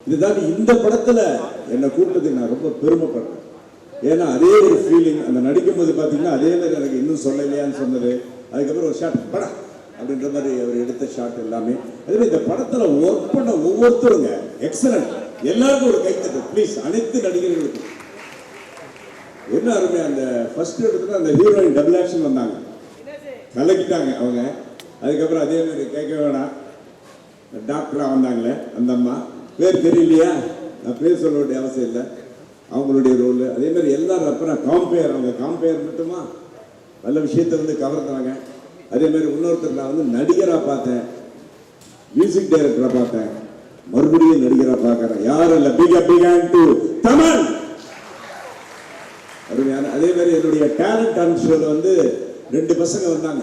இதுதான் இந்த படத்தில் என்னை கூப்பிட்டது நான் ரொம்ப பெருமைப்படுறேன். ஏன்னா அதே ஒரு ஃபீலிங் அந்த நடிக்கும் போது பார்த்தீங்கன்னா அதே மாதிரி எனக்கு இன்னும் சொல்லலையான்னு சொன்னது. அதுக்கப்புறம் ஒரு ஷாட் படம் அப்படின்ற மாதிரி அவர் எடுத்த ஷாட் எல்லாமே. அதுவே இந்த படத்தில் ஒர்க் பண்ண ஒவ்வொருத்தருங்க எக்ஸலண்ட். எல்லாருக்கும் ஒரு கைத்தட்டு ப்ளீஸ், அனைத்து நடிகர்களுக்கும். என்ன அருமை. அந்த ஃபர்ஸ்ட் எடுத்துட்டு அந்த ஹீரோயின் டபுள் ஆக்ஷன் வந்தாங்க, கலக்கிட்டாங்க அவங்க. அதுக்கப்புறம் அதே மாதிரி கேட்க வேணாம், டாக்டராக வந்தாங்களே அந்த அம்மா, பேர் தெரியலையா, நான் பேர் சொல்ல வேண்டிய அவசியம் இல்லை, அவங்களுடைய ரோல். அதே மாதிரி எல்லாரும் அப்புறம் காம்பேர், அவங்க காம்பேர் மட்டுமா நல்ல விஷயத்தை வந்து கவர்ந்தாங்க. அதே மாதிரி இன்னொருத்தர் நான் வந்து நடிகராக பார்த்தேன், மியூசிக் டைரக்டராக பார்த்தேன், மறுபடியும் நடிகராக பார்க்குறேன். யாரும் இல்லை, பிகான் டு தமிழ் அருமையான. அதே மாதிரி என்னுடைய டேலண்ட் அண்ட் ஷோவில் வந்து 2 பசங்க வந்தாங்க.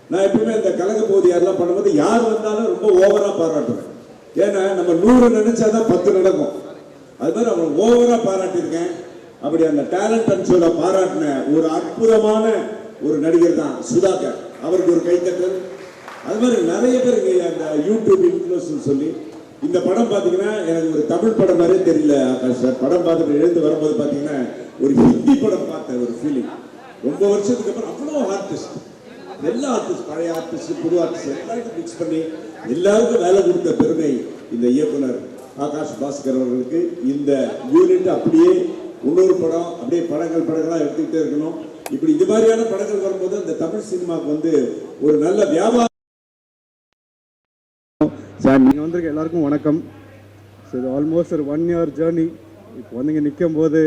நான் எப்பவுமே இந்த கலக போதியாரெல்லாம் பண்ணும்போது யார் வந்தாலும் ரொம்ப ஓவராக பாராட்டுவேன். ஏன்னா நம்ம 100 நினைச்சாதான் 10 நடக்கும். அது மாதிரி அவங்க ஓவராக பாராட்டியிருக்கேன். அப்படி அந்த டேலண்ட் அண்ட் ஷோவில் பாராட்டின ஒரு அற்புதமான ஒரு நடிகர் தான் சுதாகர். அவருக்கு ஒரு கைத்தட்டல். அது மாதிரி நிறைய பேர் இங்கே அந்த யூடியூப் இன்ஃப்ளூயன்ஸ் சொல்லி இந்த படம் பார்த்தீங்கன்னா எனக்கு ஒரு தமிழ் படம் மாதிரியே தெரியல ஆகாஷ் சார். படம் பார்த்துட்டு எழுந்து வரும்போது பார்த்தீங்கன்னா ஒரு ஹிந்தி படம் பார்த்த ஒரு ஃபீலிங். ரொம்ப வருஷத்துக்கு அப்புறம் அவ்வளோ ஆர்டிஸ்ட், எல்லா ஆர்டிஸ்ட், பழைய ஆர்டிஸ்ட், புது ஆர்டிஸ்ட் எல்லாருக்கும் மிக்ஸ் பண்ணி எல்லாருக்கும் வேலை கொடுத்த பெருமை இந்த இயக்குனர் ஆகாஷ் பாஸ்கர் அவர்களுக்கு. இந்த யூனிட் அப்படியே இன்னொரு படம் அப்படியே படங்களாக எடுத்துக்கிட்டே இருக்கணும். இப்படி இது மாதிரியான படங்கள் வரும்போது அந்த தமிழ் சினிமாவுக்கு வந்து ஒரு நல்ல வியாபாரம். சார் நீங்கள் வந்திருக்க எல்லாருக்கும் வணக்கம். ஸோ இது ஆல்மோஸ்ட் ஒரு 1 year ஜேர்னி. இப்போ வந்து இங்கே நிற்கும் போது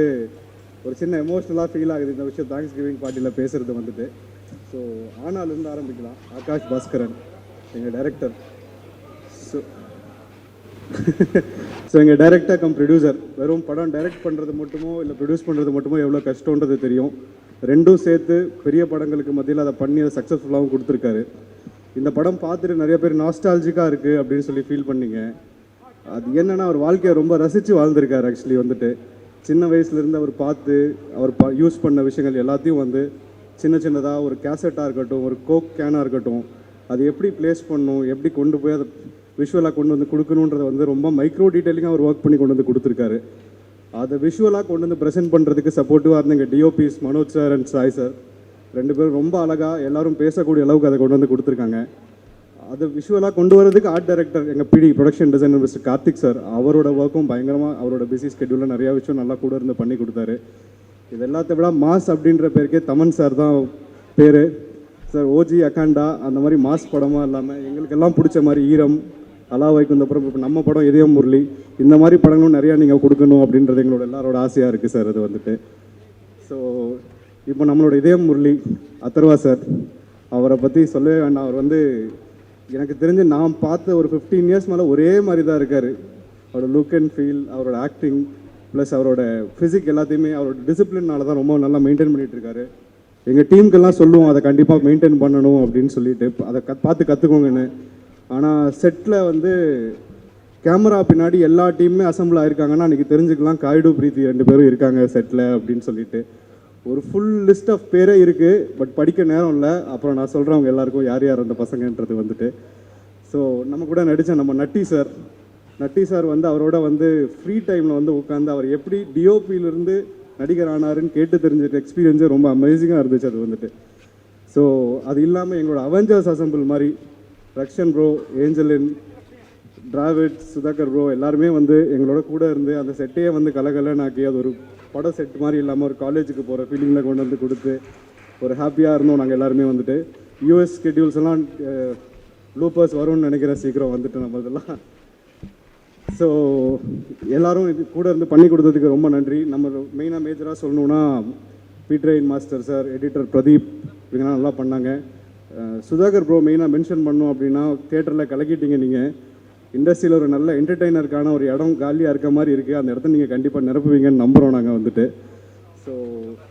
ஒரு சின்ன எமோஷ்னலாக ஃபீல் ஆகுது இந்த விஷயம். தேங்க்ஸ் கிவிங் பார்ட்டியில் பேசுகிறது வந்துட்டு. ஸோ ஆனாலிருந்து ஆரம்பிக்கலாம். ஆகாஷ் பாஸ்கரன் எங்கள் டைரக்டர். ஸோ எங்கள் டைரக்டர் கம் ப்ரொடியூசர். வெறும் படம் டைரக்ட் பண்ணுறது மட்டுமோ இல்லை ப்ரொடியூஸ் பண்ணுறது மட்டுமோ எவ்வளோ கஷ்டன்றது தெரியும். ரெண்டும் சேர்த்து பெரிய படங்களுக்கு மத்தியில் அதை பண்ணி அதை சக்ஸஸ்ஃபுல்லாகவும் கொடுத்துருக்காரு. இந்த படம் பார்த்துட்டு நிறைய பேர் நாஸ்டாலஜிக்காக இருக்குது அப்படின்னு சொல்லி ஃபீல் பண்ணிங்க. அது என்னென்னா அவர் வாழ்க்கையை ரொம்ப ரசித்து வாழ்ந்திருக்காரு. ஆக்சுவலி வந்துட்டு சின்ன வயசுலேருந்து அவர் பார்த்து அவர் யூஸ் பண்ண விஷயங்கள் எல்லாத்தையும் வந்து சின்னதாக ஒரு கேசட்டாக இருக்கட்டும், ஒரு கோக் கேனாக இருக்கட்டும், அது எப்படி ப்ளேஸ் பண்ணணும், எப்படி கொண்டு போய் அதை விஷுவலாக கொண்டு வந்து கொடுக்கணுன்றதை வந்து ரொம்ப மைக்ரோ டீட்டெயிலிங்காக அவர் ஒர்க் பண்ணி கொண்டு வந்து கொடுத்துருக்காரு. அதை விஷுவலாக கொண்டு வந்து ப்ரெசென்ட் பண்ணுறதுக்கு சப்போர்ட்டிவாக இருந்தங்க DOPs Manoj sir and Sai sir. 2 பேரும் ரொம்ப அழகாக எல்லாரும் பேசக்கூடிய அளவுக்கு அதை கொண்டு வந்து கொடுத்துருக்காங்க. அதை விஷுவலாக கொண்டு வரதுக்கு ஆர்ட் டைரக்டர் எங்கள் பிடி production designer mister Karthik sir, அவரோட ஒர்க்கும் பயங்கரமாக அவரோட பிஸி ஸ்கெட்யூலில் நிறையா விஷயம் நல்லா கூட இருந்து பண்ணி கொடுத்தாரு. இது எல்லாத்த விட மாஸ் அப்படின்ற பேருக்கே தமன் சார் தான் பேர். சார் ஓஜி அகாண்டா அந்த மாதிரி மாஸ் படமாக இல்லாமல் எங்களுக்கெல்லாம் பிடிச்ச மாதிரி ஈரம், அலாவைக்கு அப்புறம் இப்போ நம்ம படம் இதயம் முரளி, இந்த மாதிரி படங்களும் நிறையா நீங்கள் கொடுக்கணும் அப்படின்றது எங்களோட எல்லாரோட ஆசையாக இருக்குது சார். அது வந்துட்டு ஸோ இப்போ நம்மளோட இதயம் முரளி அத்தர்வா சார், அவரை பற்றி சொல்லவே வேண்டாம். அவர் வந்து எனக்கு தெரிஞ்சு நான் பார்த்த ஒரு 15 years மேலே ஒரே மாதிரி தான் இருக்கார். அவரோட லுக் அண்ட் ஃபீல், அவரோட ஆக்டிங் ப்ளஸ் அவரோட ஃபிசிக் எல்லாத்தையுமே அவரோட டிசிப்ளினால தான் ரொம்ப நல்லா மெயின்டைன் பண்ணிகிட்டு இருக்காரு. எங்கள் டீமுக்கெல்லாம் சொல்லுவோம் அதை கண்டிப்பாக மெயின்டைன் பண்ணணும் அப்படின்னு சொல்லிட்டு, அதை பார்த்து கற்றுக்கோங்கன்னு. ஆனால் செட்டில் வந்து கேமரா பின்னாடி எல்லா டீமுமே அசம்பிள் ஆகிருக்காங்கன்னா அன்றைக்கி தெரிஞ்சுக்கலாம் காய்டு பிரீத்தி 2 பேரும் இருக்காங்க செட்டில் அப்படின்னு சொல்லிட்டு. ஒரு ஃபுல் லிஸ்ட் ஆஃப் பேரே இருக்குது, பட் படிக்க நேரம் இல்லை. அப்புறம் நான் சொல்கிறவங்க எல்லாருக்கும் யார் யார் அந்த பசங்கன்றது வந்துட்டு. ஸோ நம்ம கூட நடித்த நம்ம நட்டி சார் வந்து அவரோட வந்து ஃப்ரீ டைமில் வந்து உட்காந்து அவர் எப்படி டிஓபியிலிருந்து நடிகர் ஆனாருன்னு கேட்டு தெரிஞ்சிட்டு எக்ஸ்பீரியன்ஸே ரொம்ப அமேசிங்காக இருந்துச்சு அது வந்துட்டு. ஸோ அது இல்லாமல் எங்களோட அவெஞ்சர்ஸ் அசம்பிள் மாதிரி ரக்ஷன் ப்ரோ, ஏஞ்சலின், டிராவிட், சுதாகர் ப்ரோ எல்லாருமே வந்து எங்களோட கூட இருந்து அந்த செட்டையே வந்து கலகலனாக்கி அது ஒரு பட செட் மாதிரி இல்லாமல் ஒரு காலேஜுக்கு போகிற ஃபீலிங்கில் கொண்டு வந்து கொடுத்து ஒரு ஹாப்பியாக இருந்தோம் நாங்கள் எல்லாருமே வந்துட்டு. யூஎஸ் ஸ்கெட்யூல்ஸ் எல்லாம் லூப்பர்ஸ் வரும்னு நினைக்கிறேன் சீக்கிரம் வந்துட்டு நம்ம இதெல்லாம். ஸோ எல்லோரும் இது கூட இருந்து பண்ணி கொடுத்ததுக்கு ரொம்ப நன்றி. நம்ம மெயினாக மேஜராக சொல்லணுன்னா பீட்ரெயின் மாஸ்டர் சார், எடிட்டர் பிரதீப், இவங்கெல்லாம் நல்லா பண்ணாங்க. சுதாகர் ப்ரோ மெயினாக மென்ஷன் பண்ணோம் அப்படின்னா தியேட்டரில் கலக்கிட்டீங்க. நீங்கள் இண்டஸ்ட்ரியில் ஒரு நல்ல என்டர்டெய்னருக்கான ஒரு இடம் காலியாக இருக்க மாதிரி இருக்குது. அந்த இடத்த நீங்கள் கண்டிப்பாக நிரப்புவீங்கன்னு நம்புகிறோம் நாங்கள் வந்துட்டு. ஸோ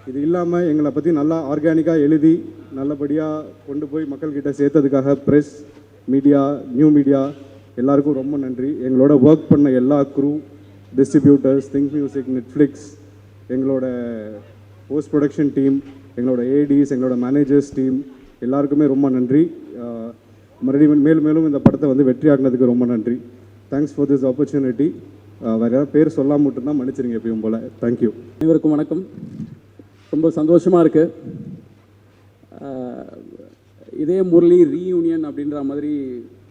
இது இல்லாமல் எங்களை பற்றி நல்லா ஆர்கானிக்காக எழுதி நல்லபடியாக கொண்டு போய் மக்கள்கிட்ட சேர்த்ததுக்காக ப்ரெஸ், மீடியா, நியூ மீடியா எல்லாருக்கும் ரொம்ப நன்றி. எங்களோட ஒர்க் பண்ண எல்லா crew, distributors, Think Music, Netflix, எங்களோட போஸ்ட் ப்ரொடக்ஷன் டீம், எங்களோட ஏடிஸ், எங்களோட மேனேஜர்ஸ் டீம் எல்லாருக்குமே ரொம்ப நன்றி. மறுபடியும் மேலும் இந்த படத்தை வந்து வெற்றி ஆகினதுக்கு ரொம்ப நன்றி. Thanks for this opportunity. வேறு யாராவது பேர் சொல்லாமல் மட்டும்தான் மன்னிச்சிருங்க எப்பயும் போல். தேங்க்யூ. அனைவருக்கும் வணக்கம். ரொம்ப சந்தோஷமாக இருக்குது. இதே முரளி ரீயூனியன் அப்படின்ற மாதிரி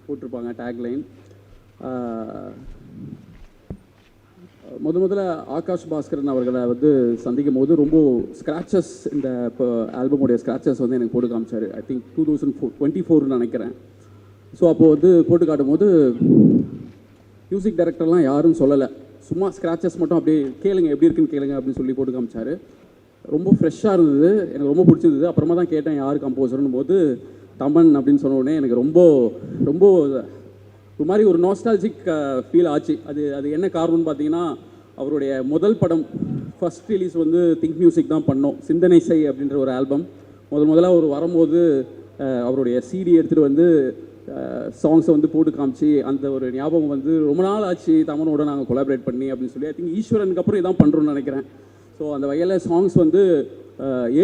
போட்டிருப்பாங்க டேக்லைன். முதல்ல ஆகாஷ் பாஸ்கரன் அவர்களை வந்து சந்திக்கும் போது ரொம்ப ஸ்க்ராச்சஸ், இந்த இப்போ ஆல்பமுடைய ஸ்க்ராச்சஸ் வந்து எனக்கு போட்டு காமிச்சார். ஐ திங்க் 2024 நினைக்கிறேன். ஸோ அப்போது வந்து போட்டு காட்டும் போது மியூசிக் டைரக்டர்லாம் யாரும் சொல்லலை, சும்மா ஸ்க்ராச்சஸ் மட்டும் அப்படியே கேளுங்க எப்படி இருக்குன்னு கேளுங்க அப்படின்னு சொல்லி போட்டு காமிச்சார். ரொம்ப ஃப்ரெஷ்ஷாக இருந்தது, எனக்கு ரொம்ப பிடிச்சிருந்தது. அப்புறமா தான் கேட்டேன் யார் கம்போசர்னு போது தமன் அப்படின்னு சொன்ன உடனே எனக்கு ரொம்ப ரொம்ப ஒரு மாதிரி ஒரு நாஸ்டாலஜிக் ஃபீல் ஆச்சு. அது என்ன காரணம்னு பார்த்தீங்கன்னா, அவருடைய முதல் படம் ஃபர்ஸ்ட் ரிலீஸ் வந்து திங்க் மியூசிக் தான் பண்ணோம். சிந்தனை செய் அப்படின்ற ஒரு ஆல்பம் முதல்ல அவர் வரும்போது அவருடைய சிடி எடுத்துகிட்டு வந்து சாங்ஸை வந்து போட்டு காமிச்சு அந்த ஒரு ஞாபகம் வந்து ரொம்ப நாள் ஆச்சு தமனோட நாங்கள் கொலாபரேட் பண்ணி அப்படின்னு சொல்லி. ஐ திங்க் ஈஸ்வரனுக்கு அப்புறம் இதான் பண்ணுறோன்னு நினைக்கிறேன். ஸோ அந்த வகையில் சாங்ஸ் வந்து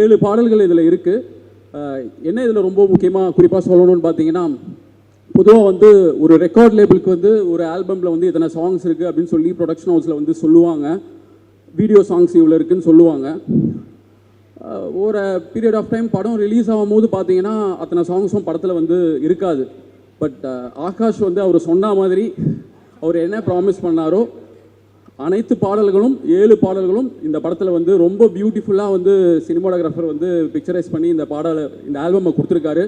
7 பாடல்கள் இதில் இருக்குது. என்ன இதில் ரொம்ப முக்கியமாக குறிப்பாக சொல்லணும்னு பார்த்தீங்கன்னா, பொதுவாக வந்து ஒரு ரெக்கார்ட் லேபிளுக்கு வந்து ஒரு ஆல்பமில் வந்து இத்தனை சாங்ஸ் இருக்குது அப்படின்னு சொல்லி ப்ரொடக்ஷன் ஹவுஸில் வந்து சொல்லுவாங்க, வீடியோ சாங்ஸ் இவ்வளோ இருக்குதுன்னு சொல்லுவாங்க. ஒரு பீரியட் ஆஃப் டைம் படம் ரிலீஸ் ஆகும் போது பார்த்தீங்கன்னா அத்தனை சாங்ஸும் படத்தில் வந்து இருக்காது. பட் ஆகாஷ் வந்து அவர் சொன்ன மாதிரி அவர் என்ன ப்ராமிஸ் பண்ணாரோ அனைத்து பாடல்களும் 7 பாடல்களும் இந்த படத்தில் வந்து ரொம்ப பியூட்டிஃபுல்லாக வந்து சினிமாட்டோகிராஃபர் வந்து பிக்சரைஸ் பண்ணி இந்த ஆல்பமை கொடுத்துருக்காரு.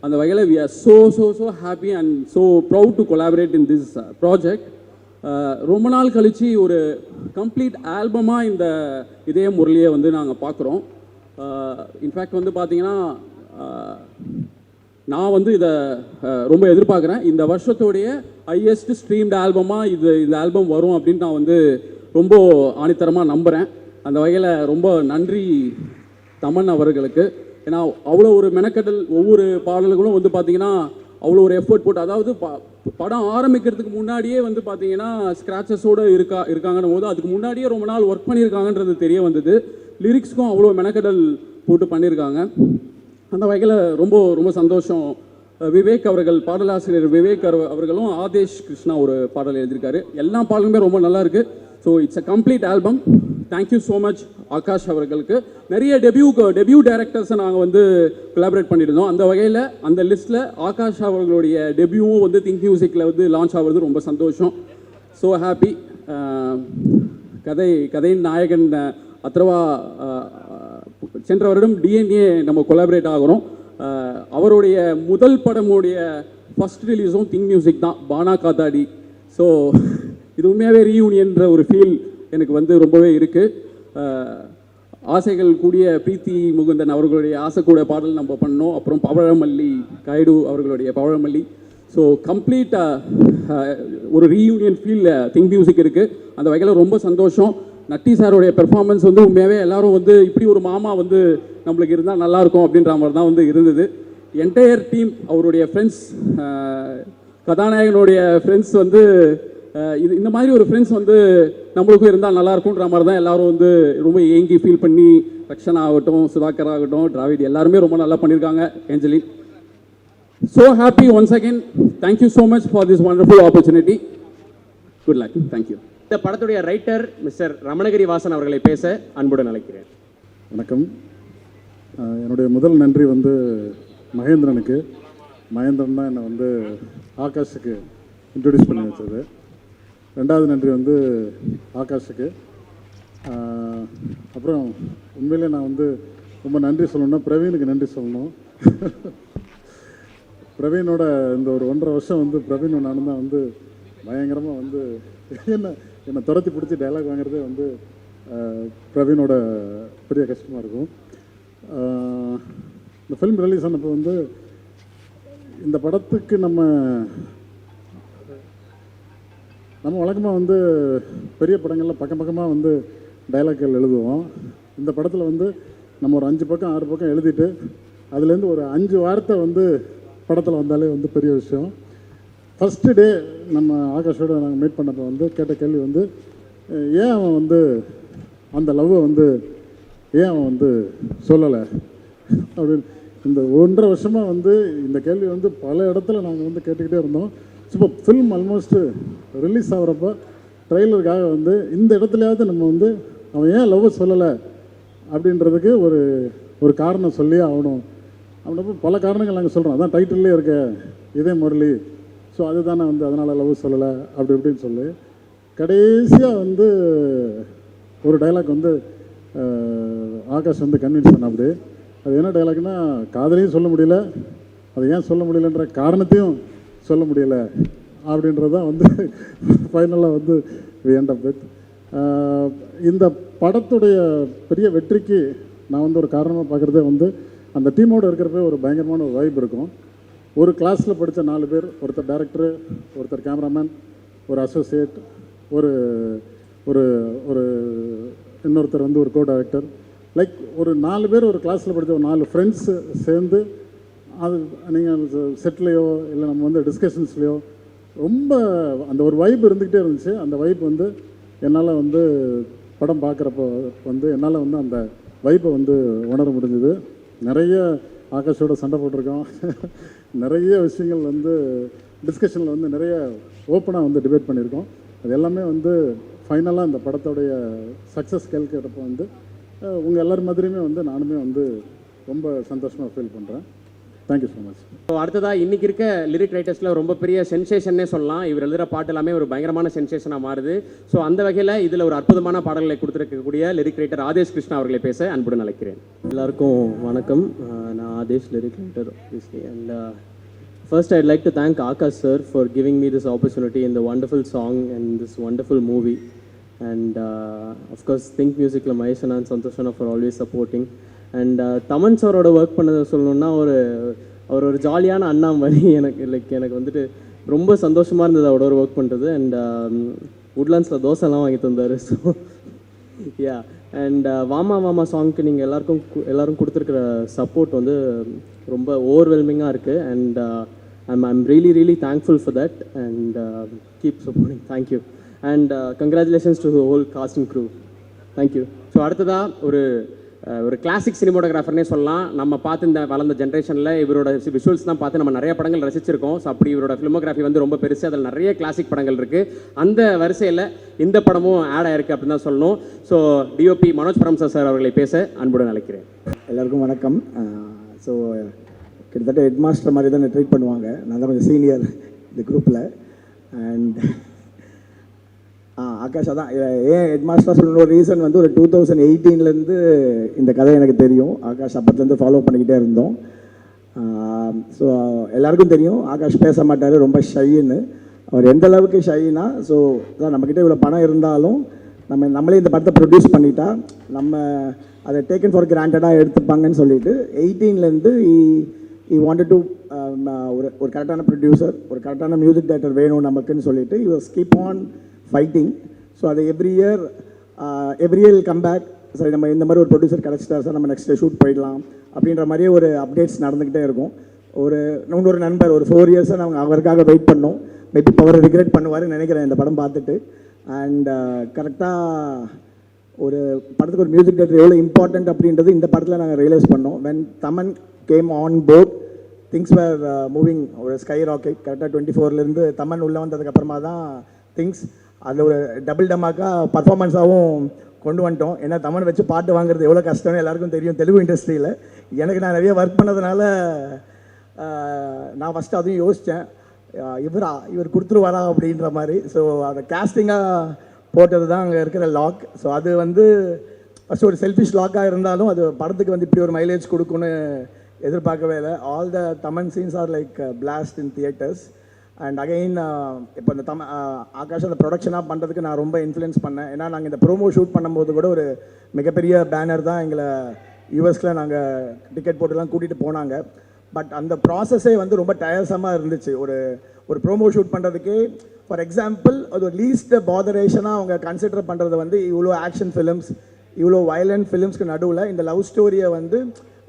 அந்த வகையில் we are so happy and so proud to collaborate in this project. ரொம்ப நாள் கழித்து ஒரு கம்ப்ளீட் ஆல்பமாக இந்த இதே முரளியை வந்து நாங்கள் பார்க்குறோம். இன்ஃபேக்ட் வந்து பார்த்தீங்கன்னா நான் வந்து இதை ரொம்ப எதிர்பார்க்குறேன். இந்த வருஷத்தோடைய ஹையஸ்ட் ஸ்ட்ரீம்டு ஆல்பமாக இந்த ஆல்பம் வரும் அப்படின்னு நான் வந்து ரொம்ப ஆணித்தரமாக நம்புகிறேன். அந்த வகையில் ரொம்ப நன்றி தமன் அவர்களுக்கு. ஏன்னா அவ்வளோ ஒரு மெனக்கடல், ஒவ்வொரு பாடல்களும் வந்து பார்த்திங்கன்னா அவ்வளோ ஒரு எஃபர்ட் போட்டு, அதாவது படம் ஆரம்பிக்கிறதுக்கு முன்னாடியே வந்து பார்த்திங்கன்னா ஸ்க்ராச்சஸோடு இருக்காங்கன்னும் போது அதுக்கு முன்னாடியே ரொம்ப நாள் ஒர்க் பண்ணியிருக்காங்கன்றது தெரிய வந்தது. லிரிக்ஸ்க்கும் அவ்வளோ மெனக்கடல் போட்டு பண்ணியிருக்காங்க. அந்த வகையில் ரொம்ப ரொம்ப சந்தோஷம். விவேக் அவர்கள், பாடலாசிரியர் விவேக் அவர்களும் ஆதேஷ் கிருஷ்ணா ஒரு பாடல் எழுதியிருக்காரு. எல்லா பாடலுமே ரொம்ப நல்லா இருக்குது. So it's a complete album. Thank you so much Akash அவர்களுக்கு. நிறைய டெபியூ டைரக்டர்ஸை நாங்கள் வந்து கொலாபரேட் பண்ணியிருந்தோம். அந்த வகையில் அந்த லிஸ்ட்டில் ஆகாஷ் அவர்களுடைய டெபியூவும் வந்து திங்க் மியூசிக்கில் வந்து லான்ச் ஆகிறது ரொம்ப சந்தோஷம். So happy. கதையின் நாயகன் அத்ரவா சென்ற வருடம் டிஎன்ஏ நம்ம கொலாபரேட் ஆகிறோம். அவருடைய முதல் படமுடைய ஃபர்ஸ்ட் ரிலீஸும் திங்க் மியூசிக் தான், பானா காத்தாடி. ஸோ இது உண்மையாகவே ரீயூனியன்ற ஒரு ஃபீல் எனக்கு வந்து ரொம்பவே இருக்குது. ஆசைகள் கூடிய பிரீத்தி முகுந்தன் அவர்களுடைய ஆசை கூட பாடல் நம்ம பண்ணோம். அப்புறம் பவழமல்லி கைடு அவர்களுடைய பவழமல்லி. ஸோ கம்ப்ளீட்டாக ஒரு ரீயூனியன் ஃபீல் திங்க் மியூசிக் இருக்குது. அந்த வகையில் ரொம்ப சந்தோஷம். நட்டி சாருடைய பெர்ஃபார்மன்ஸ் வந்து உண்மையாகவே எல்லாரும் வந்து இப்படி ஒரு மாமா வந்து நம்மளுக்கு இருந்தால் நல்லாயிருக்கும் அப்படின்ற மாதிரி தான் வந்து இருந்தது. என்டையர் டீம், அவருடைய ஃப்ரெண்ட்ஸ், கதாநாயகனுடைய ஃப்ரெண்ட்ஸ் வந்து இந்த மாதிரி ஒரு ஃப்ரெண்ட்ஸ் வந்து நம்மளுக்கும் இருந்தால் நல்லாயிருக்குன்ற மாதிரி தான் எல்லாரும் வந்து ரொம்ப ஏங்கி ஃபீல் பண்ணி, ரக்ஷனா ஆகட்டும், சுதாகர் ஆகட்டும், டிராவிட் எல்லாருமே ரொம்ப நல்லா பண்ணியிருக்காங்க. Angeline, so happy once again. Thank you so much for this wonderful opportunity. Good luck. Thank you. இந்த படத்துடைய ரைட்டர் மிஸ்டர் ரமணகிரி வாசன் அவர்களை பேச அன்புடன் அழைக்கிறேன். வணக்கம். என்னுடைய முதல் நன்றி வந்து மகேந்திரனுக்கு. மகேந்திரன் தான் என்னை வந்து ஆகாஷுக்கு இன்ட்ரடியூஸ் பண்ணி வச்சது. ரெண்டாவது நன்றி வந்து ஆகாஷுக்கு. அப்புறம் உண்மையிலே நான் வந்து ரொம்ப நன்றி சொல்லணும்னா பிரவீனுக்கு நன்றி சொல்லணும். பிரவீனோட இந்த ஒரு 1.5 வருஷம் வந்து பிரவீன் நானும் தான் வந்து பயங்கரமாக வந்து என்னை துரத்தி பிடிச்சி டைலாக் வாங்குறதே வந்து பிரவீனோட பெரிய கஷ்டமாக இருக்கும். இந்த ஃபிலிம் ரிலீஸ் ஆனப்போ வந்து இந்த படத்துக்கு நம்ம வழக்கமாக வந்து பெரிய படங்களில் பக்கமாக வந்து டைலாக்கள் எழுதுவோம். இந்த படத்தில் வந்து நம்ம ஒரு 5 பக்கம் 6 பக்கம் எழுதிட்டு அதுலேருந்து ஒரு 5 வார்த்தை வந்து படத்தில் வந்தாலே வந்து பெரிய விஷயம். ஃபஸ்ட்டு டே நம்ம ஆகாஷோட நாங்கள் மீட் பண்ணப்போ வந்து கேட்ட கேள்வி வந்து, ஏன் அவன் வந்து அந்த லவ்வை வந்து ஏன் அவன் வந்து சொல்லலை அப்படின்னு. இந்த 1.5 வருஷமாக வந்து இந்த கேள்வி வந்து பல இடத்துல நாங்கள் வந்து கேட்டுக்கிட்டே இருந்தோம். ஸோ இப்போ ஃபில்ம் ஆல்மோஸ்ட்டு ரிலீஸ் ஆகிறப்ப ட்ரெய்லருக்காக வந்து இந்த இடத்துலையாவது நம்ம வந்து அவன் ஏன் லவ் சொல்லலை அப்படின்றதுக்கு ஒரு காரணம் சொல்லியே ஆகணும். அப்படின்றப்ப பல காரணங்கள் நாங்கள் சொல்கிறோம். அதான் டைட்டில்லே இருக்க இதே முரளி. ஸோ அதுதானே வந்து அதனால் லவ் சொல்லலை அப்படி இப்படின்னு சொல்லி கடைசியாக வந்து ஒரு டைலாக் வந்து ஆகாஷ் வந்து கன்வின்ஸ் பண்ண அப்படி. அது என்ன டைலாக்னா, காதலையும் சொல்ல முடியல, அது ஏன் சொல்ல முடியலன்ற காரணத்தையும் சொல்ல முடியல அப்படின்றது தான் வந்து ஃபைனலாக வந்து வி எண்ட் அப் வித். இந்த படத்துடைய பெரிய வெற்றிக்கு நான் வந்து ஒரு காரணமாக பார்க்குறதே வந்து அந்த டீமோடு இருக்கிறப்ப ஒரு பயங்கரமான ஒரு வைப் இருக்கும். ஒரு கிளாஸில் படித்த 4 பேர், ஒருத்தர் டைரக்டரு, ஒருத்தர் கேமராமேன், ஒரு அசோசியேட், ஒரு ஒரு ஒரு இன்னொருத்தர் வந்து ஒரு கோ டைரக்டர், லைக் ஒரு 4 பேர் ஒரு கிளாஸில் படித்த ஒரு 4 ஃப்ரெண்ட்ஸு சேர்ந்து அது நீங்கள் செட்லேயோ இல்லை நம்ம வந்து டிஸ்கஷன்ஸ்லேயோ ரொம்ப அந்த ஒரு வைப் இருந்துக்கிட்டே இருந்துச்சு. அந்த வைப் வந்து என்னால் வந்து படம் பார்க்குறப்போ வந்து என்னால் வந்து அந்த வைப்பை வந்து உணர முடிஞ்சுது. நிறைய ஆகாஷோட சண்டை போட்டிருக்கோம். நிறைய விஷயங்கள் வந்து டிஸ்கஷனில் வந்து நிறைய ஓப்பனாக வந்து டிபேட் பண்ணியிருக்கோம். அது எல்லாமே வந்து ஃபைனலாக இந்த படத்தோடைய சக்ஸஸ் கேட்கிறப்போ வந்து உங்கள் எல்லோரும் மாதிரியுமே வந்து நானுமே வந்து ரொம்ப சந்தோஷமாக ஃபீல் பண்ணுறேன். Thank you so much. ஸோ அடுத்ததாக இன்றைக்கி இருக்க லிரிக் ரைட்டர்ஸில் ரொம்ப பெரிய சென்சேஷன்னே சொல்லலாம். இவர் எழுதுகிற பாட்டு எல்லாமே ஒரு பயங்கரமான சென்சேஷனாக மாறுது. ஸோ அந்த வகையில் இதில் ஒரு அற்புதமான பாடல்களை கொடுத்துருக்கக்கூடிய லிரிக் ரைட்டர் ஆதேஷ் கிருஷ்ணா அவர்களை பேச அன்புடன் அழைக்கிறேன். எல்லாருக்கும் வணக்கம். நான் Aadesh, lyric writer obviously. And first I'd like to thank Akash sir for giving me this opportunity in the wonderful song and this wonderful movie. And of course Think Musicல மகேஷன் and சந்தோஷனா for always supporting. And Thaman சாரோட work பண்ணதை சொல்லணுன்னா அவர் ஒரு ஜாலியான அண்ணா மாதிரி எனக்கு வந்துட்டு ரொம்ப சந்தோஷமாக இருந்தது அவரோட ஒர்க் பண்ணுறது. அண்ட் உட்லாண்ட்ஸில் தோசைலாம் வாங்கி தந்தார். So yeah. அண்ட் வாமா வாமா சாங்க்கு நீங்கள் எல்லோரும் கொடுத்துருக்குற சப்போர்ட் வந்து ரொம்ப ஓவர்வெல்மிங்காக இருக்குது. And I'm really thankful for that. And keep supporting. Thank you. And congratulations to whole cast and crew. Thank you. So அடுத்ததாக ஒரு கிளாசிக் சினிமோட்டோகிராஃபர்னே சொல்லலாம். நம்ம பார்த்து இந்த வளர்ந்த ஜென்ரேஷனில் இவரோட விஷுவல்ஸ் தான் பார்த்து நம்ம நிறைய படங்கள் ரசிச்சிருக்கோம். ஸோ அப்படி இவரோட ஃபிலிமோகிராஃபி வந்து ரொம்ப பெருசு. அதில் நிறைய கிளாசிக் படங்கள் இருக்குது. அந்த வரிசையில் இந்த படமும் ஆட் ஆயிருக்கு அப்படின்னு தான் சொல்லணும். ஸோ டிஓபி மனோஜ் பரம்சா சார் அவர்களை பேச அன்புடன் அழைக்கிறேன். எல்லாருக்கும் வணக்கம். ஸோ கிட்டத்தட்ட ஹெட் மாஸ்டர் மாதிரி தான் ட்ரீட் பண்ணுவாங்க. நான் தான் கொஞ்சம் சீனியர் இந்த குரூப்பில். அண்ட் ஆகாஷ் தான் ஏன் ஹெட் மாஸ்டராக சொல்லணும் ஒரு ரீசன் வந்து ஒரு 2018 இந்த கதை எனக்கு தெரியும். ஆகாஷ் அப்பத்துலேருந்து ஃபாலோ பண்ணிக்கிட்டே இருந்தோம். ஸோ எல்லாருக்கும் தெரியும் ஆகாஷ் பேச மாட்டார், ரொம்ப ஷைன்னு. அவர் எந்த அளவுக்கு ஷைனா, ஸோ அதான் நம்மக்கிட்ட இவ்வளோ பணம் இருந்தாலும் நம்மளே இந்த படத்தை ப்ரொடியூஸ் பண்ணிட்டா நம்ம அதை டேக்கன் ஃபார் கிராண்டடாக எடுத்துப்பாங்கன்னு சொல்லிட்டு 18 ஈ வாண்டட் டு ஒரு கரெக்டான ப்ரொடியூசர், ஒரு கரெக்டான மியூசிக் டைரக்டர் வேணும் நமக்குன்னு சொல்லிட்டு you skip on fighting. So அது எவ்ரி இயர் கம் பேக். சரி, நம்ம இந்த மாதிரி ஒரு ப்ரொடியூசர் கிடச்சிட்டா சார், நம்ம நெக்ஸ்ட் ஷூட் போயிடலாம் அப்படின்ற மாதிரியே ஒரு அப்டேட்ஸ் நடந்துக்கிட்டே இருக்கும். இன்னொரு நண்பர் ஒரு 4 இயர்ஸாக நாங்கள் அவருக்காக வெயிட் பண்ணோம். மேபி இப்போ அவர் ரிக்ரெட் பண்ணுவாருன்னு நினைக்கிறேன் இந்த படம் பார்த்துட்டு. அண்ட் கரெக்டாக ஒரு படத்துக்கு ஒரு மியூசிக் டைரக்டர் எவ்வளோ இம்பார்ட்டண்ட் அப்படின்றது இந்த படத்தில் நாங்கள் ரியலைஸ் பண்ணோம். When Thaman came on board, things were moving ஒரு ஸ்கை ராக்கெட். கரெக்டாக 24 தமன் உள்ளே வந்ததுக்கப்புறமா தான் திங்ஸ் அதில் ஒரு டபுள் டமாக்கா பர்ஃபார்மன்ஸாகவும் கொண்டு வந்துட்டோம். ஏன்னா தமிழ் வச்சு பாட்டு வாங்குறது எவ்வளோ கஷ்டம்னு எல்லாருக்கும் தெரியும் தெலுங்கு இண்டஸ்ட்ரியில். எனக்கு நான் நிறைய ஒர்க் பண்ணதுனால நான் ஃபஸ்ட்டு அதையும் யோசித்தேன், இவர் கொடுத்துருவாரா அப்படின்ற மாதிரி. ஸோ அதை கேஸ்டிங்காக போட்டது தான் அங்கே இருக்கிற லாக். ஸோ அது வந்து ஃபஸ்ட்டு ஒரு செல்ஃபிஷ் லாக்காக இருந்தாலும் அது படத்துக்கு வந்து இப்படி ஒரு மைலேஜ் கொடுக்குன்னு எதிர்பார்க்கவே இல்லை. All the Thaman scenes are like blast in theatres. And again இப்போ இந்த ஆகாஷ் அந்த ப்ரொடக்ஷனாக பண்ணுறதுக்கு நான் ரொம்ப இன்ஃப்ளூயன்ஸ் பண்ணேன். ஏன்னா நாங்கள் இந்த ப்ரோமோ ஷூட் பண்ணும்போது கூட ஒரு மிகப்பெரிய பேனர் தான் எங்களை யூஎஸில் நாங்கள் டிக்கெட் போட்டுலாம் கூட்டிகிட்டு போனாங்க. பட் அந்த ப்ராசஸே வந்து ரொம்ப டயர்ஸமாக இருந்துச்சு. ஒரு ப்ரோமோ ஷூட் பண்ணுறதுக்கே ஃபார் எக்ஸாம்பிள் அது ஒரு லீஸ்ட் பாதரேஷனாக அவங்க கன்சிடர் பண்ணுறது வந்து இவ்வளோ ஆக்ஷன் ஃபிலிம்ஸ், இவ்வளோ வயலண்ட் ஃபிலிம்ஸ்க்கு நடுவில் இந்த லவ் ஸ்டோரியை வந்து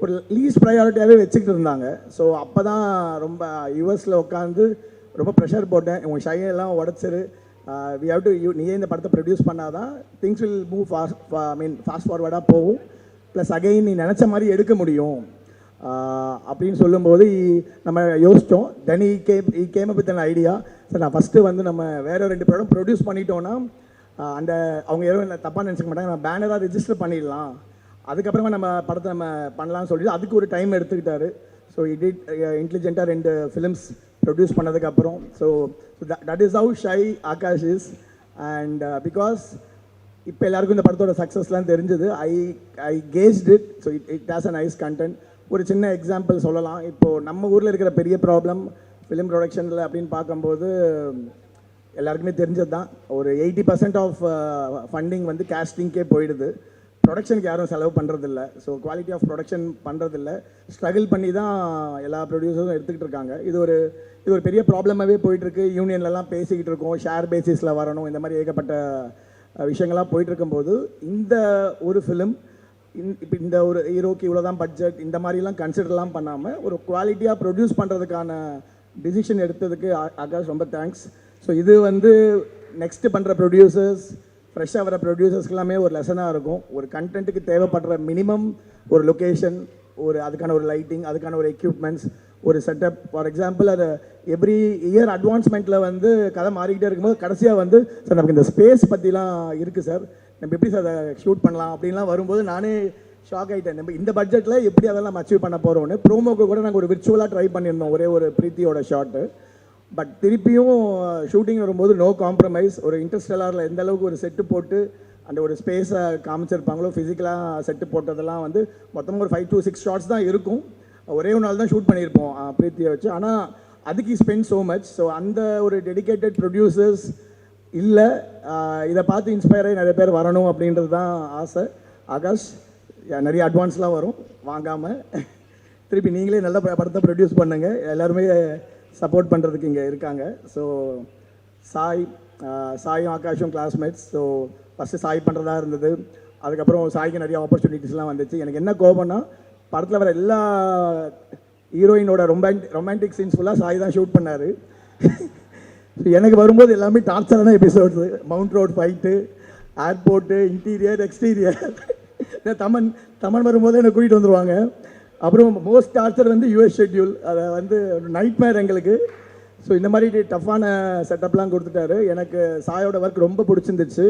ஒரு லீஸ்ட் ப்ரையாரிட்டியாகவே வச்சுக்கிட்டு இருந்தாங்க. ஸோ அப்போ தான் ரொம்ப யூஎஸில் உட்காந்து ரொம்ப ப்ரெஷர் போட்டேன். உங்கள் ஷையெல்லாம் உடச்சிரு, வி ஹவ் டு நீயே இந்த படத்தை ப்ரொடியூஸ் பண்ணால் தான் திங்ஸ் வில் மூவ் ஃபாஸ்ட் ஃபார்வர்டாக போகும். ப்ளஸ் அகைன் நீ நினச்ச மாதிரி எடுக்க முடியும் அப்படின்னு சொல்லும்போது நம்ம யோசித்தோம். Then I came with an idea. Sir நான் ஃபஸ்ட்டு வந்து நம்ம வேறு 2 படம் ப்ரொடியூஸ் பண்ணிட்டோன்னா அந்த அவங்க எதுவும் தப்பாக நினச்சிக்க மாட்டாங்க, நம்ம பேனராக ரிஜிஸ்டர் பண்ணிடலாம், அதுக்கப்புறமா நம்ம படத்தை நம்ம பண்ணலாம்னு சொல்லிட்டு அதுக்கு ஒரு டைம் எடுத்துக்கிட்டாரு. ஸோ இடிட் இன்டெலிஜென்ட்டாக 2 ஃபிலிம்ஸ் ப்ரொடியூஸ் பண்ணதுக்கப்புறம் so that is how shy Akash is. And because இப்போ எல்லாருக்கும் இந்த படத்தோட சக்ஸஸ்லாம் தெரிஞ்சது. I guessed it. So it has a nice content. ஒரு சின்ன எக்ஸாம்பிள் சொல்லலாம். இப்போது நம்ம ஊரில் இருக்கிற பெரிய ப்ராப்ளம் ஃபிலிம் ப்ரொடக்ஷனில் அப்படின்னு பார்க்கும்போது எல்லாருக்குமே தெரிஞ்சது தான். ஒரு 80% ஆஃப் ஃபண்டிங் வந்து கேஸ்டிங்க்கே போயிடுது. ப்ரொடக்ஷனுக்கு யாரும் செலவு பண்ணுறதில்ல. ஸோ குவாலிட்டி ஆஃப் ப்ரொடக்ஷன் பண்ணுறதில்ல. ஸ்ட்ரகிள் பண்ணி தான் எல்லா ப்ரொடியூசரும் எடுத்துக்கிட்டு இருக்காங்க. இது ஒரு பெரிய ப்ராப்ளமாகவே போயிட்டுருக்கு. யூனியன்லலாம் பேசிக்கிட்டு இருக்கோம், ஷேர் பேசிஸில் வரணும், இந்த மாதிரி ஏகப்பட்ட விஷயங்கள்லாம் போயிட்டு இருக்கும்போது இந்த ஒரு ஃபிலிம் இப்போ இந்த ஒரு ஹீரோக்கு இவ்வளோ தான் பட்ஜெட் இந்த மாதிரிலாம் கன்சிடர்லாம் பண்ணாமல் ஒரு குவாலிட்டியாக ப்ரொடியூஸ் பண்ணுறதுக்கான டிசிஷன் எடுத்ததுக்கு ஆகாஷ் ரொம்ப தேங்க்ஸ். ஸோ இது வந்து நெக்ஸ்ட்டு பண்ணுற ப்ரொடியூசர்ஸ், ஃப்ரெஷ்ஷாக வர ப்ரொடியூசர்ஸ்க்கு எல்லாமே ஒரு லெசனாக இருக்கும். ஒரு கண்டென்ட்டுக்கு தேவைப்படுற மினிமம் ஒரு லொக்கேஷன், அதுக்கான ஒரு லைட்டிங், அதுக்கான ஒரு எக்யூப்மெண்ட்ஸ், ஒரு செட்டப். ஃபார் எக்ஸாம்பிள் அது எவ்ரி இயர் அட்வான்ஸ்மெண்ட்டில் வந்து கதை மாறிக்கிட்டே இருக்கும்போது கடைசியாக வந்து சார் நமக்கு இந்த ஸ்பேஸ் பற்றிலாம் இருக்குது சார், நம்ம எப்படி சார் அதை ஷூட் பண்ணலாம் அப்படின்லாம் வரும்போது நானே ஷாக் ஆகிட்டேன். நம்ம இந்த பட்ஜெட்டில் எப்படி அதெல்லாம் அச்சீவ் பண்ண போகிறோன்னு. ப்ரோமோக்கு கூட நாங்கள் ஒரு விர்ச்சுவலாக ட்ரை பண்ணியிருந்தோம், ஒரே ஒரு பிரீத்தியோட ஷாட்டு. பட் திருப்பியும் ஷூட்டிங் வரும்போது நோ காம்ப்ரமைஸ். ஒரு இன்டர்ஸ்டெல்லாரில் எந்த அளவுக்கு ஒரு செட்டு போட்டு அந்த ஒரு ஸ்பேஸை காமிச்சிருப்பாங்களோ, ஃபிசிக்கலாக செட்டு போட்டதெல்லாம் வந்து மொத்தமாக ஒரு 5 to 6 ஷார்ட்ஸ் தான் இருக்கும். ஒரே ஒரு நாள் தான் ஷூட் பண்ணியிருப்போம் பிரீத்தியை வச்சு. ஆனால் அதுக்கு ஸ்பெண்ட் ஸோ மச். ஸோ அந்த ஒரு டெடிக்கேட்டட் ப்ரொடியூசர்ஸ் இல்லை, இதை பார்த்து இன்ஸ்பயர் ஆகி நிறைய பேர் வரணும் அப்படின்றது தான் ஆசை. ஆகாஷ் நிறைய அட்வான்ஸ்லாம் வரும் வாங்காமல், திருப்பி நீங்களே நல்ல படத்தை ப்ரொடியூஸ் பண்ணுங்கள். எல்லாருமே சப்போர்ட் பண்ணுறதுக்கு இங்கே இருக்காங்க. ஸோ சாயும் ஆகாஷும் கிளாஸ்மேட்ஸ். ஸோ ஃபஸ்ட்டு சாய் பண்ணுறதா இருந்தது, அதுக்கப்புறம் சாய்க்கு நிறைய ஆப்பர்ச்சுனிட்டிஸ்லாம் வந்துச்சு. எனக்கு என்ன கோபம்னா படத்தில் வர எல்லா ஹீரோயினோட ரொமான்டிக் சீன்ஸ் ஃபுல்லாக சாய் தான் ஷூட் பண்ணார். எனக்கு வரும்போது எல்லாமே டார்ச்சரான episodes. Mount Road fight, airport, interior, exterior. Thaman வரும்போது என்னை கூட்டிகிட்டு வந்துடுவாங்க. அப்புறம் மோஸ்ட் டார்ச்சர் வந்து யூஎஸ் ஷெட்யூல், அதை வந்து நைட் மேர் எங்களுக்கு. ஸோ இந்த மாதிரி டஃப்பான செட்டப்லாம் கொடுத்துட்டாரு. எனக்கு சாயோட ஒர்க் ரொம்ப பிடிச்சிருந்துச்சு.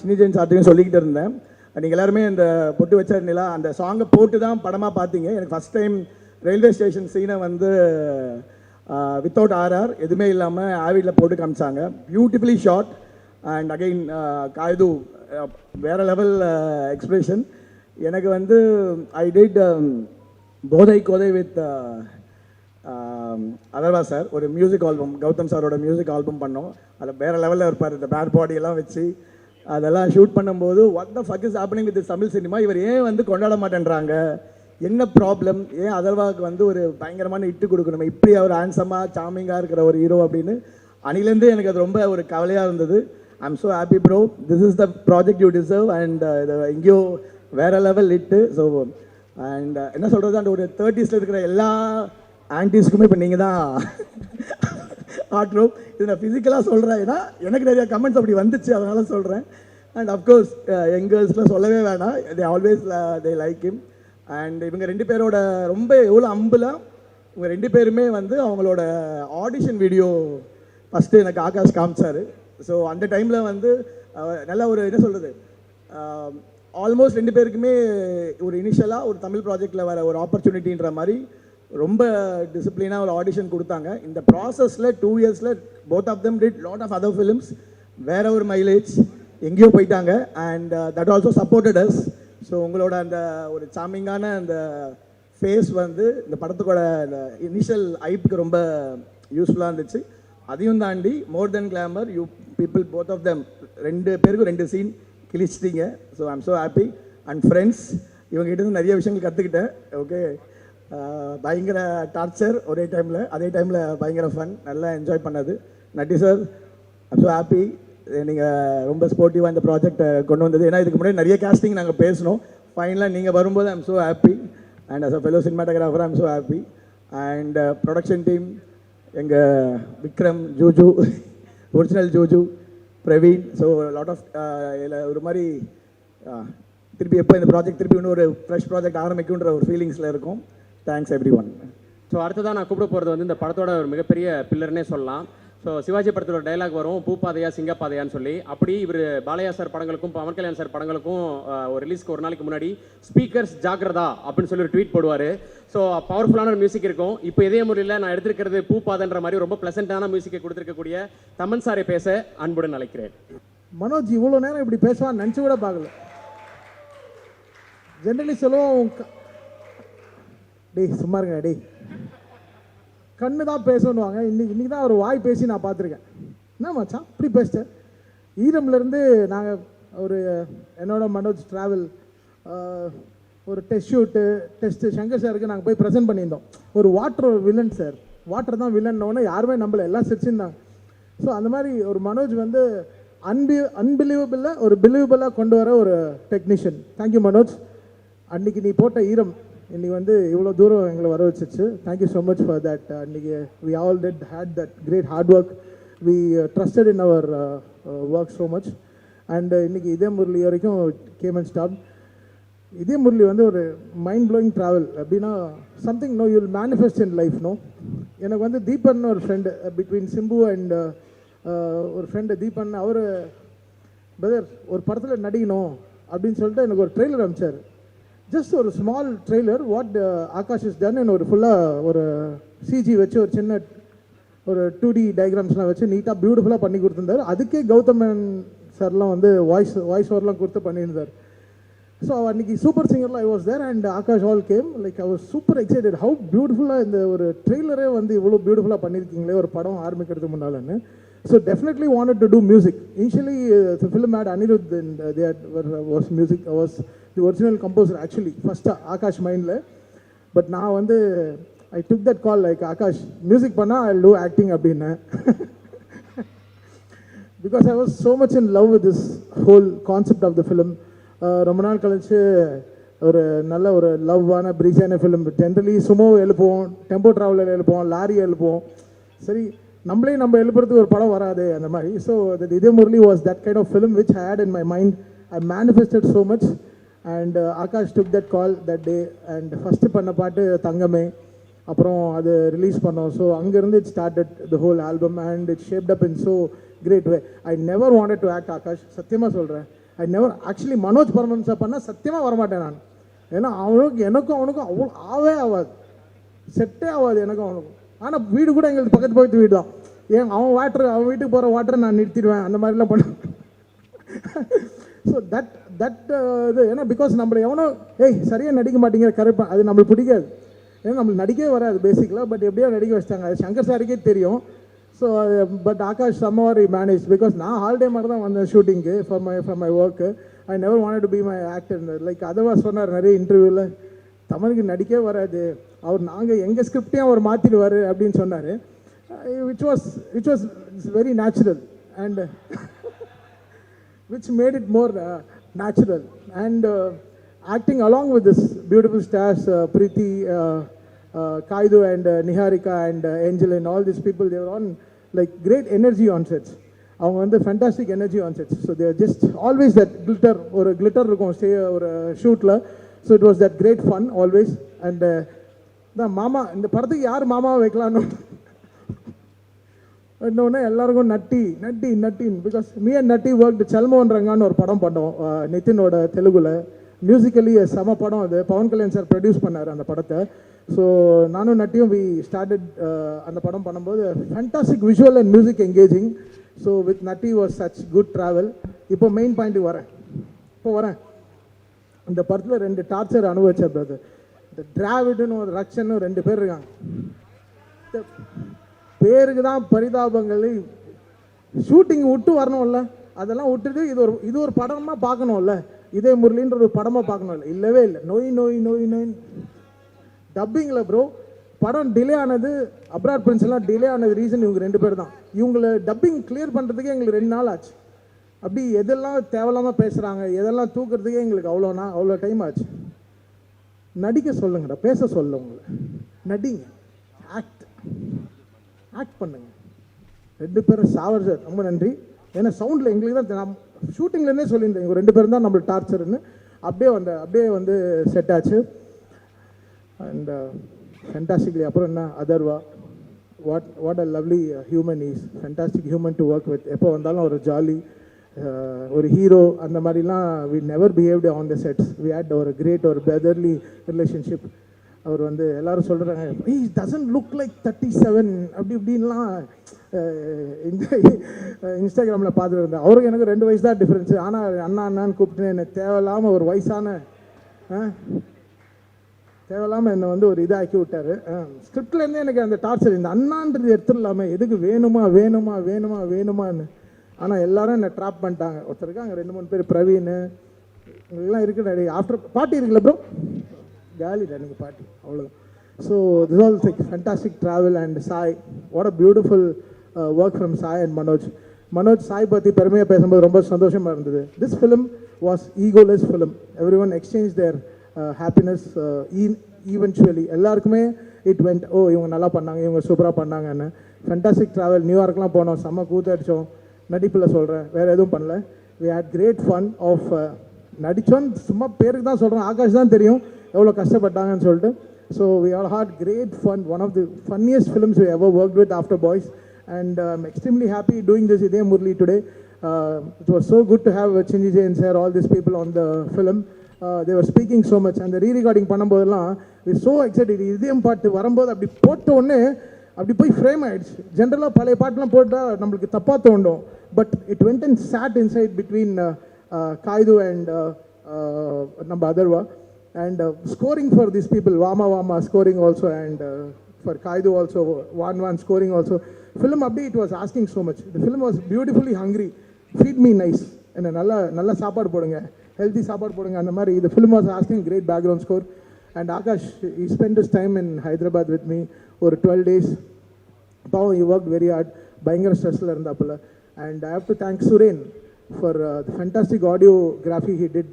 சினிஜெயின் சார்ட்டையும் சொல்லிக்கிட்டு இருந்தேன், நீங்கள் எல்லாருமே இந்த பொட்டு வச்ச நிலா அந்த சாங்கை போட்டு தான் படமாக பார்த்தீங்க. எனக்கு ஃபஸ்ட் டைம் ரயில்வே ஸ்டேஷன் சீனை வந்து வித்தவுட் ஆர்ஆர் எதுவுமே இல்லாமல் ஆவிடில் போட்டு காமிச்சாங்க. Beautifully shot. அண்ட் அகெயின் காய்து வேறு லெவல் எக்ஸ்பிரஷன். எனக்கு வந்து I did Bodhai Kodhai with Atharvaa sir ஒரு மியூசிக் ஆல்பம், கௌதம் சாரோட மியூசிக் ஆல்பம் பண்ணோம். அதில் வேறு லெவலில் இருப்பார், இந்த பேட் பாடியெல்லாம் வச்சு அதெல்லாம் ஷூட் பண்ணும்போது what the fuck is happening with Tamil cinema, இவர் ஏன் வந்து கொண்டாட மாட்டேன்றாங்க, என்ன ப்ராப்ளம், ஏன் அதர்வாவுக்கு வந்து ஒரு பயங்கரமான இட்டு கொடுக்கணும், இப்படி அவர் ஹேண்ட்ஸமாக சாமிங்காக இருக்கிற ஒரு ஹீரோ அப்படின்னு அன்னிலேருந்து எனக்கு அது ரொம்ப ஒரு கவலையாக இருந்தது. ஐ am so happy bro, this is the project you deserve. And எங்கேயோ வேறு லெவல் இட்டு. ஸோ அண்ட் என்ன சொல்கிறது, அந்த ஒரு 30s இருக்கிற எல்லா ஆன்டிஸ்க்குமே இப்போ நீங்கள் தான் ஆட்ரோம். இது நான் ஃபிசிக்கலாக சொல்கிறேன், ஏன்னா எனக்கு நிறைய கமெண்ட்ஸ் அப்படி வந்துச்சு, அதனால் சொல்கிறேன். அண்ட் அஃப்கோர்ஸ் எங்கர்ஸ்லாம் சொல்லவே வேணாம், they always they like him. And இவங்க 2 பேரோட ரொம்ப எவ்வளோ அம்புலாம் இவங்க 2 பேருமே வந்து அவங்களோட ஆடிஷன் வீடியோ ஃபஸ்ட்டு எனக்கு ஆகாஷ் காமிச்சார். ஸோ அந்த டைமில் வந்து நல்ல ஒரு என்ன சொல்கிறது, ஆல்மோஸ்ட் 2 பேருக்குமே ஒரு இனிஷியலாக ஒரு தமிழ் ப்ராஜெக்டில் வர ஒரு ஆப்பர்ச்சுனிட்டின்ற மாதிரி ரொம்ப டிசிப்ளினாக ஒரு ஆடிஷன் கொடுத்தாங்க. இந்த ப்ராசஸில் 2 இயர்ஸில் both of them did lot of other films. வேற ஒரு மைலேஜ் எங்கேயோ போயிட்டாங்க. And that also supported us. So உங்களோட அந்த ஒரு சாமிங்கான அந்த ஃபேஸ் வந்து இந்த படத்துக்கோட இந்த இனிஷியல் ஐப்புக்கு ரொம்ப யூஸ்ஃபுல்லாக இருந்துச்சு. அதையும் தாண்டி more then glamour you people both of them 2 பேருக்கும் 2 சீன் கிழிச்சிட்டீங்க. So I am so happy. And friends, இவங்ககிட்ட நிறைய விஷயங்கள் கற்றுக்கிட்டேன். ஓகே, பயங்கர டார்ச்சர் ஒரே டைமில், அதே டைமில் பயங்கர ஃபன், நல்லா என்ஜாய் பண்ணது. நட்டி சார், ஐம் ஸோ ஹாப்பி நீங்கள் ரொம்ப ஸ்போர்ட்டிவாக இந்த ப்ராஜெக்டை கொண்டு வந்தது. ஏன்னா இதுக்கு முன்னாடி நிறைய கேஸ்டிங் நாங்கள் பேசணும், ஃபைனலாக நீங்கள் வரும்போது I'm so happy. And as a fellow cinematographer I'm so happy. And production team எங்கள் Vikram, Juju, original Juju, Praveen. So lot of ஒரு மாதிரி திருப்பி எப்போ இந்த ப்ராஜெக்ட் திருப்பி இன்னொரு ஃப்ரெஷ் ப்ராஜெக்ட் ஆரம்பிக்குன்ற ஒரு ஃபீலிங்ஸில் இருக்கும். Thanks every one. ஸோ அடுத்ததான் நான் கூப்பிட போகிறது வந்து இந்த படத்தோட ஒரு மிகப்பெரிய பில்லர்னே சொல்லலாம். ஸோ ஸோ சிவாஜி படத்தில் ஒரு டைலாக் வரும், பூப்பாதையா சிங்கப்பாதையான்னு சொல்லி. அப்படி இவர் பாலையா சார் படங்களுக்கும் பவன் கல்யாண் சார் படங்களுக்கும் ஒரு ரிலீஸ்க்கு ஒரு நாளைக்கு முன்னாடி ஸ்பீக்கர்ஸ் ஜாக்கிரதா அப்படின்னு சொல்லி ஒரு ட்வீட் போடுவார். ஸோ பவர்ஃபுல்லான ஒரு மியூசிக் இருக்கும். இப்போ இதே முறையில் நான் எடுத்திருக்கிறது பூப்பாதைன்ற மாதிரி ரொம்ப ப்ளசண்ட்டான மியூசிக்கை கொடுத்துருக்கக்கூடிய தமன் சாரை பேச அன்புடன் அழைக்கிறேன். மனோஜ் இவ்வளோ நேரம் இப்படி பேசுவான்னு நினச்சி கூட பார்க்கல. ஜென்ரலி சொல்லுவோம், டேய் சும்மா இருங்க டேய், கண்ணு தான் பேசணுவாங்க. இன்னைக்கு தான் ஒரு வாய் பேசி நான் பார்த்துருக்கேன். என்ன மச்சான் இப்படி பேசிட்டேன். ஈரம்லேருந்து நாங்கள் ஒரு என்னோட மனோஜ் ட்ராவல் ஒரு டெஸ்ட்டு சங்கர் சாருக்கு நாங்கள் போய் ப்ரெசென்ட் பண்ணியிருந்தோம். ஒரு வாட்டர் வில்லன் சார், வாட்டர் தான் வில்லன்னோடனே யாருமே நம்மள எல்லாம் சிரிச்சிருந்தாங்க. ஸோ அந்த மாதிரி ஒரு மனோஜ் வந்து அன்பிலீவபிளாக ஒரு பிலீவபிளாக கொண்டு வர ஒரு டெக்னீஷியன். தேங்க்யூ மனோஜ். அன்றைக்கி நீ போட்ட ஈரம் இன்னைக்கு வந்து இவ்வளோ தூரம் எங்களை வர வச்சிச்சு. Thank you so much for that. அன்றைக்கி we all did had that great hard work. We trusted in our work so much. And இன்றைக்கி இதே முரளி வரைக்கும் கேம் அண்ட் ஸ்டாப். இதே முரளி வந்து ஒரு மைண்ட் ப்ளோயிங் ட்ராவல். அப்படின்னா something no you will manifest in life. No, எனக்கு வந்து தீபன் ஒரு ஃப்ரெண்டு பிட்வீன் சிம்பு அண்ட் ஒரு ஃப்ரெண்டு தீபன். அவர் பிரதர் ஒரு படத்தில் நடிக்கணும் அப்படின்னு சொல்லிட்டு எனக்கு ஒரு ட்ரெய்லர் அனுப்பிச்சார். ஜஸ்ட் ஒரு small trailer, what Aakash is done. ஒரு ஃபுல்லாக ஒரு சிஜி வச்சு ஒரு சின்ன ஒரு 2D டயக்ராம்ஸ்லாம் வச்சு நீட்டாக பியூட்டிஃபுல்லாக பண்ணி கொடுத்துருந்தார். அதுக்கே கௌதமன் சார்லாம் வந்து வாய்ஸ் ஓவர்லாம் கொடுத்து பண்ணியிருந்தார். ஸோ அன்றைக்கி சூப்பர் சிங்கர்லாம் I was there and Akash all came. Like I was super excited. How பியூட்டிஃபுல்லாக இந்த ஒரு ட்ரெய்லரே வந்து இவ்வளோ பியூட்டிஃபுல்லாக பண்ணியிருக்கீங்களே ஒரு படம் ஆரம்பிக்கிறதுக்கு முன்னாலன்னு. So definitely wanted to do music. Initially, the film had Anirudh and was music. I was the original composer actually. First Akash mind le. But now I took that call like Akash music panna I'll do acting அப்படினா. Because I was so much in love with this whole concept of the film. ரொம்ப நாள் கழிச்சு ஒரு நல்ல ஒரு லவ்வான பிரீஸான film. Generally Sumo எழுப்போம், டெம்போ ட்ராவலர் எழுப்போம், லாரி எழுப்போம். சரி நம்மளே நம்ம எழுப்புறதுக்கு ஒரு படம் வராது அந்த மாதிரி. ஸோ இதே Murali was that kind of film which I had in my mind. I manifested so much and Aakash took that call that day. And first பண்ண பாட்டு தங்கமே, அப்புறம் அது ரிலீஸ் பண்ணோம். ஸோ அங்கேருந்து it started the whole album and it shaped up in so great way. I never wanted to act Aakash, சத்தியமாக சொல்கிறேன். I never actually Manoj பர்மன்ஸை பண்ணால் சத்தியமாக வரமாட்டேன் நான். ஏன்னா எனக்கும் அவனுக்கும் அவ்வளோ ஆகாது, செட்டே ஆகாது எனக்கும் அவனுக்கும். ஆனால் வீடு கூட எங்களுக்கு பக்கத்து வீடு தான். ஏன் அவன் வீட்டுக்கு போகிற வாட்டரை நான் நிறுத்திடுவேன், அந்த மாதிரிலாம் பண்ணுவேன். ஸோ தட் இது ஏன்னா பிகாஸ் நம்மளை எவனோ சரியாக நடிக்க மாட்டேங்கிற கரெக்டாக அது நம்மளுக்கு பிடிக்காது. ஏன்னா நம்மளுக்கு நடிக்கவே வராது பேசிக்கலாக. பட் எப்படியோ நடிக்க வச்சிட்டாங்க, அது சங்கர் சாருக்கே தெரியும். So but Akash somehow manage. Because நான் ஹாலிடே மாதிரி தான் வந்தேன் shooting for my work. I never wanted to be my actor. Like Atharvaa's சொன்னார் நிறைய இன்டர்வியூவில், தமிழுக்கு நடிக்கவே வராது அவர், நாங்கள் எங்கள் ஸ்கிரிப்டையும் அவர் மாற்றிடுவார் அப்படின்னு சொன்னார். which was very natural and which made it more natural. And acting along with this beautiful stars, Preeti, Kaidu and Niharika and Angel and all these people, they were on like great energy on sets. அவங்க வந்து fantastic energy on sets. So there just always that glitter, ஒரு glitter இருக்கும் ஒரு ஷூட்டில். So it was that great fun always. And தான் மாமா, இந்த படத்துக்கு யார் மாமாவை வைக்கலான்னு இன்னொன்று எல்லாருக்கும் நட்டின் because me and Natty work செல்மோன்றாங்கன்னு ஒரு படம் பண்ணோம் நிதினோட தெலுங்குல. மியூசிக்கலி செம படம் அது. பவன் கல்யாண் சார் ப்ரொடியூஸ் பண்ணார் அந்த படத்தை. ஸோ நானும் நட்டியும் வி ஸ்டார்டட் அந்த படம் பண்ணும்போது fantastic visual and music engaging. So with Natty was such good travel. இப்போ மெயின் பாயிண்ட்டுக்கு வரேன். இந்த படத்தில் 2 டார்ச்சர் அனுபவிச்சேன் பிரதர். இந்த டிராவிடுன்னு ஒரு ரக்ஷன்னு 2 பேர் இருக்காங்க. பேருக்கு தான் பரிதாபங்கள். ஷூட்டிங் விட்டு வரணும்ல, அதெல்லாம் விட்டுட்டு இது ஒரு படமாக பார்க்கணும்ல, இதே முரளின்ற ஒரு படமாக பார்க்கணும்ல. இல்லவே இல்லை. நோய் டப்பிங்கில் ப்ரோ படம் டிலே ஆனது, அப்ராட் பிரின்ஸ் எல்லாம் டிலே ஆனது ரீசன் இவங்க 2 பேர் தான். இவங்களை டப்பிங் கிளியர் பண்ணுறதுக்கே எங்களுக்கு 2 நாள் ஆச்சு. அப்படி எதெல்லாம் தேவையில்லாமல் பேசுகிறாங்க, எதெல்லாம் தூக்குறதுக்கே எங்களுக்கு அவ்வளோ டைம் ஆச்சு. நடிக்க சொல்லுங்கடா, பேச சொல்ல உங்களை, நடிங்க, ஆக்ட் பண்ணுங்க. 2 பேரும் சாவர் சார் ரொம்ப நன்றி. ஏன்னா சவுண்டில் எங்களுக்கு தான் நான் ஷூட்டிங்லேருந்தே சொல்லியிருந்தேன், இவங்க 2 பேரும் தான் நம்மளுக்கு டார்ச்சர்னு. அப்படியே வந்து செட் ஆச்சு. And fantastically. அப்புறம் என்ன Atharvaa, what a lovely human is, fantastic human to work with. எப்போ வந்தாலும் ஒரு ஜாலி, ஒரு ஹீரோ அந்த மாதிரிலாம் we never behaved on the sets. We had ஒரு கிரேட் ஒரு பிரதர்லி ரிலேஷன்ஷிப். அவர் வந்து எல்லாரும் சொல்கிறாங்க ஈ டசன்ட் லுக் லைக் 37 அப்படி இப்படின்லாம் இன்ஸ்டாகிராமில் பார்த்துட்டு இருந்தேன். அவருக்கு எனக்கு 2 வயசு தான் டிஃப்ரென்ஸு. ஆனால் அண்ணா அண்ணான்னு கூப்பிட்டு என்னை தேவையில்லாமல் ஒரு வயசான தேவையில்லாமல் என்னை வந்து ஒரு இதாக்கி விட்டார். ஸ்கிரிப்ட்லேருந்தே எனக்கு அந்த டார்ச்சர், இந்த அண்ணான்றது எடுத்துடலாமே, எதுக்கு வேணுமா வேணுமா வேணுமா வேணுமான்னு. ஆனால் எல்லாரும் என்னை ட்ராப் பண்ணிட்டாங்க. ஒருத்தருக்கு அங்கே 2-3 பேர், பிரவீன் இவங்கெல்லாம் இருக்குது. ஆஃப்டர் பார்ட்டி இருக்குல்ல ப்ரோ, காலிடா எனக்கு பார்ட்டி, அவ்வளோதான். So this all like fantastic travel and Sai. What a beautiful work from Sai and Manoj Sai பற்றி பெருமையாக பேசும்போது ரொம்ப சந்தோஷமாக இருந்தது. This film was egoless film. Everyone exchange their happiness eventually. எல்லாருக்குமே இட் வெண்ட், ஓ இவங்க நல்லா பண்ணாங்க, இவங்க சூப்பராக பண்ணாங்கன்னு. ஃபேண்டாஸ்டிக் ட்ராவல், நியூயார்க்லாம் போனோம், செம்ம கூத்து அடித்தோம். நடிப்பில் சொல்கிறேன், வேறு எதுவும் பண்ணல. We had great fun of நடித்தோன்னு சும்மா பேருக்கு தான் சொல்கிறேன், ஆகாஷ் தான் தெரியும் எவ்வளோ கஷ்டப்பட்டாங்கன்னு சொல்லிட்டு. So we all had great fun. One of the funniest films we ever worked with after Boys. And I'm extremely happy doing this Idhe Murli today. It was so good to have Chinji Jain sir, all these people on the film. They were speaking so much. And the re-recording பண்ணும்போதெல்லாம் we so excited. இதயம் பாட்டு வரும்போது அப்படி போட்ட உடனே அப்படி போய் frame ஆயிடுச்சு. ஜென்ரலாக பழைய பாட்டுலாம் போட்டால் நம்மளுக்கு தப்பாக தோண்டும். But it went and chat inside between Kayadu and நம்ம Atharvaa. And scoring for these people, Vama scoring also, and for Kaidu also, Wan scoring also. Film update, it was asking so much. The film was beautifully hungry. Feed me nice. And nalla saapad podunga, healthy saapad podunga and mari. The film was asking great background score. And Akash, he spent his time in Hyderabad with me for 12 days. Pav, he worked very hard. Bayangara stress la irundapala. And I have to thank Suren for the fantastic audiography he did.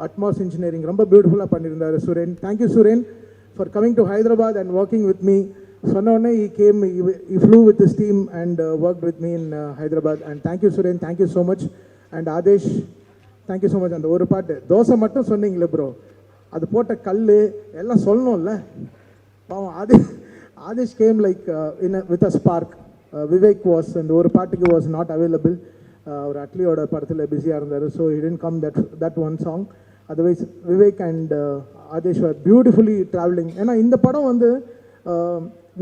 Atmos engineering, ரொம்ப பியூட்டிஃபுல்லாக பண்ணியிருந்தார் Suren. Thank you Suren for coming to Hyderabad and working with me. சொன்னோடனே he came, he flew with his team and worked with me in Hyderabad. And thank you Suren, thank you so much. And Adesh, thank you so much. அந்த ஒரு பாட்டு தோசை மட்டும் சொன்னீங்களே bro, அது போட்ட கல் எல்லாம் சொல்லணும்ல. பாவம் Adesh came like with a spark. Vivek was, அந்த ஒரு பாட்டுக்கு was not available. அவர் அட்லியோட படத்தில் பிஸியாக இருந்தார். So he didn't come that one song. Otherwise Vivek and Aadesh were beautifully traveling. ஏன்னா இந்த படம் வந்து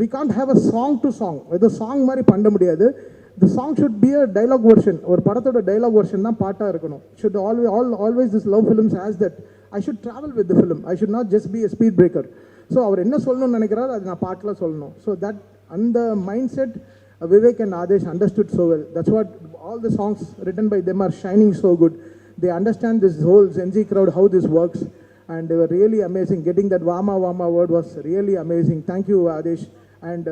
we can't have a song to song. ஏதோ சாங் மாதிரி பண்ண முடியாது. The song should be a dialogue version. ஒரு படத்தோட dialogue version தான் பாட்டாக இருக்கணும். Should always this love films has that. I should travel with the film. I should not just be a speed breaker. So அவர் என்ன சொல்லணும்னு நினைக்கிறாரு அது நான் பாட்டில் சொல்லணும். ஸோ தட் அந்த mind set Vivek and Adesh understood so well. That's what all the songs written by them are shining so good. They understand this whole Gen Z crowd, how this works, and they were really amazing. Getting that Vama word was really amazing. Thank you Adesh and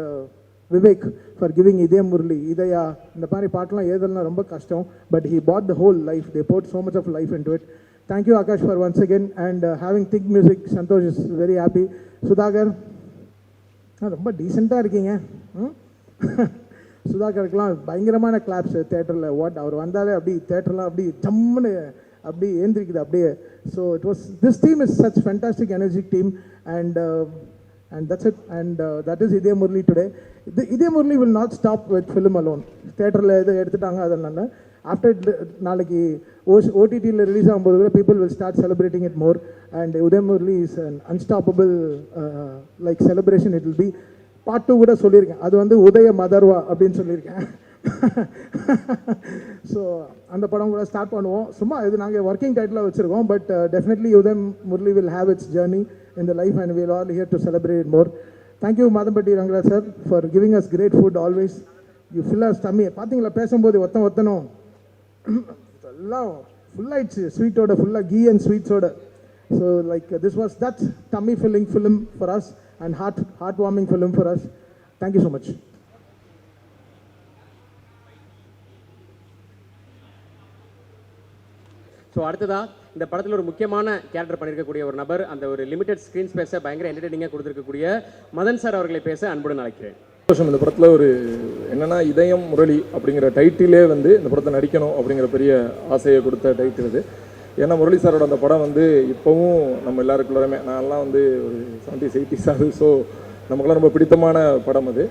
Vivek for giving Idhe Murli. Idaya இந்த மாதிரி பாட்டெல்லாம் ஏதெல்லாம் ரொம்ப கஷ்டம், but he bought the whole life. They poured so much of life into it. Thank you Akash for once again and having Think Music. Santosh is very happy. Sudhakar ரொம்ப டீசெண்டாக இருக்கீங்க. சுதாகருக்கெல்லாம் பயங்கரமான claps தேட்டரில். அவர் வந்தாலே அப்படி தேட்டர்லாம் அப்படி ஜம்முன்னு அப்படி ஏந்திரிக்குது அப்படியே. So it was this team is such fantastic energic team and that's it. And that is இதே முரளி டுடே. இதே Murali will not stop with film alone. தேட்டரில் எது எடுத்துட்டாங்க அதனால ஆஃப்டர் நாளைக்கு ஓடிடியில் ரிலீஸ் ஆகும்போது கூட people will start celebrating it more. And Udhaya Murali is an unstoppable like celebration. It will be part 2 கூட சொல்லியிருக்கேன். அது வந்து உதய மதர்வா அப்படின்னு சொல்லியிருக்கேன். ஸோ அந்த படம் கூட ஸ்டார்ட் பண்ணுவோம். சும்மா இது நாங்கள் ஒர்க்கிங் டைட்டிலாக வச்சுருக்கோம். But definitely Udhayam Murali will have its journey in the life and will all here to celebrate more. Thank you Madhampatty Rangaraj sir for giving us great food always. You fill us tummy. பார்த்தீங்களா பேசும்போது ஒத்தனும் எல்லாம் ஃபுல்லாகிடுச்சு ஸ்வீட்டோட, ஃபுல்லாக கீ அண்ட் ஸ்வீட்ஸோட. So like this was that tummy filling film for us and heartwarming film for us. Thank you so much. So அடுத்ததா இந்த படத்தில் ஒரு முக்கியமான கேரக்டர் பண்ணியிருக்கக்கூடிய ஒரு நபர், அந்த ஒரு லிமிடெட் ஸ்க்ரீன் ஸ்பேஸை பயங்கர என்டர்டெய்னிங்காக கொடுத்துருக்கக்கூடிய மதன் சார் அவர்களை பேச அன்புடன் அழைக்கிறேன். இந்த படத்தில் ஒரு என்னென்னா இதயம் முரளி அப்படிங்கிற டைட்டிலே வந்து இந்த படத்தை நடிக்கணும் அப்படிங்கிற பெரிய ஆசையை கொடுத்த டைட்டில் இது. ஏன்னா முரளி சாரோட அந்த படம் வந்து இப்போவும் நம்ம எல்லாருக்குள்ளாருமே, நான்லாம் வந்து ஒரு 70s 80s ஆகுது. ஸோ நமக்குலாம் ரொம்ப பிடித்தமான படம் அது.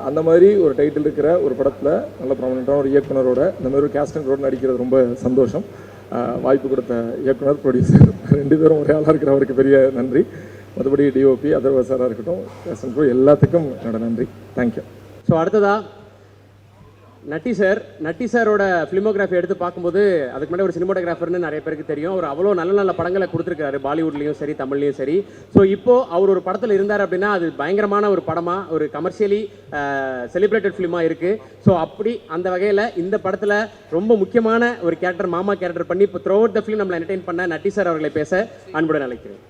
அந்த மாதிரி ஒரு டைட்டில் இருக்கிற ஒரு படத்தில் நல்ல ப்ராமினெண்ட்டான ஒரு இயக்குனரோட இந்த மாதிரி ஒரு கேஸ்ட் அண்ட் ரோட நடிக்கிறது ரொம்ப சந்தோஷம். வாய்ப்பு கொடுத்த இயக்குனர், ப்ரொடியூசர் 2 பேரும் ஒரே ஆளாக இருக்கிறவருக்கு பெரிய நன்றி. மற்றபடி டிஓபி அதர்வா சாராக இருக்கட்டும், கேஸ்ட் அண்ட் க்ரூ எல்லாத்துக்கும் என்னோட நன்றி. தேங்க்யூ. ஸோ அடுத்ததா நட்டி சாரோட ஃபிலிமோகிராஃபி எடுத்து பார்க்கும்போது அதுக்கு முன்னாடி ஒரு சினிமாட்டோகிராஃபர்னு நிறைய பேருக்கு தெரியும். அவர் அவ்வளோ நல்ல நல்ல படங்களை கொடுத்துருக்காரு, பாலிவுட்லேயும் சரி தமிழ்லையும் சரி. ஸோ இப்போது அவர் ஒரு படத்தில் இருந்தார் அப்படின்னா அது பயங்கரமான ஒரு படமாக, ஒரு கமர்ஷியலி செலிப்ரேட்டட் ஃபிலிமாக இருக்குது. ஸோ அப்படி அந்த வகையில் இந்த படத்தில் ரொம்ப முக்கியமான ஒரு கேரக்டர், மாமா கேரக்டர் பண்ணி இப்போ த்ரூ அவுட் த ஃபிலிம் நம்மளை என்டர்டெயின் பண்ண நட்டி சார் அவர்களை பேச அன்புடன் அழைக்கிறேன்.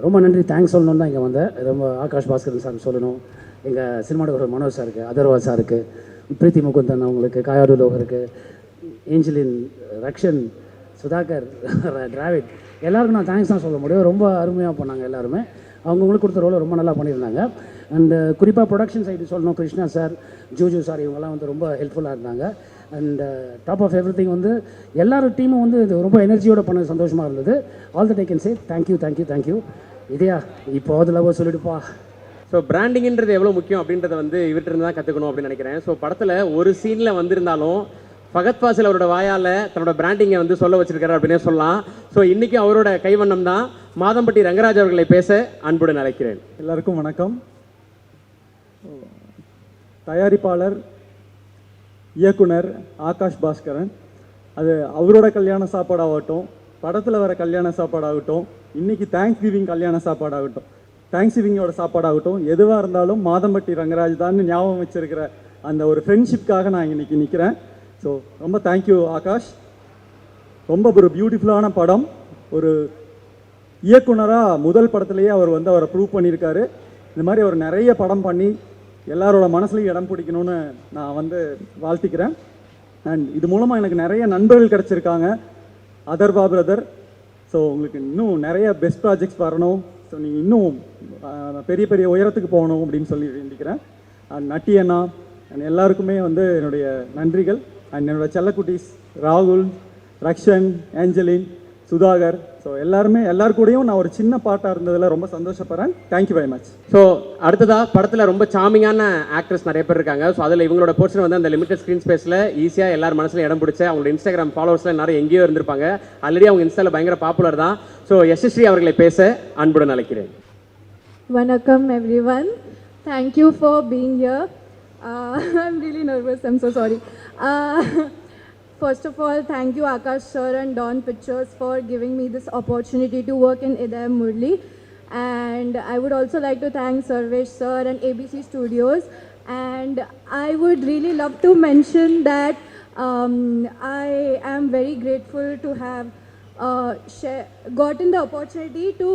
ரொம்ப நன்றி, தேங்க்ஸ் சொல்லணும் தான் இங்கே வந்தேன். ரொம்ப ஆகாஷ் பாஸ்கரன் சார் சொல்லணும், எங்கள் சினிமாட்டோகிராஃபர் மனோஜ் சாருக்கு, அதர்வா சாருக்கு, பிரீத்தி முகுந்தன் அவங்களுக்கு, காயாடு லோகருக்கு, ஏஞ்சலின், ரக்ஷன், சுதாகர், டிராவிட், எல்லாருக்கும் நான் தேங்க்ஸ் தான் சொல்ல முடியும். ரொம்ப அருமையாக பண்ணாங்க எல்லாருமே. அவங்களுக்கு கொடுத்த ரோலை ரொம்ப நல்லா பண்ணியிருந்தாங்க. அண்டு குறிப்பாக ப்ரொடக்ஷன் சைடு சொல்லணும், கிருஷ்ணா சார், ஜூஜு சார், இவங்கெல்லாம் வந்து ரொம்ப ஹெல்ப்ஃபுல்லாக இருந்தாங்க. And top of everything வந்து எல்லாரும் டீமும் வந்து இது ரொம்ப எனர்ஜியோட பண்ண சந்தோஷமாக இருந்தது. All that I can say thank you thank you thank you. இதையா இப்போ அதில் சொல்லிடுப்பா. ஸோ பிராண்டிங்கிறது எவ்வளோ முக்கியம் அப்படின்றத வந்து இவர்கிட்ட தான் கற்றுக்கணும் அப்படின்னு நினைக்கிறேன். ஸோ படத்தில் ஒரு சீனில் வந்திருந்தாலும் ஃபகத் ஃபாசில் அவரோட வாயால் தன்னோட பிராண்டிங்கை வந்து சொல்ல வச்சிருக்காரு அப்படின்னே சொல்லலாம். ஸோ இன்றைக்கி அவரோட கைவண்ணம் தான். மாதம்பட்டி ரங்கராஜ் அவர்களை பேச அன்புடன் அழைக்கிறேன். எல்லாருக்கும் வணக்கம். தயாரிப்பாளர், இயக்குனர் ஆகாஷ் பாஸ்கரன், அது அவரோட கல்யாண சாப்பாடாகட்டும், படத்தில் வர கல்யாண சாப்பாடாகட்டும், இன்றைக்கி தேங்க்ஸ் கிவிங் கல்யாண சாப்பாடாகட்டும், தேங்க்ஸ் கிவிங்கோட சாப்பாடாகட்டும், எதுவாக இருந்தாலும் மாதம்பட்டி ரங்கராஜ் தான் ஞாபகம் வச்சிருக்கிற அந்த ஒரு ஃப்ரெண்ட்ஷிப்காக நான் இன்றைக்கி நிற்கிறேன். ஸோ ரொம்ப தேங்க்யூ ஆகாஷ். ரொம்ப ஒரு பியூட்டிஃபுல்லான படம். ஒரு இயக்குனராக முதல் படத்துலேயே அவர் வந்து அவரை ப்ரூவ் பண்ணியிருக்காரு. இந்த மாதிரி அவர் நிறைய படம் பண்ணி எல்லாரோட மனசுலையும் இடம் பிடிக்கணும்னு நான் வந்து வாழ்த்திக்கிறேன். அண்ட் இது மூலமாக எனக்கு நிறைய நண்பர்கள் கிடச்சிருக்காங்க. அதர்வா பிரதர், ஸோ உங்களுக்கு இன்னும் நிறைய பெஸ்ட் ப்ராஜெக்ட்ஸ் வரணும். ஸோ நீங்கள் இன்னும் பெரிய பெரிய உயரத்துக்கு போகணும் அப்படின்னு சொல்லி வேண்டிக்கிறேன். அண்ட் நட்டி அண்ணா அண்ட் எல்லாருக்குமே வந்து என்னுடைய நன்றிகள். அண்ட் என்னோட செல்லக்குட்டீஸ் ராகுல், ரக்ஷன், ஏஞ்சலின், சுதாகர், ஸோ எல்லாருக்கூடையும் நான் ஒரு சின்ன பாட்டாக இருந்ததில் ரொம்ப சந்தோஷப்படுறேன். Thank you very much. ஸோ அடுத்ததாக படத்தில் ரொம்ப சாமிங்கான ஆக்ட்ரஸ் நிறைய பேர் இருக்காங்க. ஸோ அதில் இவங்களோட போர்ஷன் வந்து அந்த லிமிடெட் ஸ்க்ரீன் ஸ்பேஸில் ஈஸியாக எல்லார் மனசில் இடம் பிடிச்ச அவங்களோட இன்ஸ்டாகிராம் ஃபாலோவர்ஸில் எல்லாரும் எங்கேயோ இருந்திருப்பாங்க. ஆல்ரெடி அவங்க இன்ஸ்டாவில் பயங்கர பாப்புலர் தான். ஸோ யசஸ்ரீ அவர்களை பேச அன்புடன் அழைக்கிறேன். வணக்கம் everyone. Thank you for being here. I'm really nervous. I'm so sorry. First of all, thank you Akash sir and Dawn Pictures for giving me this opportunity to work in Idayam Murli. And I would also like to thank Sarvesh sir and ABC Studios. And I would really love to mention that I am very grateful to have gotten the opportunity to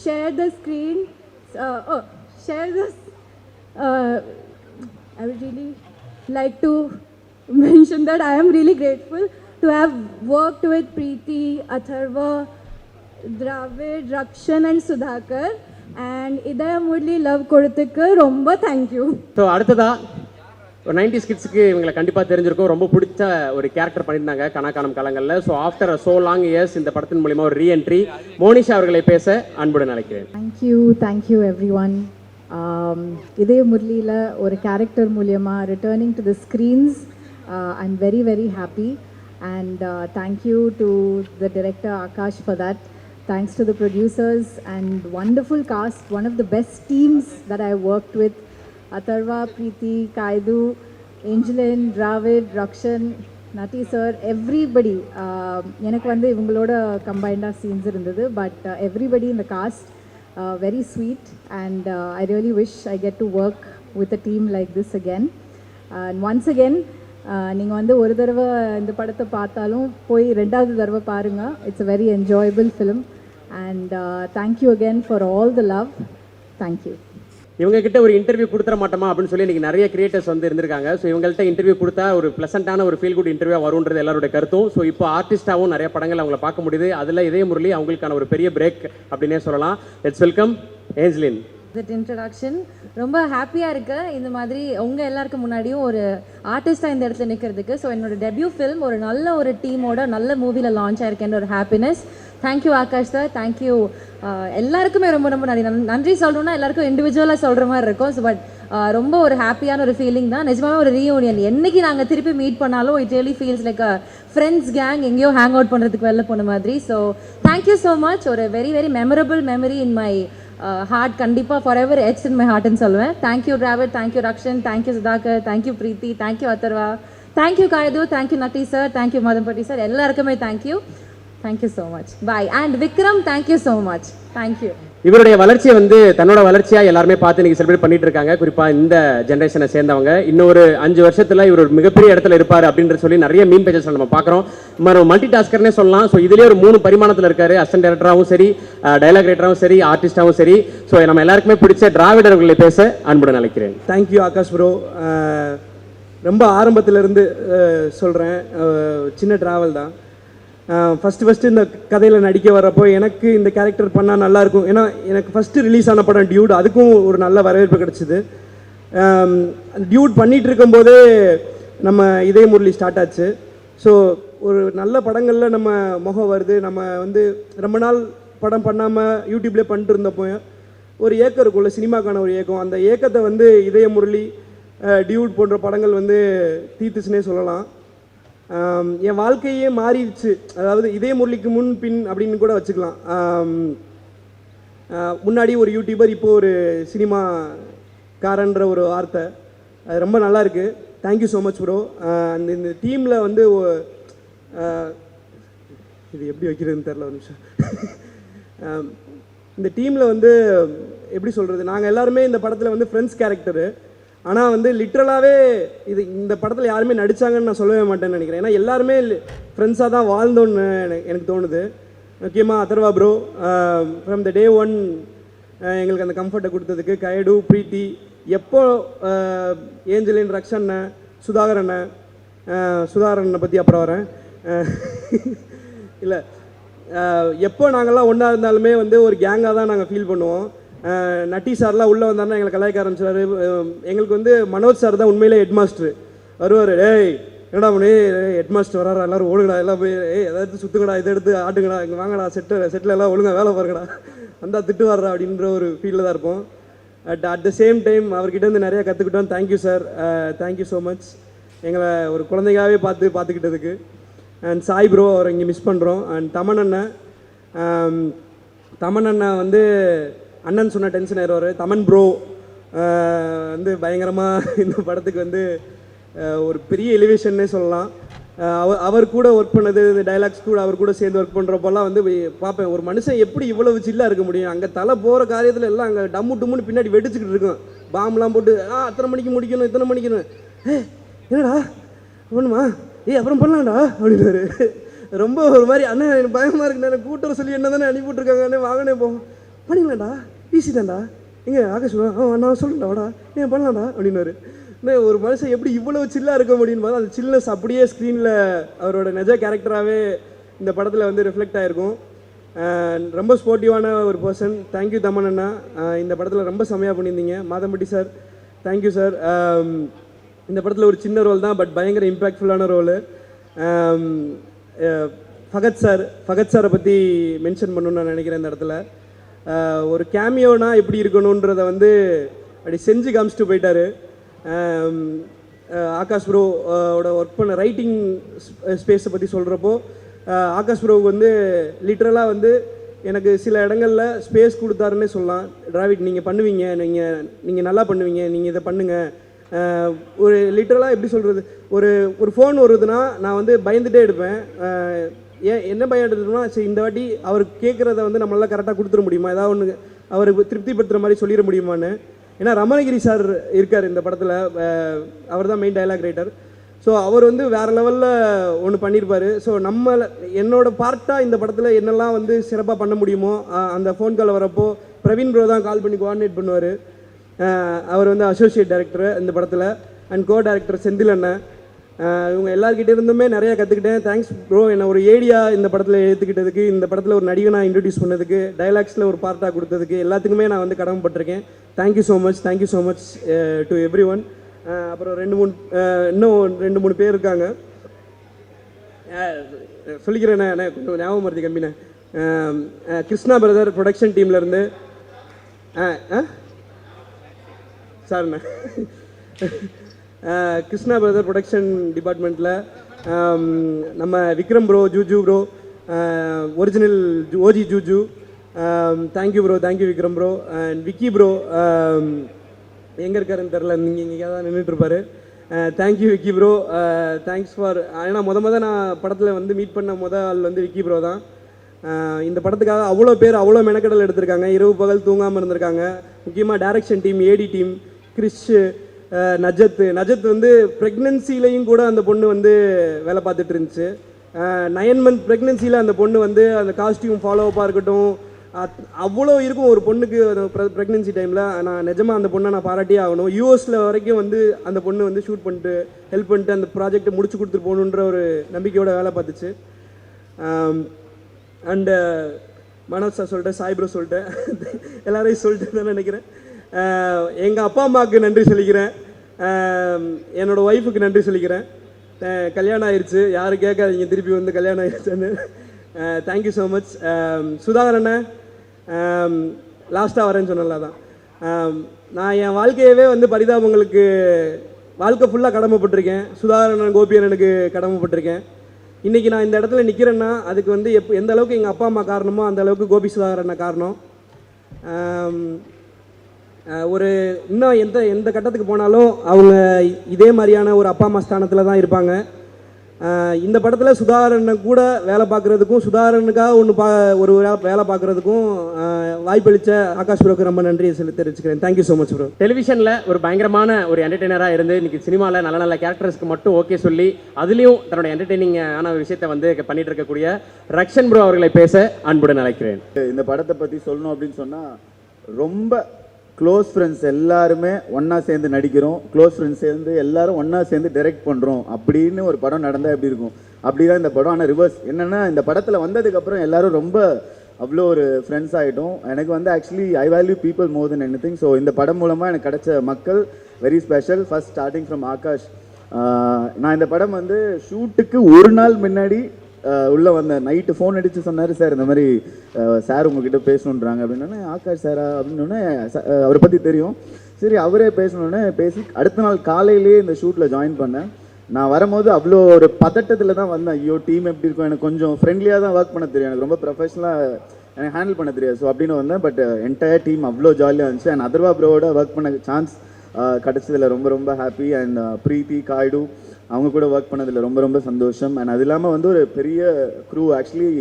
share the screen, share this. I would really like to mention that I am really grateful to have worked with Preeti, Atharva, Dravid, Rakshan and Sudhakar, and Idayam Murli love koduthuku romba thank you. So அடுத்ததாக ஒரு 90s கிட்ஸுக்கு இவங்களை கண்டிப்பாக தெரிஞ்சிருக்கும். ரொம்ப பிடிச்ச ஒரு character பண்ணியிருந்தாங்க கனாக்கானம் காலங்களில். So after so long years இந்த படத்தின் மூலிமா ஒரு ரீஎன்ட்ரி. மோனிஷா அவர்களை பேச அன்புடன் அழைக்கிறேன். Thank you everyone. Idayam Murliயில் ஒரு கேரக்டர் மூலியமா returning to the screens. I'm very very happy and thank you to the director Akash for that. Thanks to the producers and wonderful cast, one of the best teams that I worked with. Atharva, Preeti, Kaidu, Angelin, Dravid, Rakshan, Nati sir, everybody. எனக்கு வந்து இவங்களோட கம்பைண்டாக scenes இருந்தது. But everybody in the cast, very sweet and I really wish I get to work with a team like this again. And once again, நீங்கள் வந்து ஒரு தடவை இந்த படத்தை பார்த்தாலும் போய் 2வது தடவை பாருங்கள். It's a very enjoyable film and thank you again for all the love. Thank you. இவங்க கிட்ட ஒரு இன்டர்வியூ கொடுத்துட மாட்டோமா அப்படின்னு சொல்லி இன்றைக்கி நிறைய கிரியேட்டர்ஸ் வந்து இருந்திருக்காங்க. ஸோ இவங்கள்ட்ட இன்டர்வியூ கொடுத்தா ஒரு ப்ளசண்ட்டான ஒரு ஃபீல் குட் இன்டர்வியூ வரும்ன்றது எல்லாருடைய கருத்தும். ஸோ இப்போ ஆர்டிஸ்டாகவும் நிறைய படங்கள் அவங்கள பார்க்க முடியுது. அதில் இதே முரளி அவங்களுக்கான ஒரு பெரிய பிரேக் அப்படின்னே சொல்லலாம். Let's welcome Angeline. That introduction ரொம்ப ஹாப்பியாக இருக்குது. இந்த மாதிரி உங்கள் எல்லாருக்கும் முன்னாடியும் ஒரு ஆர்டிஸ்ட்டாக இந்த இடத்துல நிற்கிறதுக்கு. ஸோ என்னோட டெபியூ ஃபிலிம் ஒரு நல்ல ஒரு டீமோட நல்ல மூவியில் லான்ச் ஆயிருக்கேன் ஒரு happiness. Thank you Akash sir, thank you எல்லாருக்குமே ரொம்ப ரொம்ப நன்றி. நன்றி சொல்லணும்னா எல்லாருக்கும் இண்டிவிஜுவலாக சொல்கிற மாதிரி இருக்கும். ஸோ பட் ரொம்ப ஒரு ஹாப்பியான ஒரு ஃபீலிங் தான். நிஜமாவே ஒரு ரீயூனியன் என்னைக்கு நாங்கள் திருப்பி மீட் பண்ணாலும் it really feels like a friends gang எங்கேயோ ஹேங் அவுட் பண்ணுறதுக்கு வெளில போன மாதிரி. So thank you so much. ஒரு very very memorable memory in my heart. கண்டிப்பாக forever it's in my ஹார்ட்னு சொல்லுவேன். Thank you Dravid, thank you Rakshan, thank you Sudhakar, thank you Preethi, thank you Atharvaa, thank you Kayadu, thank you Natty sir, thank you Madhampatty sir, எல்லாருக்குமே thank you. Thank you so much. Bye. And Vikram, thank you so much. Thank you. இவருடைய வளர்ச்சியை வந்து தன்னோட வளர்ச்சியாக எல்லாருமே பார்த்து இன்னைக்கு செலிப்ரேட் பண்ணிட்டு இருக்காங்க. குறிப்பாக இந்த ஜென்ரேஷனை சேர்ந்தவங்க. இன்னொரு 5 வருஷத்துல இவர் ஒரு மிகப்பெரிய இடத்துல இருப்பார் அப்படின்ற சொல்லி நிறைய மீம் பேஜஸ் நம்ம பார்க்குறோம். மல்டி டாஸ்கர்னே சொல்லலாம். ஸோ இதுலேயே ஒரு 3 பரிமாணத்தில் இருக்காரு. அசிஸ்டன்ட் டைரக்டராகவும் சரி, டைலாக் ரைட்டராகவும் சரி, ஆர்டிஸ்டாகவும் சரி. ஸோ நம்ம எல்லாருக்குமே பிடிச்ச டிராவிடர்களை பேச அன்புடன் அழைக்கிறேன். Thank you Akash bro. ரொம்ப ஆரம்பத்திலேருந்து சொல்கிறேன், சின்ன ட்ராவல் தான். ஃபஸ்ட்டு இந்த கதையில் நடிக்க வரப்போ எனக்கு இந்த கேரக்டர் பண்ணால் நல்லாயிருக்கும். ஏன்னா எனக்கு ஃபஸ்ட்டு ரிலீஸ் ஆன படம் டியூட், அதுக்கும் ஒரு நல்ல வரவேற்பு கிடச்சிது. டியூட் பண்ணிகிட்டு இருக்கும்போதே நம்ம இதய முரளி ஸ்டார்ட் ஆச்சு. ஸோ ஒரு நல்ல படங்களில் நம்ம முகம் வருது. நம்ம வந்து ரொம்ப நாள் படம் பண்ணாமல் யூடியூப்லேயே பண்ணிட்டு இருந்தப்போ ஒரு ஏக்கம் இருக்கும்ல, சினிமாக்கான ஒரு ஏக்கம். அந்த ஏக்கத்தை வந்து இதய முரளி, டியூட் போன்ற படங்கள் வந்து தீர்த்துச்சுன்னே சொல்லலாம். என் வாழ்க்கையே மாறிடுச்சு. அதாவது இதய முரளிக்கு முன் பின் அப்படின்னு கூட வச்சுக்கலாம். முன்னாடி ஒரு யூடியூபர், இப்போ ஒரு சினிமாக்காரன்ற ஒரு வார்த்தை. அது ரொம்ப நல்லா இருக்கு. Thank you so much bro. இந்த டீமில் வந்து இது எப்படி வைக்கிறதுன்னு தெரில, ஒரு நிமிஷம். இந்த டீமில் வந்து எப்படி சொல்கிறது, நாங்கள் எல்லாருமே இந்த படத்தில் வந்து ஃப்ரெண்ட்ஸ் கேரக்டரு. ஆனால் வந்து லிட்ரலாகவே இந்த படத்தில் யாருமே நடித்தாங்கன்னு நான் சொல்லவே மாட்டேன்னு நினைக்கிறேன். ஏன்னா எல்லாருமே ஃப்ரெண்ட்ஸாக தான் வாழ்ந்தோன்னு எனக்கு தோணுது. முக்கியமாக Atharvaa bro, from the day one எங்களுக்கு அந்த கம்ஃபர்ட்டை கொடுத்ததுக்கு. கயடு, பிரீத்தி, எப்போ ஏஞ்சலின், ரக்ஷண்ண, சுதாகரண்ண, சுதாகரண்ணை பற்றி அப்புறம் வரேன். இல்லை, எப்போ நாங்கள்லாம் ஒன்றா இருந்தாலுமே வந்து ஒரு கேங்காக தான் நாங்கள் ஃபீல் பண்ணுவோம். நட்டி சார்லாம் உள்ளே வந்தாருன்னா எங்களை கலாய்க்க ஆரம்பிச்சாரு. எங்களுக்கு வந்து மனோஜ் சார் தான் உண்மையிலே ஹெட் மாஸ்டர். வருவார், ஏய் என்னடா பண்ணி ஹெட் மாஸ்டர் வராரா, எல்லோரும் ஓடுங்கடா, எல்லாம் போய் எதாவது சுற்றுங்கடா, இதை எடுத்து ஆட்டுங்கடா, இங்கே வாங்கடா, செட்டில் எல்லாம் ஒழுங்காக வேலை பாருங்கடா, வந்தால் திட்டு வர்றா அப்படின்ற ஒரு ஃபீலில் தான் இருப்போம். அட் த சேம் டைம் அவர்கிட்ட இருந்து நிறையா கற்றுக்கிட்டோம். Thank you sir, thank you so much. எங்களை ஒரு குழந்தைகாவே பார்த்துக்கிட்டதுக்கு. அண்ட் சாய் ப்ரோ, அவர் இங்கே மிஸ் பண்ணுறோம். அண்ட் தமன் அண்ணன் வந்து அண்ணன் சொன்ன டென்ஷன் ஆயிடுவார். தமன் ப்ரோ வந்து பயங்கரமாக இந்த படத்துக்கு வந்து ஒரு பெரிய எலிவேஷன்னே சொல்லலாம். அவர் கூட ஒர்க் பண்ணது, இந்த டைலாக்ஸ் கூட அவர் கூட சேர்ந்து ஒர்க் பண்ணுறப்பெல்லாம் வந்து பார்ப்பேன், ஒரு மனுஷன் எப்படி இவ்வளவு சில்லாக இருக்க முடியும். அங்கே தலை போகிற காரியத்தில் எல்லாம் அங்கே டம்மு டும்முன்னு பின்னாடி வெடிச்சுக்கிட்டு இருக்கும். பாம்பெலாம் போட்டு அத்தனை மணிக்கு முடிக்கணும், இத்தனை மணிக்கணும், என்னடா ஒன்றுமா, அப்புறம் பண்ணலாம்டா அப்படின்னாரு. ரொம்ப ஒரு மாதிரி, அண்ணா எனக்கு பயமாக இருக்குண்ணா, எனக்கு கூட்டுற சொல்லி என்ன தானே அனுப்பிவிட்ருக்காங்க, அண்ணே வாங்கனே போவோம், பண்ணிங்களாண்டா, ஈஸி தான்டா, எங்கே ஆகாஷ் நான் சொல்லுண்டா வாடா, பண்ணலாம்டா அப்படின்னாரு. ஒரு மனுஷன் எப்படி இவ்வளோ சில்லாக இருக்க முடியும்னு பார்த்தா அந்த சில்னஸ் அப்படியே ஸ்க்ரீனில் அவரோட நிஜ கேரக்டராகவே இந்த படத்தில் வந்து ரிஃப்ளெக்ட் ஆகிருக்கும். ரொம்ப ஸ்போர்ட்டிவான ஒரு பர்சன். தேங்க்யூ தமன் அண்ணா, இந்த படத்தில் ரொம்ப செம்மையாக பண்ணியிருந்தீங்க. Madhampatty sir, thank you sir. இந்த படத்தில் ஒரு சின்ன ரோல் தான், பட் பயங்கர இம்பேக்ட்ஃபுல்லான ரோலு. ஃபகத் சாரை பற்றி மென்ஷன் பண்ணணும்னு நான் நினைக்கிறேன். இந்த இடத்துல ஒரு கேமியோனா எப்படி இருக்கணுன்றதை வந்து அப்படி செஞ்சு காமிச்சிட்டு போயிட்டார். ஆகாஷ் ப்ரோவோட ஒர்க் பண்ண ரைட்டிங் ஸ்பேஸை பற்றி சொல்கிறப்போ ஆகாஷ் ப்ரோவுக்கு வந்து லிட்ரலாக வந்து எனக்கு சில இடங்களில் ஸ்பேஸ் கொடுத்தாருன்னே சொல்லலாம். டிராவிட் நீங்கள் பண்ணுவீங்க, நீங்கள் நல்லா பண்ணுவீங்க, நீங்கள் இதை பண்ணுங்கள். ஒரு லிட்ரலாக எப்படி சொல்கிறது, ஒரு ஃபோன் வருதுன்னா நான் வந்து பயந்துகிட்டே எடுப்பேன். என்ன பயம் எடுத்துட்டோம்னா, சரி இந்த வாட்டி அவர் கேட்குறத வந்து நம்மளால் கரெக்டாக கொடுத்துட முடியுமா, ஏதாவது ஒன்று அவருக்கு திருப்திப்படுத்துகிற மாதிரி சொல்லிட முடியுமான்னு. ஏன்னா ரமணகிரி சார் இருக்கார் இந்த படத்தில், அவர் தான் மெயின் டைலாக் ரைட்டர். ஸோ அவர் வந்து வேறு லெவலில் ஒன்று பண்ணியிருப்பார். ஸோ என்னோடய பார்ட்டாக இந்த படத்தில் என்னெல்லாம் வந்து சிறப்பாக பண்ண முடியுமோ அந்த ஃபோன் கால் வரப்போ பிரவீன் ப்ரோ தான் கால் பண்ணி கோஆர்டினேட் பண்ணுவார். அவர் வந்து அசோசியேட் டைரக்டர் இந்த படத்தில். அண்ட் கோ டைரக்டர் செந்தில் அண்ணன். இவங்க எல்லாருக்கிட்டே இருந்துமே நிறையா கற்றுக்கிட்டேன். தேங்க்ஸ் ப்ரோ, என்னை ஒரு ஏடியா இந்த படத்தில் ஏற்றுக்கிட்டதுக்கு, இந்த படத்தில் ஒரு நடிகனாக இன்ட்ரடியூஸ் பண்ணதுக்கு, டைலாக்ஸில் ஒரு பார்ட்டாக கொடுத்ததுக்கு எல்லாத்துக்குமே நான் வந்து கடமைப்பட்டிருக்கேன். Thank you so much, thank you so much to everyone. அப்புறம் இன்னும் 2-3 பேர் இருக்காங்க, சொல்லிக்கிறேண்ணே, கொஞ்சம் ஞாபகம் மருதி கம்மிண்ணே. கிருஷ்ணா பிரதர் ப்ரொடக்ஷன் டீம்லேருந்து, சார்ண்ணே கிருஷ்ணா பிரதர் ப்ரொடக்ஷன் டிபார்ட்மெண்ட்டில் நம்ம Vikram bro, Juju bro, original OG Juju, thank you bro, thank you Vikram bro. And Vicky bro எங்கே இருக்காருன்னு தெரில, நீங்கள் இங்கே தான் நின்றுட்டுருப்பாரு. Thank you Vicky bro, thanks for. ஏன்னா நான் படத்தில் வந்து மீட் பண்ண ஆள் வந்து விக்கி ப்ரோ தான். இந்த படத்துக்காக அவ்வளோ பேர் அவ்வளோ மெனக்கடல் எடுத்திருக்காங்க, இரவு பகல் தூங்காமல் இருந்திருக்காங்க. முக்கியமாக டைரக்ஷன் டீம், ஏடி டீம், கிறிஷ், நஜத் வந்து ப்ரெக்னென்சிலையும் கூட அந்த பொண்ணு வந்து வேலை பார்த்துட்டு இருந்துச்சு. 9 மந்த் ப்ரெக்னென்சியில் அந்த பொண்ணு வந்து அந்த காஸ்டியூம் ஃபாலோ அப்பாக இருக்கட்டும், அவ்வளோ இருக்கும் ஒரு பொண்ணுக்கு ப்ரெக்னென்சி டைமில். நான் நிஜமாக அந்த பொண்ணை நான் பாராட்டியே ஆகணும். யூஎஸில் வரைக்கும் வந்து அந்த பொண்ணு வந்து ஷூட் பண்ணிட்டு ஹெல்ப் பண்ணிட்டு அந்த ப்ராஜெக்டை முடிச்சு கொடுத்துட்டு போகணுன்ற ஒரு நம்பிக்கையோட வேலை பார்த்துச்சு. அண்டு மனோஜ் சார் சொல்லிட்டேன், சாய் ப்ரோ சொல்லிட்டேன், எல்லாரையும் சொல்லிட்டு தான் நினைக்கிறேன். எங்கள் அப்பா அம்மாவுக்கு நன்றி சொல்லிக்கிறேன், என்னோடய ஒய்ஃபுக்கு நன்றி சொல்லிக்கிறேன். கல்யாணம் ஆயிடுச்சு, யாரும் கேட்காதீங்க திருப்பி வந்து கல்யாணம் ஆயிடுச்சுன்னு. Thank you so much. சுதாகரண்ணே லாஸ்ட்டாக வரேன்னு சொன்னல தான். நான் என் வாழ்க்கையவே வந்து பரிதாபங்களுக்கு வாழ்க்கை ஃபுல்லாக கடமைப்பட்டிருக்கேன். சுதாகரன், கோபியண்ணனுக்கு கடமைப்பட்டிருக்கேன். இன்றைக்கி நான் இந்த இடத்துல நிற்கிறேன்னா அதுக்கு வந்து எந்த அளவுக்கு எங்கள் அப்பா அம்மா காரணமோ அந்த அளவுக்கு கோபி சுதாகரண்ண காரணம். ஒரு இன்னும் எந்த கட்டத்துக்கு போனாலும் அவங்க இதே மாதிரியான ஒரு அப்பா அம்மா ஸ்தானத்தில் தான் இருப்பாங்க. இந்த படத்தில் சுதாகரனை கூட வேலை பார்க்குறதுக்கும், சுதாகரனுக்காக ஒரு வேலை பார்க்குறதுக்கும் வாய்ப்பளித்த ஆகாஷ் ப்ரோக்கு ரொம்ப நன்றி தெரிவிச்சுக்கிறேன். Thank you so much bro. டெலிவிஷனில் ஒரு பயங்கரமான ஒரு என்டர்டெய்னராக இருந்து இன்றைக்கி சினிமாவில் நல்ல நல்ல கேரக்டர்ஸ்க்கு மட்டும் ஓகே சொல்லி அதுலேயும் தன்னோட என்டர்டெய்னிங்கான ஒரு விஷயத்தை வந்து பண்ணிட்டு இருக்கக்கூடிய ரக்ஷன் ப்ரோ அவர்களை பேச அன்புடன் அழைக்கிறேன். இந்த படத்தை பற்றி சொல்லணும் அப்படின்னு சொன்னால், ரொம்ப க்ளோஸ் ஃப்ரெண்ட்ஸ் எல்லாருமே ஒன்றா சேர்ந்து நடிக்கிறோம், க்ளோஸ் ஃப்ரெண்ட்ஸ் சேர்ந்து எல்லாரும் ஒன்றா சேர்ந்து டைரக்ட் பண்ணுறோம் அப்படின்னு ஒரு படம் நடந்தால் எப்படி இருக்கும், அப்படி தான் இந்த படம். ஆனால் ரிவர்ஸ் என்னென்னா, இந்த படத்தில் வந்ததுக்கப்புறம் எல்லாரும் ரொம்ப அவ்வளோ ஒரு ஃப்ரெண்ட்ஸ் ஆகிட்டோம். எனக்கு வந்து actually I value people more then anything. So இந்த படம் மூலமாக எனக்கு கிடைச்ச மக்கள் very special. First starting from Akash. நான் இந்த படம் வந்து ஷூட்டுக்கு ஒரு நாள் முன்னாடி உள்ளே வந்தேன். நைட்டு ஃபோன் அடித்து சொன்னார், சார் இந்த மாதிரி சார் உங்ககிட்ட பேசணுன்றாங்க அப்படின்னோடனே, ஆகாஷ் சாரா அப்படின்னோடனே அவரை பற்றி தெரியும், சரி அவரே பேசணுன்னே பேசி அடுத்த நாள் காலையிலேயே இந்த ஷூட்டில் ஜாயின் பண்ணேன். நான் வரும்போது அவ்வளோ ஒரு பதட்டத்தில் தான் வந்தேன். ஐயோ டீம் எப்படி இருக்கும், எனக்கு கொஞ்சம் ஃப்ரெண்ட்லியாக தான் ஒர்க் பண்ண தெரியும், எனக்கு ரொம்ப ப்ரொஃபஷனலாக எனக்கு ஹேண்டில் பண்ண தெரியாது. ஸோ அப்படின்னு வந்தேன். பட் என்டையர் டீம் அவ்வளோ ஜாலியாக இருந்துச்சு. அண்ட் அதர்வா ப்ரோவோட ஒர்க் பண்ண சான்ஸ் கிடச்சதில் ரொம்ப ரொம்ப ஹாப்பி. அண்ட் ப்ரீத்தி, காய்டு அவங்க கூட ஒர்க் பண்ணதில் ரொம்ப ரொம்ப சந்தோஷம். அண்ட் அது இல்லாமல் வந்து ஒரு பெரிய க்ரூ. ஆக்சுவலி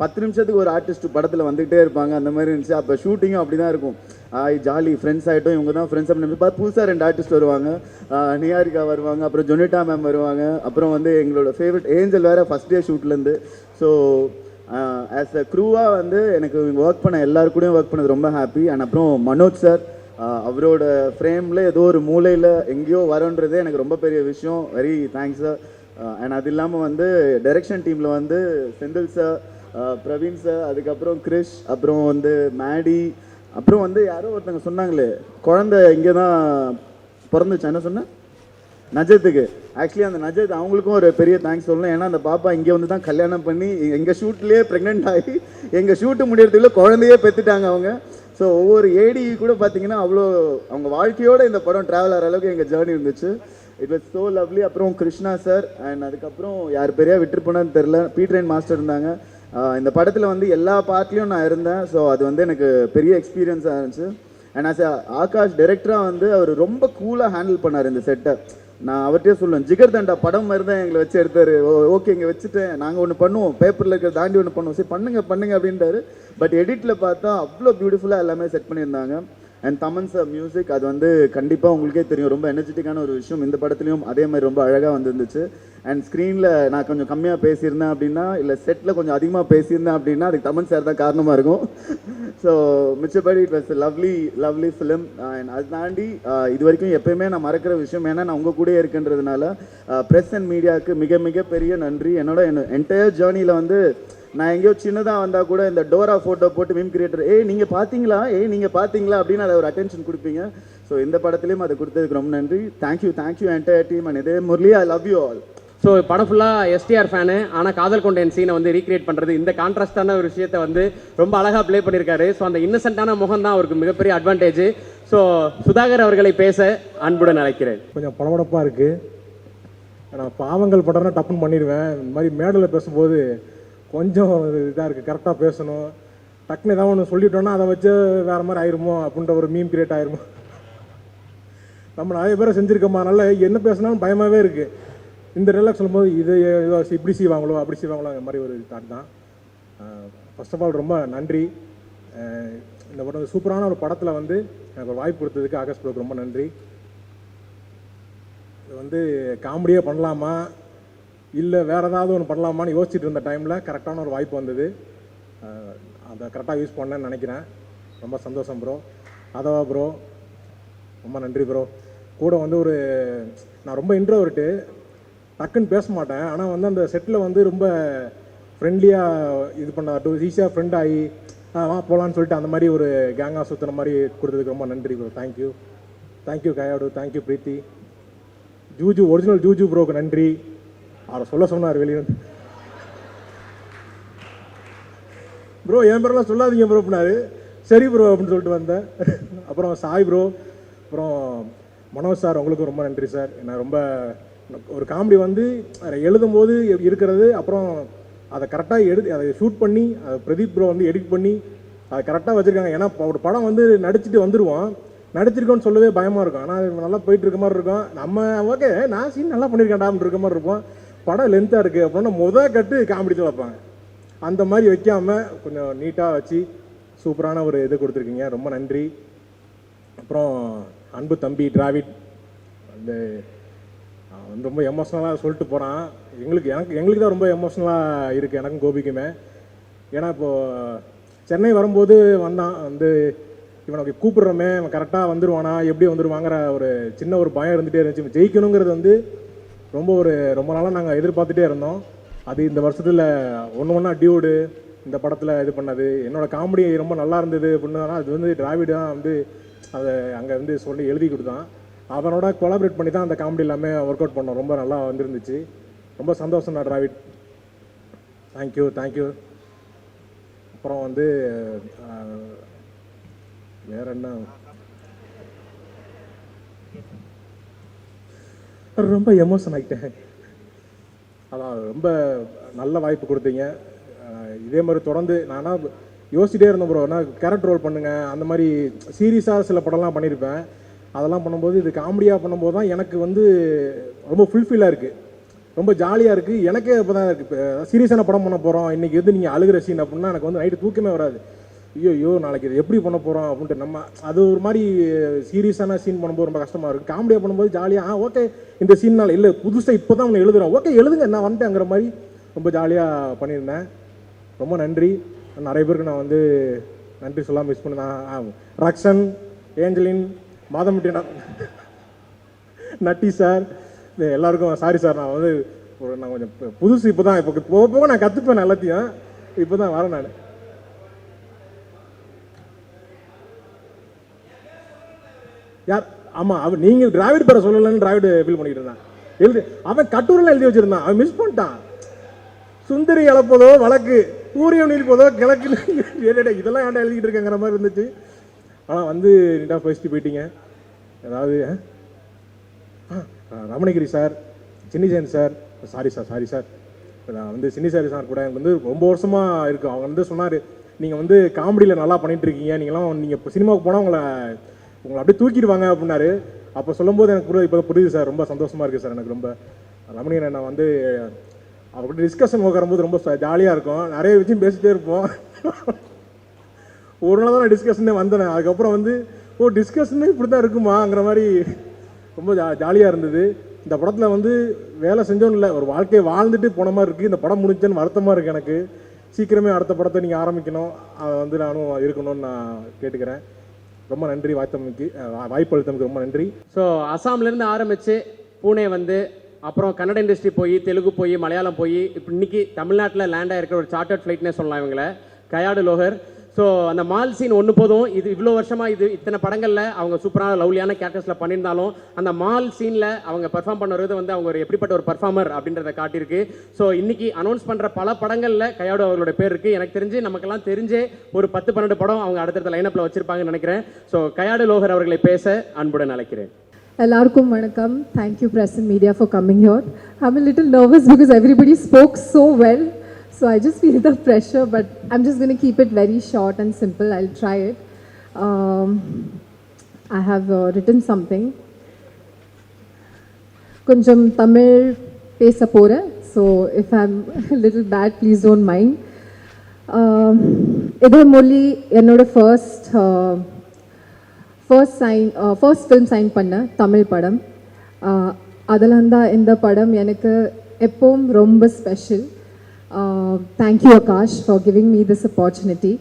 10 நிமிஷத்துக்கு ஒரு ஆர்டிஸ்ட் படத்தில் வந்துகிட்டே இருப்பாங்க, அந்த மாதிரி இருந்துச்சு. அப்போ ஷூட்டிங்கும் அப்படி தான் இருக்கும். ஜாலி ஃப்ரெண்ட்ஸ் ஆகிட்டோம், இவங்க தான் ஃப்ரெண்ட்ஸ் அப்படின்னு பார்த்து புதுசாக 2 ஆர்டிஸ்ட் வருவாங்க. நியாரிகா வருவாங்க, அப்புறம் ஜொனிட்டா மேம் வருவாங்க, அப்புறம் வந்து எங்களோட ஃபேவரட் ஏஞ்சல் வேறு ஃபஸ்ட் டே ஷூட்லேருந்து. ஸோ ஆஸ் அ க்ரூவாக வந்து எனக்கு ஒர்க் பண்ண எல்லாருக்கூடையும் ஒர்க் பண்ணது ரொம்ப ஹாப்பி. அண்ட் அப்புறம் மனோஜ் சார், அவரோட ஃப்ரேமில் ஏதோ ஒரு மூலையில் எங்கேயோ வரன்றதே எனக்கு ரொம்ப பெரிய விஷயம். Very thanks sir. அண்ட் அது இல்லாமல் வந்து டைரக்ஷன் டீமில் வந்து செந்தில் சார், பிரவீன் சார், அதுக்கப்புறம் கிரிஷ், அப்புறம் வந்து மேடி, அப்புறம் வந்து யாரோ ஒருத்தங்க சொன்னாங்களே குழந்தை இங்கே தான் பிறந்துச்சு, என்ன சொன்னேன், நஜத்துக்கு. ஆக்சுவலி அந்த நஜத் அவங்களுக்கும் ஒரு பெரிய தேங்க்ஸ் சொல்லணும். ஏன்னா அந்த பாப்பா இங்கே வந்து தான் கல்யாணம் பண்ணி எங்கள் ஷூட்லேயே ப்ரெக்னென்ட் ஆகி எங்கள் ஷூட்டு முடியறதுக்குள்ள குழந்தையே பெற்றுட்டாங்க அவங்க. ஸோ ஒவ்வொரு ஏடி கூட பார்த்தீங்கன்னா அவ்வளோ அவங்க வாழ்க்கையோட இந்த படம் ட்ராவல் ஆகிற அளவுக்கு எங்கள் ஜேர்னி இருந்துச்சு. It was so lovely. அப்புறம் கிருஷ்ணா சார், அண்ட் அதுக்கப்புறம் யார் பெரியா விட்டுருப்போன்னு தெரில, பீட்ரைன் மாஸ்டர் இருந்தாங்க. இந்த படத்தில் வந்து எல்லா பார்ட்லேயும் நான் இருந்தேன். ஸோ அது வந்து எனக்கு பெரிய எக்ஸ்பீரியன்ஸாக இருந்துச்சு. அண்ட் ஆஸ் ஆகாஷ் டைரக்டராக வந்து அவர் ரொம்ப கூலாக ஹேண்டில் பண்ணார் இந்த செட்டை. நான் அவர்கிட்டே சொல்லுவேன், ஜிகர் தண்டா படம் மாதிரி தான் எங்களை வச்சு எடுத்தார். ஓகே இங்கே வச்சுட்டேன், நாங்கள் ஒன்று பண்ணுவோம், பேப்பரில் இருக்கிற தாண்டி ஒன்று பண்ணுவோம், சரி பண்ணுங்க அப்படின்ட்டாரு. பட் எடிட்டில் பார்த்தா அவ்வளோ பியூட்டிஃபுல்லாக எல்லாமே செட் பண்ணியிருந்தாங்க. அண்ட் தமன் சார் மியூசிக், அது வந்து கண்டிப்பாக உங்களுக்கே தெரியும், ரொம்ப எனர்ஜெட்டிக்கான ஒரு விஷயம். இந்த படத்துலையும் அதே மாதிரி ரொம்ப அழகாக வந்துருந்துச்சு. அண்ட் ஸ்க்ரீனில் நான் கொஞ்சம் கம்மியாக பேசியிருந்தேன் அப்படின்னா, இல்லை செட்டில் கொஞ்சம் அதிகமாக பேசியிருந்தேன் அப்படின்னா அதுக்கு தமன் சார் தான் காரணமாக இருக்கும். ஸோ மிச்சபடி it was lovely film. And அது தாண்டி இது வரைக்கும் எப்பயுமே நான் மறக்கிற விஷயம், ஏன்னா நான் உங்கள் கூட இருக்குன்றதுனால ப்ரெஸ் அண்ட் மீடியாவுக்கு மிக மிக பெரிய நன்றி. என்னோட என்டையர் ஜேர்னியில் வந்து நான் எங்கேயோ சின்னதாக வந்தால் கூட இந்த டோரா ஃபோட்டோ போட்டு மீம் கிரியேட்டர் நீங்கள் பார்த்தீங்களா அப்படின்னு அதை ஒரு அட்டென்ஷன் கொடுப்பீங்க. ஸோ இந்த படத்துலையும் அதை கொடுத்ததுக்கு ரொம்ப நன்றி. Thank you entire team. அண்ட் இதே Murali, I love you all. So படம் ஃபுல்லாக எஸ்டிஆர் ஃபேனு, ஆனால் காதல் கொண்டேன் சீனை வந்து ரீக்ரியேட் பண்ணுறது, இந்த கான்ட்ராஸ்டான ஒரு விஷயத்தை வந்து ரொம்ப அழகாக ப்ளே பண்ணியிருக்காரு. ஸோ அந்த இன்னசென்ட்டான முகம் தான் அவருக்கு மிகப்பெரிய அட்வான்டேஜ். ஸோ சுதாகர் அவர்களை பேச அன்புடன் அழைக்கிறேன். கொஞ்சம் படபடப்பாக இருக்குது. நான் பாவங்கள் படம்னா டப்புன்னு பண்ணிடுவேன். இந்த மாதிரி மேடையில் பேசும்போது கொஞ்சம் இதாக இருக்குது, கரெக்டாக பேசணும். டக்குன்னு ஏதாவது ஒன்று சொல்லிட்டோன்னா அதை வச்சு வேறு மாதிரி ஆயிருமோ அப்படின்ற ஒரு மீம் கிரியேட் ஆயிருமோ. நம்ம நிறைய பேரை செஞ்சுருக்கோமா, அதனால் என்ன பேசினாலும் பயமாகவே இருக்குது. இந்த டைலாக் சொல்லும்போது இது இப்படி செய்வாங்களோ அப்படி செய்வாங்களோ அந்த மாதிரி ஒரு தாட் தான். ஃபர்ஸ்ட் ஆஃப் ஆல் ரொம்ப நன்றி. இந்த படம் சூப்பரான ஒரு படத்தில் வந்து எனக்கு ஒரு வாய்ப்பு கொடுத்ததுக்கு ஆகாஷ் ப்ரோக்கு ரொம்ப நன்றி. இது வந்து காமெடியாக பண்ணலாமா இல்லை வேறு ஏதாவது ஒன்று பண்ணலாமான்னு யோசிச்சுட்டு இருந்த டைமில் கரெக்டான ஒரு வாய்ப்பு வந்தது. அதை கரெக்டாக யூஸ் பண்ணேன்னு நினைக்கிறேன். ரொம்ப சந்தோஷம் ப்ரோ. அதவா ப்ரோ ரொம்ப நன்றி ப்ரோ. கூட வந்து நான் ரொம்ப இன்ட்ரோவர்ட்டு, டக்குன்னு பேச மாட்டேன். ஆனால் வந்து அந்த செட்டில் வந்து ரொம்ப ஃப்ரெண்ட்லியாக இது பண்ண ஈஸியாக ஃப்ரெண்ட் ஆகி வா போகலான்னு சொல்லிட்டு அந்த மாதிரி ஒரு கேங்காக சுற்றுன மாதிரி கொடுத்ததுக்கு ரொம்ப நன்றி bro. Thank you. Thank you Kayadu, thank you Preethi. Juju original Juju ப்ரோக்கு நன்றி. அவரை சொல்ல சொன்னார் வெளியே வந்து, ப்ரோ என் பேரெல்லாம் சொல்லாதீங்க ப்ரோ அப்படின்னாரு. சரி ப்ரோ அப்படின்னு சொல்லிட்டு வந்தேன். அப்புறம் சாய் ப்ரோ, அப்புறம் மனோஜ் சார், உங்களுக்கு ரொம்ப நன்றி சார். நான் ரொம்ப ஒரு காமெடி வந்து எழுதும் போது இருக்கிறது, அப்புறம் அதை கரெக்டாக அதை ஷூட் பண்ணி அதை பிரதீப் ப்ரோ வந்து எடிட் பண்ணி அதை கரெக்டாக வச்சுருக்காங்க. ஏன்னா ஒரு படம் வந்து நடிச்சுட்டு வந்துடுவோம், நடிச்சிருக்கோன்னு சொல்லவே பயமாக இருக்கும். ஆனால் நல்லா போயிட்டு இருக்க மாதிரி இருக்கும். நம்ம ஓகே நான் சீன் நல்லா பண்ணியிருக்கேன்டான்னு இருக்க மாதிரி இருப்போம். படம் லென்த்தாக இருக்குது அப்படின்னா கட்டு காமெடி தான் வைப்பாங்க. அந்த மாதிரி வைக்காமல் கொஞ்சம் நீட்டாக வச்சு சூப்பரான ஒரு இது கொடுத்துருக்கீங்க. ரொம்ப நன்றி. அப்புறம் அன்பு தம்பி டிராவிட் வந்து ரொம்ப எமோஷ்னலாக சொல்லிட்டு போகிறான். எங்களுக்கு தான் ரொம்ப எமோஷ்னலாக இருக்குது, எனக்கும் கோபிக்குமே. ஏன்னா இப்போது சென்னை வரும்போது வந்தான் வந்து இவனுக்கு கூப்பிட்றோமே அவன் கரெக்டாக வந்துடுவானா எப்படி வந்துடுவாங்கிற ஒரு சின்ன ஒரு பயம் இருந்துகிட்டே இருந்துச்சு. ஜெயிக்கணுங்கிறது வந்து ரொம்ப நாளாக நாங்கள் எதிர்பார்த்துட்டே இருந்தோம். அது இந்த வருஷத்தில் ஒன்றா டியூடு இந்த படத்தில் இது பண்ணது. என்னோடய காமெடி ரொம்ப நல்லா இருந்தது அப்படின்னா அது வந்து டிராவிட் தான் வந்து அதை அங்கே வந்து சொல்லி எழுதி கொடுத்தான். அவனோட கொலாபரேட் பண்ணி தான் அந்த காமெடி எல்லாமே ஒர்க் அவுட் பண்ணோம். ரொம்ப நல்லா வந்துருந்துச்சு. ரொம்ப சந்தோஷம் தான் டிராவிட். Thank you thank you. அப்புறம் வந்து வேற என்ன, ரொம்ப எமோஷன் ஆகிட்டேன். அதான் ரொம்ப நல்ல வாய்ப்பு கொடுத்தீங்க. இதே மாதிரி தொடர்ந்து நானா யோசிச்சிட்டே இருந்தேன் ப்ரோ, நான் கேரக்டர் ரோல் பண்ணுங்க அந்த மாதிரி சீரியஸாக சில படம்லாம் பண்ணியிருப்பேன். அதெல்லாம் பண்ணும்போது இது காமெடியாக பண்ணும்போது தான் எனக்கு வந்து ரொம்ப ஃபுல்ஃபில்லாக இருக்குது, ரொம்ப ஜாலியாக இருக்குது. எனக்கே இப்போ தான் இருக்குது. இப்போ சீரியஸான படம் பண்ண போகிறோம் இன்றைக்கி வந்து நீங்கள் அழுகிற சீன் அப்படின்னா எனக்கு வந்து நைட்டு தூக்கமே வராது. ஐயோ நாளைக்கு இது எப்படி பண்ண போகிறோம் அப்படின்ட்டு நம்ம அது ஒரு மாதிரி சீரியஸான சீன் பண்ணும்போது ரொம்ப கஷ்டமாக இருக்குது. காமெடியாக பண்ணும்போது ஜாலியாக ஓகே இந்த சீன்னால் இல்லை புதுசாக இப்போ தான் ஒன்று எழுதுகிறோம், ஓகே எழுதுங்க நான் வந்துட்டேங்கிற மாதிரி ரொம்ப ஜாலியாக பண்ணியிருந்தேன். ரொம்ப நன்றி. நிறைய பேருக்கு நான் வந்து நன்றி சொல்லாமல் மிஸ் பண்ணேன். ரக்ஷன், ஏஞ்சலின், மாதமுட்டி, நட்டி சார், எல்லாருக்கும் சாரி சார். நான் வந்து நான் கொஞ்சம் புதுசு இப்போ தான், இப்போ போக போக நான் கற்றுப்பேன் எல்லாத்தையும். இப்போ தான் வரேன் நான். யார் ஆமாம் அவன் நீங்கள் டிராவிட் பேரை சொல்லலைன்னு டிராவிட் ஃபீல் பண்ணிக்கிட்டு இருந்தான். அவன் கட்டுரையில் எழுதி வச்சுருந்தான், அவன் மிஸ் பண்ணிட்டான். சுந்தரி இழப்பதோ வழக்கு, சூரியம் நீழ்ப்பதோ கிழக்கு, இதெல்லாம் ஏன்டா எழுதிக்கிட்டு இருக்கேங்கிற மாதிரி இருந்துச்சு. ஆனால் வந்து நீட்டாக ஃபர்ஸ்ட்டு போயிட்டீங்க. ஏதாவது ரமணகிரி சார், சின்னிசேன் சார், சாரி சார் நான் வந்து சின்னிசாரி சார் கூட எனக்கு வந்து ரொம்ப வருஷமாக இருக்குது. அவங்க வந்து சொன்னார் நீங்கள் வந்து காமெடியில் நல்லா பண்ணிகிட்டு இருக்கீங்க, நீங்கள் இப்போ சினிமாவுக்கு போனால் உங்களை அப்படியே தூக்கிடுவாங்க அப்படின்னாரு. அப்போ சொல்லும்போது எனக்கு இப்போ புரியுது சார். ரொம்ப சந்தோஷமாக இருக்குது சார் எனக்கு. ரொம்ப ரமணியனை நான் வந்து அவர்கிட்ட டிஸ்கஷன் உட்காரும்போது ரொம்ப ஜாலியாக இருக்கும், நிறைய விஷயம் பேசிகிட்டே இருப்போம். ஒரு நாள் தான் நான் டிஸ்கஷனே வந்தேன். அதுக்கப்புறம் வந்து டிஸ்கஷனே இப்படி தான் இருக்குமாங்கிற மாதிரி ரொம்ப ஜாலியாக இருந்தது. இந்த படத்தில் வந்து வேலை செஞ்சோன்னு இல்லை, ஒரு வாழ்க்கையை வாழ்ந்துட்டு போன மாதிரி இருக்குது. இந்த படம் முடிஞ்சேன்னு வருத்தமாக இருக்குது எனக்கு. சீக்கிரமே அடுத்த படத்தை நீங்கள் ஆரம்பிக்கணும், அதை வந்து நானும் இருக்கணும்னு நான் கேட்டுக்கிறேன். ரொம்ப நன்றி வாய்ப்பு அளித்தமைக்கு ரொம்ப நன்றி. ஸோ அசாம்லேருந்து ஆரம்பித்து பூனே வந்து அப்புறம் கன்னட இண்டஸ்ட்ரி போய் தெலுங்கு போய் மலையாளம் போய் இப்போ இன்னைக்கு தமிழ்நாட்டில் லேண்ட் ஆகிருக்கிற ஒரு சார்ட்டர்ட் ஃப்ளைட்னே சொல்லலாம் இவங்களை, கயாடு லோகர். ஸோ அந்த மால் சீன் ஒன்று போதும். இது இவ்வளோ வருஷமாக இத்தனை படங்களில் அவங்க சூப்பரான லவ்லியான கேரக்டர்ஸில் பண்ணியிருந்தாலும் அந்த மால் சீனில் அவங்க பெர்ஃபார்ம் பண்ணுறது வந்து அவங்க ஒரு எப்படிப்பட்ட ஒரு பர்ஃபார்மர் அப்படின்றத காட்டியிருக்கு. ஸோ இன்னைக்கு அனௌன்ஸ் பண்ணுற பல படங்களில் கையாடு அவர்களோட பேர் இருக்குது. எனக்கு தெரிஞ்சு நமக்கெல்லாம் தெரிஞ்சே ஒரு 10-12 படம் அவங்க அடுத்தடுத்த லைனப்பில் வச்சுருப்பாங்கன்னு நினைக்கிறேன். ஸோ கையாடு லோகர் அவர்களை பேச அன்புடன் அழைக்கிறேன். எல்லாருக்கும் வணக்கம். Thank you press and media for coming here. I'm a little nervous because everybody spoke so well. So I just feel the pressure, but I'm just going to keep it very short and simple. I'll try it. I have written something. Konjam Tamil pesa pora. So if I'm a little bad, please don't mind. Idhar Murli ennoda first film sign panna Tamil padam. Adalanda இந்த படம் எனக்கு எப்பவும் ரொம்ப special. Thank you Akash for giving me this opportunity.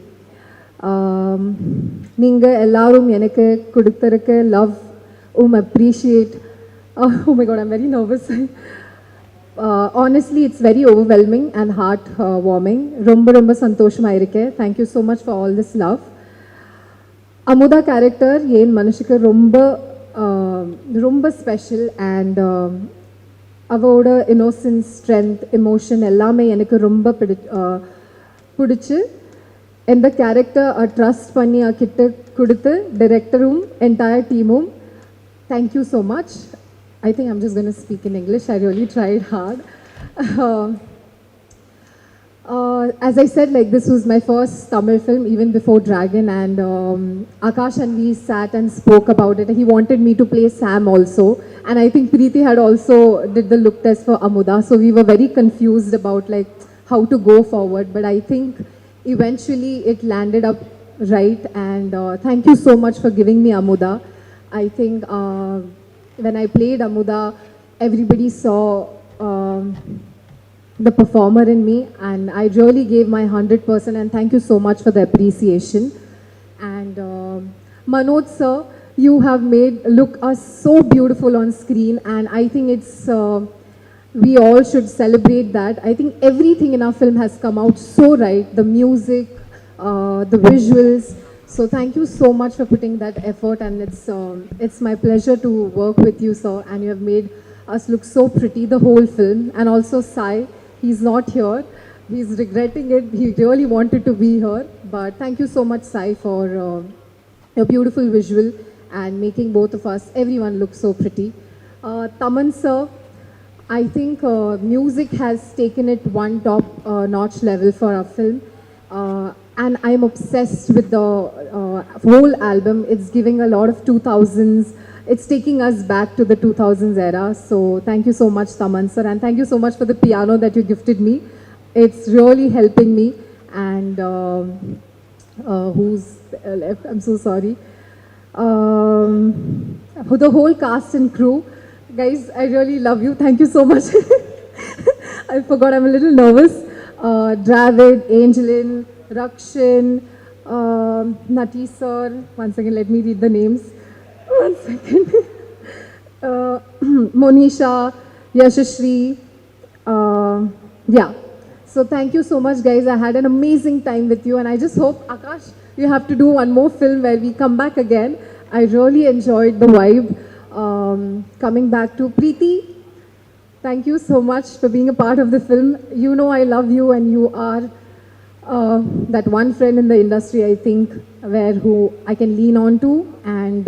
நீங்கள் எல்லாரும் எனக்கு கொடுத்திருக்க love appreciate. Oh my god, I'm very nervous. Honestly, it's very overwhelming and heart warming. ரொம்ப சந்தோஷமா இருக்கு. Thank you so much for all this love. Amudha character என் மனசுக்கு ரொம்ப ஸ்பெஷல் அண்ட் அவளோட இன்னோசன்ஸ், ஸ்ட்ரென்த், எமோஷன் எல்லாமே எனக்கு ரொம்ப பிடிச்சி எந்த கேரக்டர் ட்ரஸ்ட் பண்ணி கிட்ட கொடுத்து டைரக்டரும் என்டையர் டீமும் thank you so much. I think I'm just going to speak in English. I really tried hard. As I said, like this was my first Tamil film even before Dragon, and Akash and we sat and spoke about it. He wanted me to play Sam also, and I think Preeti had also did the look test for Amuda, so we were very confused about like how to go forward, but I think eventually it landed up right, and thank you so much for giving me Amuda. I think when I played Amuda, everybody saw the performer in me, and I really gave my 100%, and thank you so much for the appreciation. And Manoj sir, you have made look us so beautiful on screen, and I think it's we all should celebrate that. I think everything in our film has come out so right, the music, the visuals. So thank you so much for putting that effort, and it's my pleasure to work with you sir, and you have made us look so pretty the whole film. And also Sai, he's not here. He's regretting it. He really wanted to be here. But thank you so much, Sai, for your beautiful visual and making both of us, everyone look so pretty. Taman sir, I think music has taken it one top notch level for our film. And I'm obsessed with the whole album. It's giving a lot of 2000s. It's taking us back to the 2000s era. So thank you so much, Taman sir, and thank you so much for the piano that you gifted me. It's really helping me. And who's left? I'm so sorry. The whole cast and crew, guys, I really love you. Thank you so much. I forgot, I'm a little nervous. Dravid, Angelin, Rakshin, Nati sir. One second, let me read the names. One second. Monisha, Yashashri. Yeah. So thank you so much, guys. I had an amazing time with you, and I just hope, Akash, you have to do one more film where we come back again. I really enjoyed the vibe. Coming back to Preeti, thank you so much for being a part of the film. You know I love you, and you are that one friend in the industry, I think, who I can lean on to, and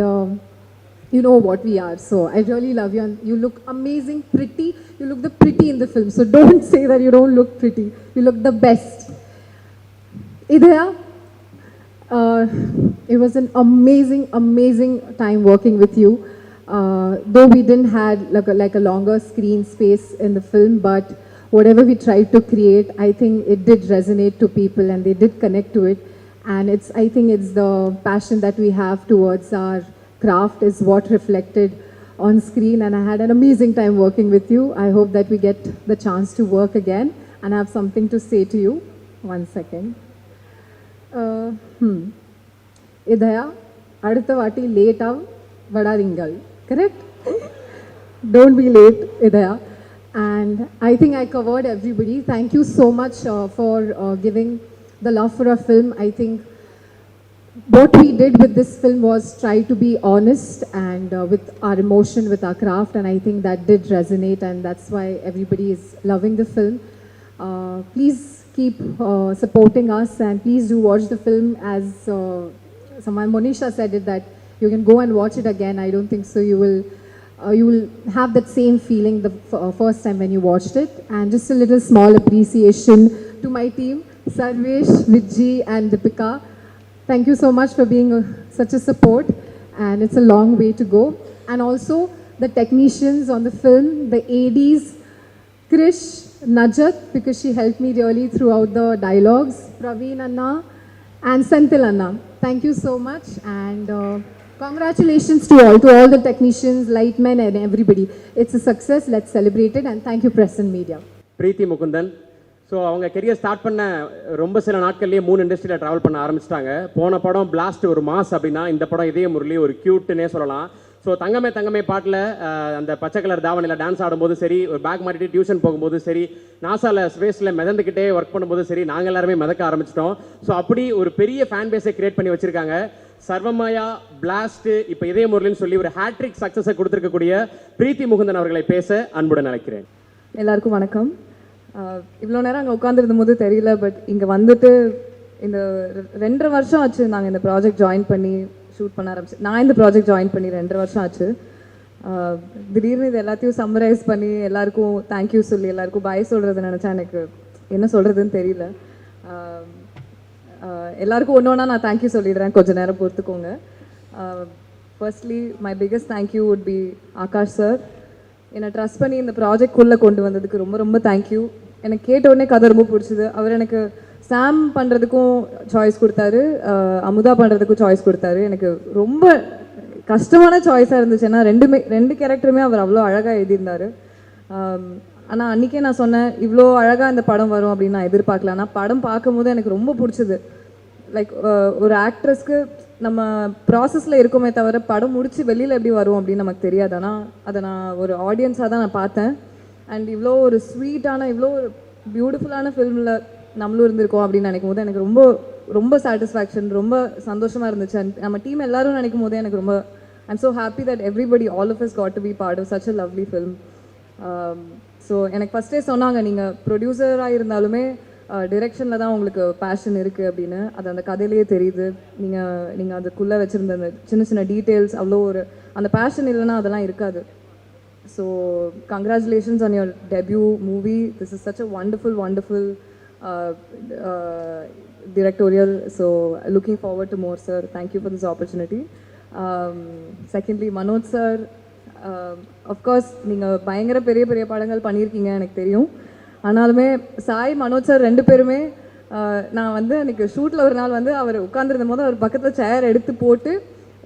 you know what we are. So I really love you, and you look amazing, pretty. You look the pretty in the film, so don't say that you don't look pretty. You look the best. Idhaya, it was an amazing time working with you. Though we didn't had like a longer screen space in the film, but whatever we tried to create, I think it did resonate to people, and they did connect to it. And I think it's the passion that we have towards our craft is what reflected on screen, and I had an amazing time working with you. I hope that we get the chance to work again, and I have something to say to you. One second. Idhaya, அடுத்த வாட்டி லேட்டா வடாதீங்கள். Correct? Don't be late, Idhaya. And I think I covered everybody. Thank you so much for giving the love for our film. I think what we did with this film was try to be honest and with our emotion, with our craft, and I think that did resonate, and that's why everybody is loving the film. Please keep supporting us, and please do watch the film. As someone, Monisha said it, that you can go and watch it again. I don't think so. You will have that same feeling the first time when you watched it. And just a little small appreciation to my team, Sarvesh, Vijji, and Deepika. Thank you so much for being such a support, and it's a long way to go. And also the technicians on the film, the ADs, Krish, Najat, because she helped me really throughout the dialogues, Praveen Anna, and Senthil Anna. Thank you so much, and congratulations to all the technicians, lightmen, and everybody. It's a success. Let's celebrate it, and thank you, press and media. Preethi Mukundan. So அவங்க career start பண்ண ரொம்ப சில நாட்கள்லேயே 3 இண்டஸ்ட்ரியில் travel பண்ண ஆரம்பிச்சிட்டாங்க. போன படம் blast ஒரு மாஸ் அப்படின்னா, இந்த படம் இதய முரளி ஒரு க்யூட்டுன்னே சொல்லலாம். ஸோ தங்கமே தங்கமே பாட்டில் அந்த பச்சை கலர் தாவணியில் டான்ஸ் ஆடும்போது சரி, ஒரு பேக் மாட்டிட்டு டியூஷன் போகும்போது சரி, நாசாவில் ஸ்பேஸில் மிதந்துக்கிட்டே ஒர்க் பண்ணும்போது சரி, நாங்கள் எல்லாருமே மிதக்க ஆரம்பிச்சிட்டோம். ஸோ அப்படி ஒரு பெரிய ஃபேன் பேஸை கிரியேட் பண்ணி வச்சுருக்காங்க. சர்வமாயா, பிளாஸ்ட், இப்போ இதய முரளின்னு சொல்லி ஒரு ஹேட்ரிக் சக்ஸஸை கொடுத்துருக்கக்கூடிய பிரீத்தி முகுந்தன் அவர்களை பேச அன்புடன் அழைக்கிறேன். எல்லாருக்கும் வணக்கம். இவ்வளோ நேரம் அங்கே உட்காந்துருந்த போது தெரியல, பட் இங்கே வந்துட்டு இந்த 2.5 வருஷம் ஆச்சு நாங்கள் இந்த ப்ராஜெக்ட் ஜாயின் பண்ணி ஷூட் பண்ண ஆரம்பிச்சு. நான் இந்த ப்ராஜெக்ட் ஜாயின் பண்ணி 2.5 வருஷம் ஆச்சு. திடீர்னு இது எல்லாத்தையும் சம்மரைஸ் பண்ணி எல்லாருக்கும் தேங்க்யூ சொல்லி எல்லாருக்கும் பாய் சொல்கிறது நினச்சா எனக்கு என்ன சொல்கிறதுன்னு தெரியல. எல்லாருக்கும் ஒன்று ஒன்றா நான் தேங்க்யூ சொல்லிடுறேன், கொஞ்சம் நேரம் பொறுத்துக்கோங்க. Firstly my biggest thank you would be Akash sir. என்னை ட்ரஸ்ட் பண்ணி இந்த ப்ராஜெக்ட்குள்ளே கொண்டு வந்ததுக்கு ரொம்ப ரொம்ப தேங்க்யூ. எனக்கு கேட்ட உடனே கதை ரொம்ப பிடிச்சிது. அவர் எனக்கு சாம் பண்ணுறதுக்கும் சாய்ஸ் கொடுத்தாரு, அமுதா பண்ணுறதுக்கும் சாய்ஸ் கொடுத்தாரு. எனக்கு ரொம்ப கஷ்டமான சாய்ஸாக இருந்துச்சு, ஏன்னா ரெண்டு கேரக்டருமே அவர் அவ்வளோ அழகாக எழுதியிருந்தார். ஆனால் அன்றைக்கே நான் சொன்னேன், இவ்வளோ அழகாக இந்த படம் வரும் அப்படின்னு நான் எதிர்பார்க்கல. ஆனால் படம் பார்க்கும்போது எனக்கு ரொம்ப பிடிச்சிது. லைக் ஒரு ஆக்ட்ரஸ்க்கு நம்ம ப்ராசஸில் இருக்கோமே தவிர படம் முடித்து வெளியில் எப்படி வரும் அப்படின்னு நமக்கு தெரியாது. ஆனால் அதை நான் ஒரு ஆடியன்ஸாக தான் நான் பார்த்தேன். அண்ட் இவ்வளோ ஒரு ஸ்வீட்டான, இவ்வளோ ஒரு பியூட்டிஃபுல்லான ஃபில்மில் நம்மளும் இருந்திருக்கோம் அப்படின்னு நினைக்கும் போது எனக்கு ரொம்ப ரொம்ப சாட்டிஸ்ஃபேக்ஷன், ரொம்ப சந்தோஷமாக இருந்துச்சு. அண்ட் நம்ம டீம் எல்லோரும் நினைக்கும் போதே எனக்கு ரொம்ப I'm so happy that everybody all of us got to be part of such a lovely film. So எனக்கு ஃபஸ்ட்டே சொன்னாங்க, நீங்கள் ப்ரொடியூசராக இருந்தாலுமே டிரெக்ஷனில் தான் உங்களுக்கு பேஷன் இருக்குது அப்படின்னு. அது அந்த கதையிலேயே தெரியுது. நீங்கள் அதுக்குள்ளே வச்சுருந்த அந்த சின்ன சின்ன டீட்டெயில்ஸ், அவ்வளோ ஒரு அந்த பேஷன் இல்லைன்னா அதெல்லாம் இருக்காது. So congratulations on your debut movie. This is such a wonderful directorial. So looking forward to more, sir. Thank you for this opportunity. Secondly, Manoj sir, of course நீங்கள் பயங்கர பெரிய பெரிய படங்கள் பண்ணியிருக்கீங்க எனக்கு தெரியும். ஆனாலுமே சாய், மனோஜ் சார் 2 பேருமே நான் வந்து அன்றைக்கி ஷூட்டில் ஒரு நாள் வந்து அவர் உட்காந்துருந்த போது அவர் பக்கத்தில் சேர் எடுத்து போட்டு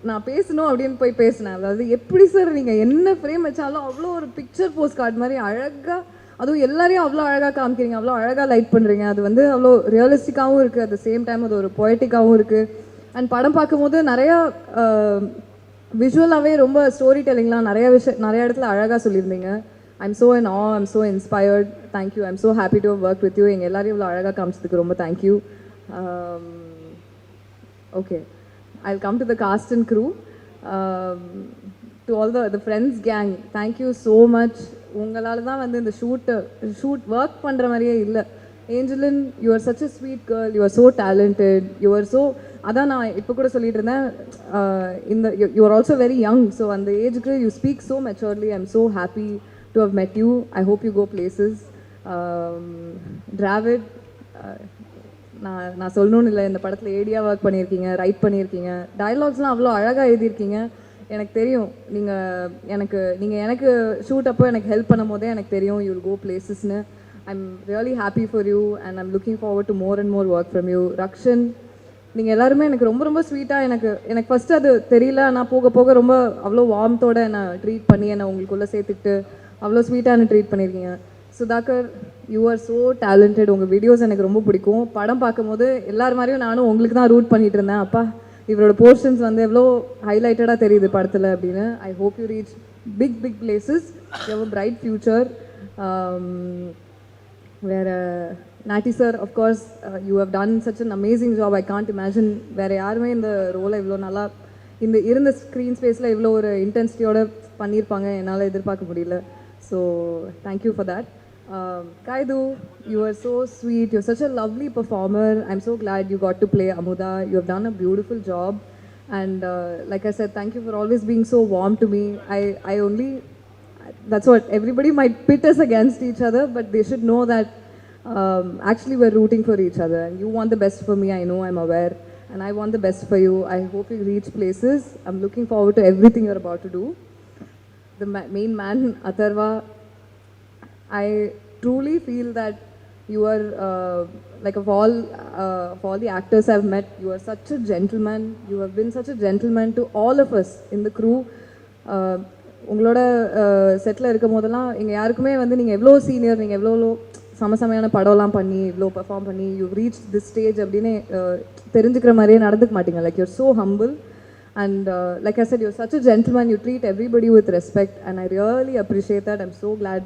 நான் பேசணும் அப்படின்னு போய் பேசினேன். அதாவது எப்படி சார் நீங்கள் என்ன ஃப்ரேம் வச்சாலும் அவ்வளோ ஒரு பிக்சர் போஸ்ட் கார்டு மாதிரி அழகாக, அதுவும் எல்லாரையும் அவ்வளோ அழகாக காமிக்கிறீங்க, அவ்வளோ அழகாக லைட் பண்ணுறீங்க. அது வந்து அவ்வளோ ரியலிஸ்டிக்காகவும் இருக்குது, அட் த சேம் டைம் அது ஒரு பொயட்டிக்காகவும் இருக்குது. அண்ட் படம் பார்க்கும்போது நிறையா விஷுவலாகவே ரொம்ப ஸ்டோரி டெல்லிங்லாம் நிறைய இடத்துல அழகாக சொல்லியிருந்தீங்க. I'm so in ah, I'm so inspired. Thank you. I'm so happy to work with you. எங்கள் எல்லாரையும் இவ்வளோ அழகாக காமிச்சதுக்கு ரொம்ப thank you. Okay, I'll come to the cast and crew. To all the friends gang, thank you so much. உங்களால தான் வந்து இந்த ஷூட் ஒர்க் பண்ணுற மாதிரியே இல்லை. Angeline, you are such a sweet girl, you are so talented, you are so, அதான் நான் இப்போ கூட சொல்லிட்டு இருந்தேன், you are also very young. So அந்த ஏஜுக்கு you speak so maturely. I am so happy to have met you. I hope you go places. Dravid, நான் சொல்லணும்னு இல்லை, இந்த படத்தில் ஏடியாக ஒர்க் பண்ணியிருக்கீங்க, ரைட் பண்ணியிருக்கீங்க, டயலாக்ஸ்லாம் அவ்வளோ அழகாக எழுதியிருக்கீங்க. எனக்கு தெரியும் நீங்கள் எனக்கு ஷூட் அப்போ எனக்கு ஹெல்ப் பண்ணும் போதே எனக்கு தெரியும் யூ வில் கோ பிளேசஸ்னு. I'm really happy for you and I'm looking forward to more and more work from you. Rakshan, நீங்கள் எல்லாருமே எனக்கு ரொம்ப ரொம்ப ஸ்வீட்டாக, எனக்கு ஃபஸ்ட்டு அது தெரியல, நான் போக போக ரொம்ப அவ்வளோ வார்ம்த்தோடு என்னை ட்ரீட் பண்ணி என்னை உங்களுக்குள்ளே சேர்த்துக்கிட்டு அவ்வளோ ஸ்வீட்டாக என்னை ட்ரீட் பண்ணியிருக்கீங்க. Sudhakar, you are so talented. உங்கள் வீடியோஸ் எனக்கு ரொம்ப பிடிக்கும். படம் பார்க்கும்போது எல்லார் மாதிரியும் நானும் உங்களுக்கு தான் ரூட் பண்ணிகிட்டு இருந்தேன். அப்பா, இவரோட போர்ஷன்ஸ் வந்து எவ்வளோ ஹைலைட்டடாக தெரியுது படத்தில் அப்படின்னு. I hope you reach big places. You have a bright future. வேறு Natty sir, of course, you have done such an amazing job. I can't imagine வேறு யாருமே இந்த ரோலை இவ்வளோ நல்லா இந்த இருந்த ஸ்க்ரீன் ஸ்பேஸில் இவ்வளோ ஒரு இன்டென்சிட்டியோட பண்ணியிருப்பாங்க என்னால் எதிர்பார்க்க முடியல. So thank you for that. Kaidu, you are so sweet. You're such a lovely performer. I'm so glad you got to play Amuda. You have done a beautiful job. And like I said, thank you for always being so warm to me. That's what everybody might pit us against each other, but they should know that actually we're rooting for each other. And you want the best for me, I know, I'm aware. And I want the best for you. I hope you reach places. I'm looking forward to everything you're about to do. The main man, Atharva, I truly feel that you are, like of all the actors I've met, you are such a gentleman. You have been such a gentleman to all of us in the crew. உங்களோட settle இருக்கும் போதெல்லாம் எங்கள் யாருக்குமே வந்து நீங்கள் எவ்வளோ senior, நீங்கள் எவ்வளோ சமசமையான படம்லாம் பண்ணி இவ்வளோ பெர்ஃபார்ம் பண்ணி யூ ரீச் திஸ் ஸ்டேஜ் அப்படின்னு தெரிஞ்சுக்கிற மாதிரியே நடந்துக்க மாட்டீங்க. Like you're so humble and like I said, you're such a gentleman. You treat everybody with respect and I really appreciate that. I'm so glad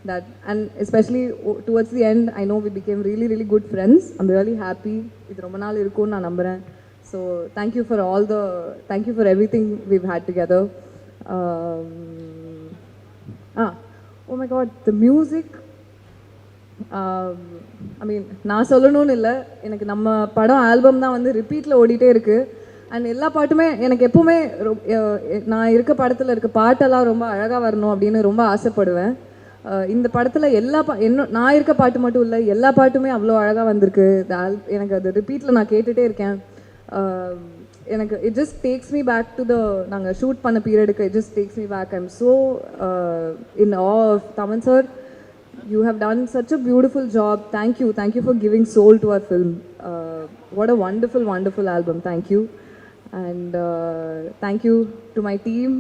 that, and especially towards the end, I know we became really, really good friends. I'm really happy. Idu romba naal irukku na nambren. So thank you for everything we've had together. Oh my god, the music, I mean நான் சொல்லணும்னு இல்லை, எனக்கு நம்ம படம் album தான் வந்து ரிப்பீட்டில் ஓடிட்டே இருக்குது. அண்ட் எல்லா பாட்டுமே எனக்கு எப்போவுமே நான் இருக்க படத்தில் இருக்க பாட்டெல்லாம் ரொம்ப அழகாக வரணும் அப்படின்னு ரொம்ப ஆசைப்படுவேன். இந்த படத்தில் நான் இருக்க பாட்டு மட்டும் இல்லை, எல்லா பாட்டுமே அவ்வளோ அழகாக வந்திருக்கு. எனக்கு அது ரிப்பீட்டில் நான் கேட்டுகிட்டே இருக்கேன். எனக்கு it just takes me back to நாங்கள் ஷூட் பண்ண பீரியடுக்கு. It just takes me back. I am so in awe of Taman sir. You have done such a beautiful job. Thank you for giving soul to our film. What a wonderful album. Thank you. And thank you to my team,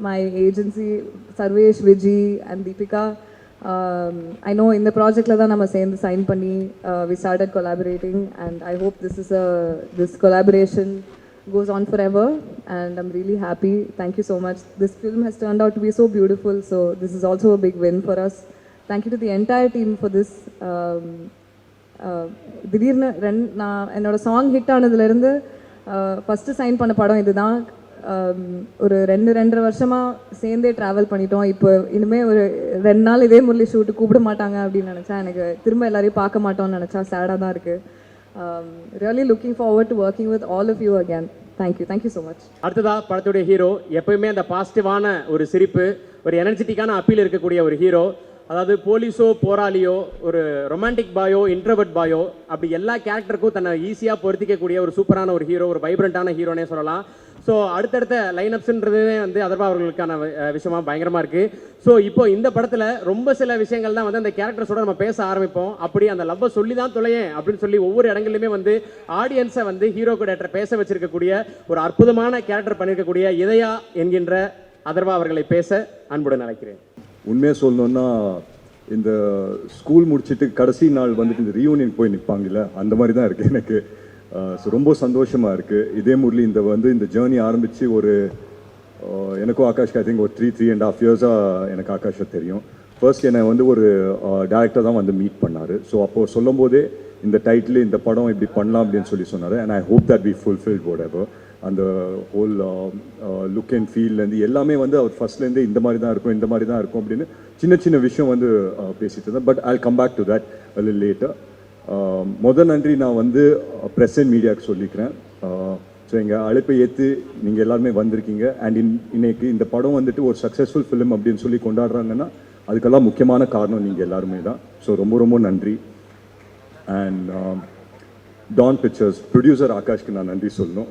my agency, Sarvesh, Viji and Deepika. I know in the project la nama சேர்ந்து sign பண்ணி we started collaborating, and I hope this collaboration goes on forever, and I'm really happy. Thank you so much. This film has turned out to be so beautiful, so this is also a big win for us. Thank you to the entire team for this. திடீர்னு நான் என்னோட song hit ஆனதுலேருந்து first sign பண்ண படம் இதுதான். ஒரு 2.5 வருஷமாக சேர்ந்தே travel பண்ணிட்டோம். இப்போ இனிமேல் ஒரு 2 நாள் இதே முரளி ஷூட்டு கூப்பிட மாட்டாங்க அப்படின்னு நினச்சா, எனக்கு திரும்ப எல்லாரையும் பார்க்க மாட்டோம்னு நினச்சா சேடாக தான் இருக்குது. Really looking forward to working with all of you again. Thank you so much. அடுத்ததா படத்துடைய ஹீரோ எப்பயுமே அந்த பாசிட்டிவான ஒரு சிரிப்பு, ஒரு எனர்ஜெட்டிக்கான அப்பீல் இருக்கக்கூடிய ஒரு ஹீரோ. அதாவது போலீஸோ போராளியோ ஒரு ரொமான்டிக் பாயோ இன்ட்ரோவர்ட் பாயோ அப்படி எல்லா கேரக்டருக்கும் தன்னை ஈஸியாக பொருத்திக்கக்கூடிய ஒரு சூப்பரான ஒரு ஹீரோ, ஒரு வைப்ரண்டான ஹீரோனே சொல்லலாம். ஸோ அடுத்தடுத்த லைனப்ஸ்ன்றதுமே வந்து அதர்வா அவர்களுக்கான விஷயமா பயங்கரமாக இருக்குது. ஸோ இப்போ இந்த படத்தில் ரொம்ப சில விஷயங்கள் தான் வந்து அந்த கேரக்டர்ஸோட நம்ம பேச ஆரம்பிப்போம். அப்படி அந்த லவ்வை சொல்லி தான் தொலையேன் அப்படின்னு சொல்லி ஒவ்வொரு இடங்கள்லையுமே வந்து ஆடியன்ஸை வந்து ஹீரோ கூட பேச வச்சிருக்கக்கூடிய ஒரு அற்புதமான கேரக்டர் பண்ணியிருக்கக்கூடிய இதயா என்கின்ற அதர்வா அவர்களை பேச அன்புடன் அழைக்கிறேன். உண்மையாக சொல்லணுன்னா, இந்த ஸ்கூல் முடிச்சுட்டு கடைசி நாள் வந்துட்டு இந்த ரீயூனியன் போய் நிற்பாங்கல்ல, அந்த மாதிரி தான் இருக்குது எனக்கு. ஸோ ரொம்ப சந்தோஷமாக இருக்குது. இதே முரளி இந்த ஜேர்னி ஆரம்பித்து ஒரு எனக்கும் ஆகாஷ்க்கு ஐ திங்க் ஒரு 3.5 இயர்ஸாக எனக்கு ஆகாஷை தெரியும். ஃபர்ஸ்ட் என்னை வந்து ஒரு டேரக்டர் தான் வந்து மீட் பண்ணார். ஸோ அப்போது சொல்லும் போதே இந்த டைட்டில் இந்த படம் இப்படி பண்ணலாம் அப்படின்னு சொல்லி சொன்னார். And I hope that we fulfil whatever. அந்த ஹோல் லுக் அண்ட் ஃபீல்லேருந்து எல்லாமே வந்து அவர் ஃபர்ஸ்ட்லேருந்தே இந்த மாதிரி தான் இருக்கும் அப்படின்னு சின்ன விஷயம் வந்து பேசிட்டு இருந்தேன். But I come back to that a little later. முதல் நன்றி நான் வந்து ப்ரெஸ் அண்ட் மீடியாவுக்கு சொல்லிக்கிறேன். ஸோ எங்கள் அழைப்பை ஏற்று நீங்கள் எல்லாருமே வந்திருக்கீங்க. அண்ட் இன்னைக்கு இந்த படம் வந்துட்டு ஒரு சக்ஸஸ்ஃபுல் ஃபிலிம் அப்படின்னு சொல்லி கொண்டாடுறாங்கன்னா அதுக்கெல்லாம் முக்கியமான காரணம் நீங்கள் எல்லாருமே தான். ஸோ ரொம்ப நன்றி. அண்ட் டான் பிக்சர்ஸ் ப்ரொடியூசர் ஆகாஷ்க்கு நான் நன்றி சொல்லணும்.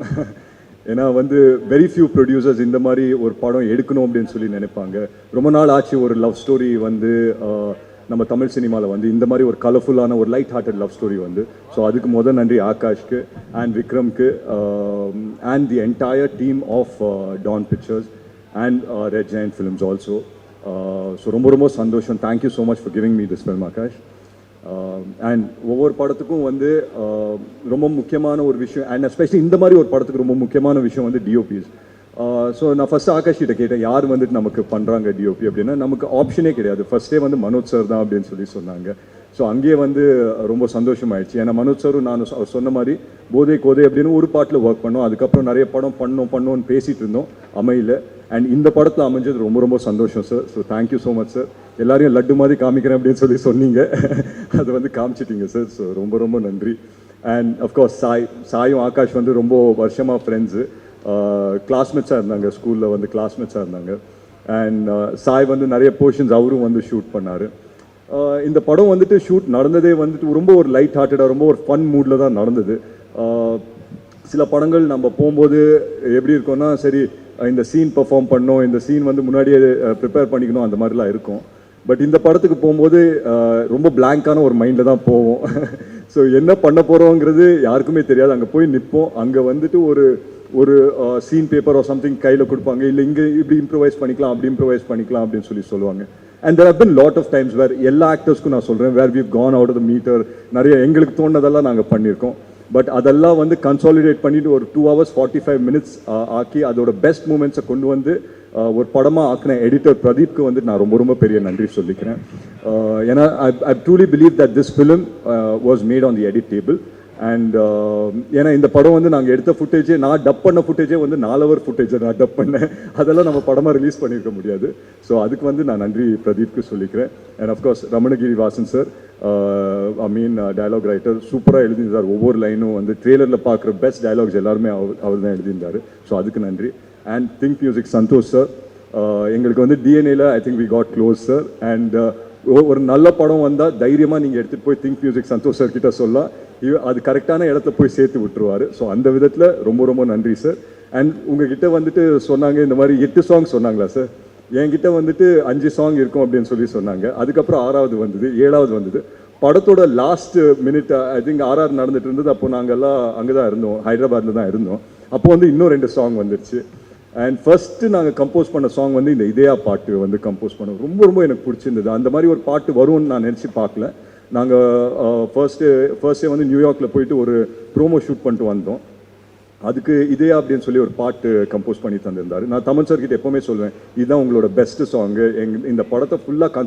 ஏன்னா வந்து வெரி ஃபியூ ப்ரொடியூசர்ஸ் இந்த மாதிரி ஒரு படம் எடுக்கணும் அப்படின்னு சொல்லி நினைப்பாங்க. ரொம்ப நாள் ஆச்சு ஒரு லவ் ஸ்டோரி வந்து நம்ம தமிழ் சினிமாவில் வந்து இந்த மாதிரி ஒரு கலர்ஃபுல்லான ஒரு லைட் ஹார்ட்டட் லவ் ஸ்டோரி வந்து. ஸோ அதுக்கு முதல் நன்றி ஆகாஷ்க்கு அண்ட் விக்ரம்க்கு and the entire team of Dawn Pictures and Red Giant Films also. So ரொம்ப சந்தோஷம். Thank you so much for giving me this film Aakash. And ஒவ்வொரு படத்துக்கும் வந்து ரொம்ப முக்கியமான ஒரு விஷயம், அண்ட் எஸ்பெஷலி இந்த மாதிரி ஒரு படத்துக்கு ரொம்ப முக்கியமான விஷயம் வந்து டிஓபிஸ். ஸோ நான் ஃபஸ்ட்டு ஆகாஷ் கிட்ட கேட்டேன், யார் வந்துட்டு நமக்கு பண்ணுறாங்க டிஓபி அப்படின்னா நமக்கு ஆப்ஷனே கிடையாது. ஃபர்ஸ்டே வந்து மனோஜ் சார் தான் அப்படின்னு சொல்லி சொன்னாங்க. ஸோ அங்கேயே வந்து ரொம்ப சந்தோஷமாயிடுச்சு. ஏன்னா மனோஜ் சாரும் நானும் அவர் சொன்ன மாதிரி போதை கோதை அப்படின்னு ஒரு பாட்டில் ஒர்க் பண்ணோம். அதுக்கப்புறம் நிறைய படம் பண்ணோன்னு பேசிகிட்டு இருந்தோம், அமையல. அண்ட் இந்த படத்தில் அமைஞ்சது ரொம்ப ரொம்ப சந்தோஷம் sir. So thank you so much sir. எல்லாரையும் லட்டு மாதிரி காமிக்கிறேன் அப்படின்னு சொன்னீங்க, அதை வந்து காமிச்சிட்டிங்க சார். ஸோ ரொம்ப ரொம்ப நன்றி. அண்ட் அஃப்கோர்ஸ் சாயும் ஆகாஷ் வந்து ரொம்ப வருஷமாக ஃப்ரெண்ட்ஸு, கிளாஸ்மேட்ஸாக இருந்தாங்க, ஸ்கூலில் வந்து கிளாஸ்மேட்ஸாக இருந்தாங்க. அண்ட் சாய் வந்து நிறைய போர்ஷன்ஸ் அவரும் வந்து ஷூட் பண்ணார். இந்த படம் வந்துட்டு ஷூட் நடந்ததே வந்துட்டு ரொம்ப ஒரு லைட் ஹார்ட்டடாக ரொம்ப ஒரு ஃபன் மூடில் தான் நடந்தது. சில படங்கள் நம்ம போகும்போது எப்படி இருக்கோன்னா, சரி இந்த சீன் பெர்ஃபார்ம் பண்ணோம், இந்த சீன் வந்து முன்னாடியே ப்ரிப்பேர் பண்ணிக்கணும், அந்த மாதிரிலாம் இருக்கும். பட் இந்த படத்துக்கு போகும்போது ரொம்ப பிளாங்கான ஒரு மைண்டில் தான் போவோம். ஸோ என்ன பண்ண போகிறோங்கிறது யாருக்குமே தெரியாது. அங்கே போய் நிற்போம், அங்கே வந்துட்டு ஒரு சீன் பேப்பர் ஆர் சம்திங் கையில் கொடுப்பாங்க, இல்லை இங்கே இப்படி இம்ப்ரூவைஸ் பண்ணிக்கலாம், அப்படி இம்ப்ரூவைஸ் பண்ணிக்கலாம் அப்படின்னு சொல்லுவாங்க. And there have been lot of times where எல்லா ஆக்டர்ஸ்க்கும் நான் சொல்கிறேன், where we've gone out of the meter, நிறைய எங்களுக்கு தோணுனதெல்லாம் நாங்கள் பண்ணியிருக்கோம். பட் அதெல்லாம் வந்து கன்சாலிடேட் பண்ணிட்டு ஒரு 2 hours 45 minutes ஆக்கி அதோட பெஸ்ட் மூமெண்ட்ஸை கொண்டு வந்து ஒரு படமாக ஆக்கின எடிட்டர் பிரதீப்க்கு வந்து நான் ரொம்ப ரொம்ப பெரிய நன்றி சொல்லிக்கிறேன். ஏன்னா ஐ truly believe that this film was made on the edit table. And ஏன்னா இந்த படம் வந்து நாங்கள் எடுத்த ஃபுட்டேஜே, நான் டப் பண்ண ஃபுட்டேஜே வந்து 4 hour ஃபுட்டேஜை நான் டப் பண்ணேன். அதெல்லாம் நம்ம படமாக ரிலீஸ் பண்ணியிருக்க முடியாது. ஸோ அதுக்கு வந்து நான் நன்றி பிரதீப்க்கு சொல்லிக்கிறேன். And of course Ramanagiri Vasan sir, dialogue writer, சூப்பராக எழுதியிருந்தார். ஒவ்வொரு லைனும் வந்து ட்ரெய்லரில் பார்க்குற பெஸ்ட் டயலாக்ஸ் எல்லாருமே அவர் தான் எழுதியிருந்தார். ஸோ அதுக்கு நன்றி. And Think Music Santhosh sir, எங்களுக்கு வந்து டிஎன்ஏல I think we got close sir. And ஒரு நல்ல படம் வந்தால் தைரியமாக நீங்கள் எடுத்துகிட்டு போய் திங்க் மியூசிக் சந்தோஷ் சார் கிட்ட சொல்லலாம், அது கரெக்டான இடத்த போய் சேர்த்து விட்டுருவார். ஸோ அந்த விதத்தில் ரொம்ப ரொம்ப நன்றி சார். அண்ட் உங்ககிட்ட வந்துட்டு சொன்னாங்க இந்த மாதிரி 8 songs சொன்னாங்களா சார்? என்கிட்ட வந்துட்டு 5 song இருக்கும் அப்படின்னு சொன்னாங்க. அதுக்கப்புறம் 6வது வந்தது, 7வது வந்தது. படத்தோட last minute I think RR நடந்துட்டு இருந்தது. அப்போ நாங்கள்லாம் அங்கே தான் இருந்தோம், ஹைதராபாத்தில் தான் இருந்தோம். அப்போ வந்து இன்னும் 2 song வந்துருச்சு. அண்ட் ஃபஸ்ட்டு நாங்கள் கம்போஸ் பண்ண சாங் வந்து இந்த இதயா பாட்டு வந்து கம்போஸ் பண்ணோம். ரொம்ப ரொம்ப எனக்கு பிடிச்சிருந்தது. அந்த மாதிரி ஒரு பாட்டு வரும்னு நான் நினச்சி பார்க்கல. நாங்கள் ஃபர்ஸ்டே வந்து நியூயார்க்கில் போயிட்டு ஒரு ப்ரோமோ ஷூட் பண்ணிட்டு வந்தோம். அதுக்கு இதயா அப்படின்னு சொல்லி ஒரு பாட்டு கம்போஸ் பண்ணி தந்திருந்தார். நான் தமன் சார் கிட்ட எப்போவுமே சொல்லுவேன், இதுதான் உங்களோட பெஸ்ட்டு சாங்கு, இந்த படத்தை ஃபுல்லாக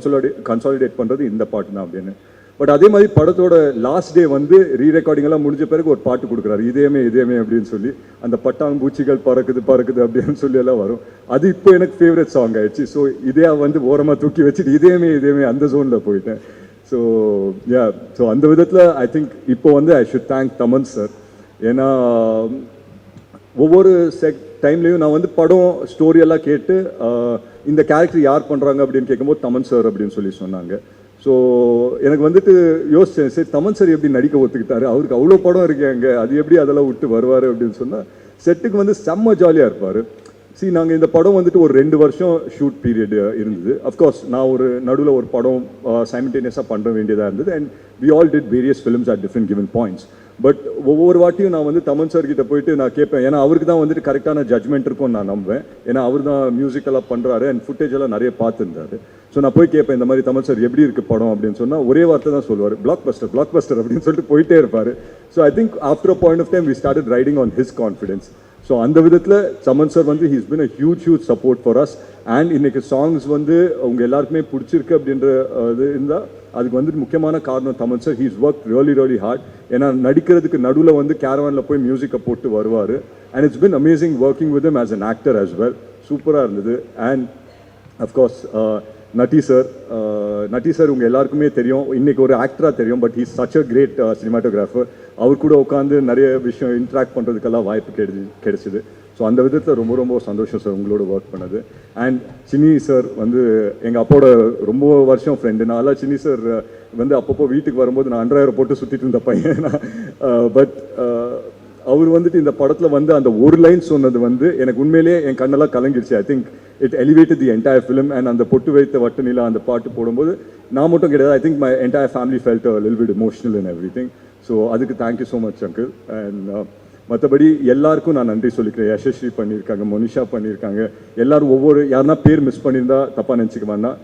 கன்சாலிடேட் பண்ணுறது இந்த பாட்டு தான் அப்படின்னு. பட் அதே மாதிரி படத்தோட லாஸ்ட் டே வந்து ரீரெக்கார்டிங் எல்லாம் முடிஞ்ச பிறகு ஒரு பாட்டு கொடுக்குறாரு, இதயமே அப்படின்னு சொல்லி. அந்த பட்டாம்பூச்சிகள் பறக்குது அப்படின்னு சொல்லி எல்லாம் வரும். அது இப்போ எனக்கு ஃபேவரட் சாங் ஆயிடுச்சு. ஸோ இதே வந்து ஓரமாக தூக்கி வச்சுட்டு இதயமே அந்த ஜோனில் போயிட்டேன். ஸோ அந்த விதத்தில் ஐ திங்க் இப்போ வந்து I should thank Thaman sir. ஏன்னா ஒவ்வொரு டைம்லேயும் நான் வந்து படம் ஸ்டோரியெல்லாம் கேட்டு இந்த கேரக்டர் யார் பண்ணுறாங்க அப்படின்னு கேட்கும்போது தமன் சார் அப்படின்னு சொல்லி சொன்னாங்க. ஸோ எனக்கு வந்துட்டு யோசிச்சேன், சரி தமன் சார் எப்படி நடிக்க ஒத்துக்கிட்டாரு, அவருக்கு அவ்வளோ படம் இருக்காங்க, அது எப்படி அதெல்லாம் விட்டு வருவார் அப்படின்னு சொன்னால் செட்டுக்கு வந்து செம்ம ஜாலியாக இருப்பார். நாங்கள் இந்த படம் வந்துட்டு ஒரு 2 வருஷம் ஷூட் பீரியட் இருந்தது. அஃப்கோர்ஸ் நான் ஒரு நடுவில் ஒரு படம் சைமல்டேனியஸாக பண்ண வேண்டியதாக இருந்தது. And we all did various films at different given points. But ஒவ்வொரு வாட்டியும் நான் வந்து தமன் சார் கிட்ட போயிட்டு நான் கேட்பேன், ஏன்னா அவருக்கு தான் வந்துட்டு கரெக்டான ஜட்மெண்ட் இருக்கும்னு நான் நம்புவேன். ஏன்னா அவர் தான் மியூசிக்கெல்லாம் பண்ணுறாரு அண்ட் ஃபுட்டேஜ் எல்லாம் நிறைய பார்த்துருந்தாரு. ஸோ நான் போய் கேட்பேன், இந்த மாதிரி தமன் சார் எப்படி இருக்குது படம் அப்படின்னு சொன்னால் ஒரே வார்த்தை தான் சொல்லுவார், பிளாக் பஸ்டர் அப்படின்னு சொல்லிட்டு போயிட்டே இருப்பார். So I think after a point of time we started riding on his confidence. So அந்த விதத்தில் தமன் சார் வந்து he's been a huge support for us. And இன்னைக்கு சாங்ஸ் வந்து அவங்க எல்லாருக்குமே பிடிச்சிருக்கு அப்படின்ற இது இருந்தால் அதுக்கு வந்துட்டு முக்கியமான காரணம் Thaman sir. He's work really hard. ஏன்னா நடிக்கிறதுக்கு நடுவில் வந்து கேரவானில் போய் மியூசிக்கை போட்டு வருவார். And it's been amazing working with him as an actor as well. சூப்பராக இருந்தது. அண்ட் அஃப்கோர்ஸ் நட்டி சார் உங்கள் எல்லாருக்குமே தெரியும், இன்றைக்கி ஒரு ஆக்டராக தெரியும், but he's such a great cinematographer. அவர் கூட உட்காந்து நிறைய விஷயம் இன்ட்ராக்ட் பண்ணுறதுக்கெல்லாம் வாய்ப்பு கிடைச்சிது. ஸோ அந்த விதத்தில் ரொம்ப ரொம்ப சந்தோஷம் சார் உங்களோட ஒர்க் பண்ணது. அண்ட் சின்னி சார் வந்து எங்கள் அப்பாவோட ரொம்ப வருஷம் ஃப்ரெண்டு. நான் சின்னி சார் வந்து அப்பப்போ வீட்டுக்கு வரும்போது நான் அண்டர்வேர் போட்டு சுற்றிட்டு இருந்த பையன். பட் அவர் வந்துட்டு இந்த படத்தில் வந்து அந்த ஒரு லைன் சொன்னது வந்து எனக்கு உண்மையிலேயே என் கண்ணெல்லாம் கலங்கிடுச்சு. I think it elevated the entire film. And அந்த பொட்டு வைத்த வட்டு நிலா அந்த பாட்டு போடும்போது நான் மட்டும் கிடையாது, I think my entire family felt a little bit emotional in everything. So அதுக்கு thank you so much uncle. And மற்றபடி எல்லாருக்கும் நான் நன்றி சொல்லிக்கிறேன். யசஸ்ரீ பண்ணியிருக்காங்க, மோனிஷா பண்ணியிருக்காங்க. எல்லாரும் யாருன்னா பேர் மிஸ் பண்ணியிருந்தா தப்பாக நினச்சிக்க வேண்டாம்.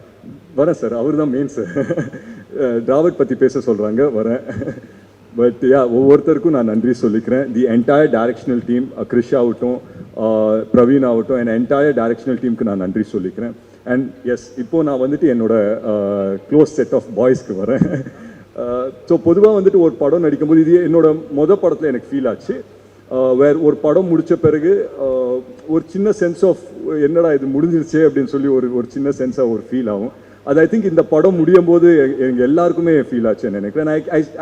வரேன் சார், அவர் தான் மெயின் சார். டிராவட் பற்றி பேச சொல்கிறாங்க, வரேன். பட் ஒவ்வொருத்தருக்கும் நான் நன்றி சொல்லிக்கிறேன். The entire directional team, Krish ஆகட்டும், பிரவீன் ஆகட்டும், அண்ட் என்டையர் டைரக்ஷனல் டீமுக்கு நான் நன்றி சொல்லிக்கிறேன். அண்ட் எஸ், இப்போது நான் வந்துட்டு என்னோட க்ளோஸ் செட் ஆஃப் பாய்ஸ்க்கு வரேன். ஸோ பொதுவாக வந்துட்டு ஒரு படம் நடிக்கும்போது இது என்னோட படத்தில் எனக்கு ஃபீல் ஆச்சு. வேற ஒரு படம் முடித்த பிறகு ஒரு சின்ன சென்ஸ் ஆஃப் என்னடா இது முடிஞ்சிருச்சே அப்படின்னு சொல்லி ஒரு சின்ன சென்ஸாக ஒரு ஃபீல் ஆகும். அது ஐ திங்க் இந்த படம் முடியும் போது எங்கள் எல்லாருக்குமே ஃபீல் ஆச்சுன்னு நினைக்கிறேன்.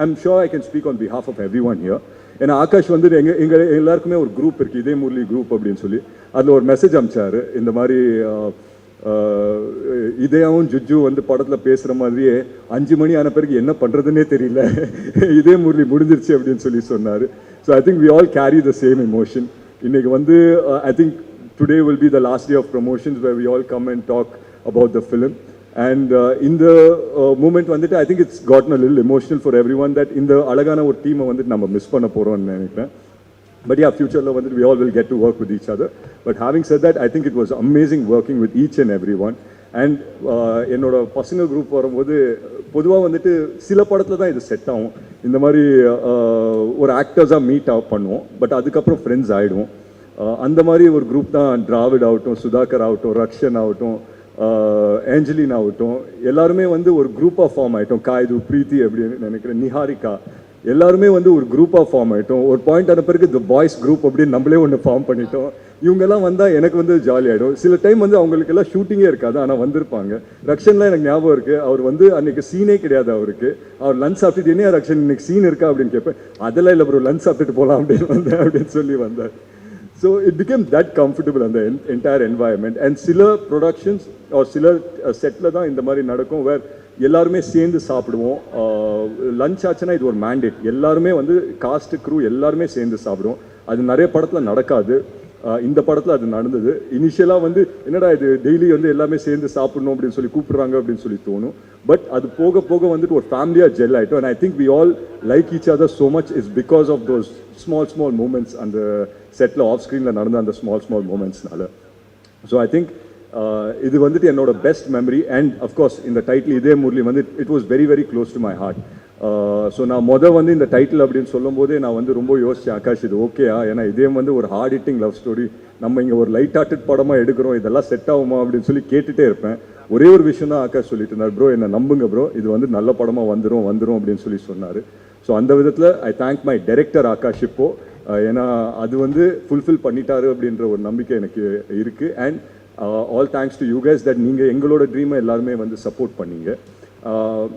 I'm sure I can speak on behalf of everyone here. ஏன்னா ஆகாஷ் வந்து எங்கள் எல்லாருக்குமே ஒரு குரூப் இருக்குது, இதே முரளி குரூப் அப்படின்னு சொல்லி. அதில் ஒரு மெசேஜ் அனுப்பிச்சாரு, இந்த மாதிரி இதேவும் ஜுஜு வந்து படத்தில் பேசுகிற மாதிரியே 5 மணி ஆன பிறகு என்ன பண்ணுறதுன்னே தெரியல, இதே முரளி முடிஞ்சிருச்சு அப்படின்னு சொல்லி சொன்னார். So I think we all carry the same emotion. இன்னைக்கு வந்து I think today will be the last day of promotions where we all come and talk about the film. And in the moment வந்துட்டு I think it's gotten a little emotional for everyone that இந்த அழகான ஒரு டீமை வந்துட்டு நம்ம miss பண்ண போகிறோம்னு நினைக்கிறேன். But yeah, future வந்துட்டு we all will get to work with each other. But having said that, I think it was amazing working with each and everyone. And என்னோட பசங்க குரூப் வரும்போது பொதுவாக வந்துட்டு சில படத்தில் தான் இது செட் ஆகும். இந்த மாதிரி ஒரு ஆக்டர்ஸாக மீட் பண்ணுவோம், பட் அதுக்கப்புறம் ஃப்ரெண்ட்ஸ் ஆகிடுவோம். அந்த மாதிரி ஒரு குரூப் தான் டிராவிட் ஆகட்டும், சுதாகர் ஆகட்டும், ரக்ஷன் ஆகட்டும், ஏஞ்சலின் ஆகட்டும், எல்லாருமே வந்து ஒரு குரூப்பாக ஃபார்ம் ஆகிட்டோம். காய்து, பிரீத்தி அப்படின்னு நினைக்கிறேன், நிஹாரிகா, எல்லாருமே வந்து ஒரு குரூப்பாக ஃபார்ம் ஆகிட்டோம். ஒரு பாயிண்ட் ஆன பிறகு த பாய்ஸ் குரூப் அப்படின்னு நம்மளே ஒன்று ஃபார்ம் பண்ணிட்டோம். இவங்கெல்லாம் வந்தால் எனக்கு வந்து ஜாலி ஆகிடும். சில டைம் வந்து அவங்களுக்கு எல்லாம் ஷூட்டிங்கே இருக்காது, ஆனால் வந்திருப்பாங்க. ரக்ஷன்லாம் எனக்கு ஞாபகம் இருக்குது, அவர் வந்து அன்றைக்கி சீனே கிடையாது அவருக்கு. அவர் லஞ்ச் சாப்பிட்டுட்டு என்ன ரக்ஷன் இன்னைக்கு சீன் இருக்கா அப்படின்னு கேட்பேன். அதெல்லாம் இல்லை ப்ரோ, லஞ்ச் சாப்பிட்டுட்டு போகலாம் அப்படின்னு வந்தேன் அப்படின்னு சொல்லி வந்தார். So it became that comfortable on the entire environment. And சில ப்ரொடக்ஷன்ஸ் சில செட்டில் தான் இந்த மாதிரி நடக்கும், வேர் எல்லாருமே சேர்ந்து சாப்பிடுவோம். லஞ்ச் ஆச்சுன்னா இது ஒரு மேண்டேட், எல்லாருமே வந்து காஸ்ட் க்ரூ எல்லாருமே சேர்ந்து சாப்பிடுவோம். அது நிறைய படத்தில் நடக்காது, இந்த படத்தில் அது நடந்தது. இனிஷியலாக வந்து என்னடா இது டெய்லி வந்து எல்லாமே சேர்ந்து சாப்பிடணும் அப்படின்னு சொல்லி கூப்பிடுறாங்க அப்படின்னு சொல்லி தோணும். பட் அது போக போக வந்துட்டு ஒரு ஃபேமிலியாக ஜெல் ஆகிட்டோம். And I think we all like each other so much is because of those small moments அந்த செட்டில் ஆஃப் ஸ்க்ரீனில் நடந்த அந்த ஸ்மால் மூமெண்ட்ஸ்னால. ஸோ ஐ திங்க் இது வந்துட்டு என்னோட பெஸ்ட் மெமரி. அண்ட் அஃப்கோர்ஸ் இந்த டைட்டில் இதே முரளி வந்து it was very very close to my heart. So நான் வந்து இந்த டைட்டில் அப்படின்னு சொல்லும் போதே நான் வந்து ரொம்ப யோசித்தேன், ஆகாஷ் இது ஓகேயா? ஏன்னா இதே வந்து ஒரு ஹார்ட் ஹிட்டிங் லவ் ஸ்டோரி, நம்ம இங்கே ஒரு லைட் ஹார்ட்டட் படமாக எடுக்கிறோம், இதெல்லாம் செட் ஆகுமா அப்படின்னு சொல்லி கேட்டுகிட்டே இருப்பேன். ஒரே ஒரு விஷயம் தான் ஆகாஷ் சொல்லிட்டு இருந்தார், ப்ரோ என்னை நம்புங்க ப்ரோ, இது வந்து நல்ல படமாக வந்துடும் அப்படின்னு சொல்லி சொன்னார். ஸோ அந்த விதத்தில் I thank my director Akash இப்போ, ஏன்னா அது வந்து ஃபுல்ஃபில் பண்ணிட்டாரு அப்படின்ற ஒரு நம்பிக்கை எனக்கு இருக்குது. And all thanks to you guys that நீங்கள் எங்களோட ட்ரீமை எல்லாருமே வந்து சப்போர்ட் பண்ணீங்க.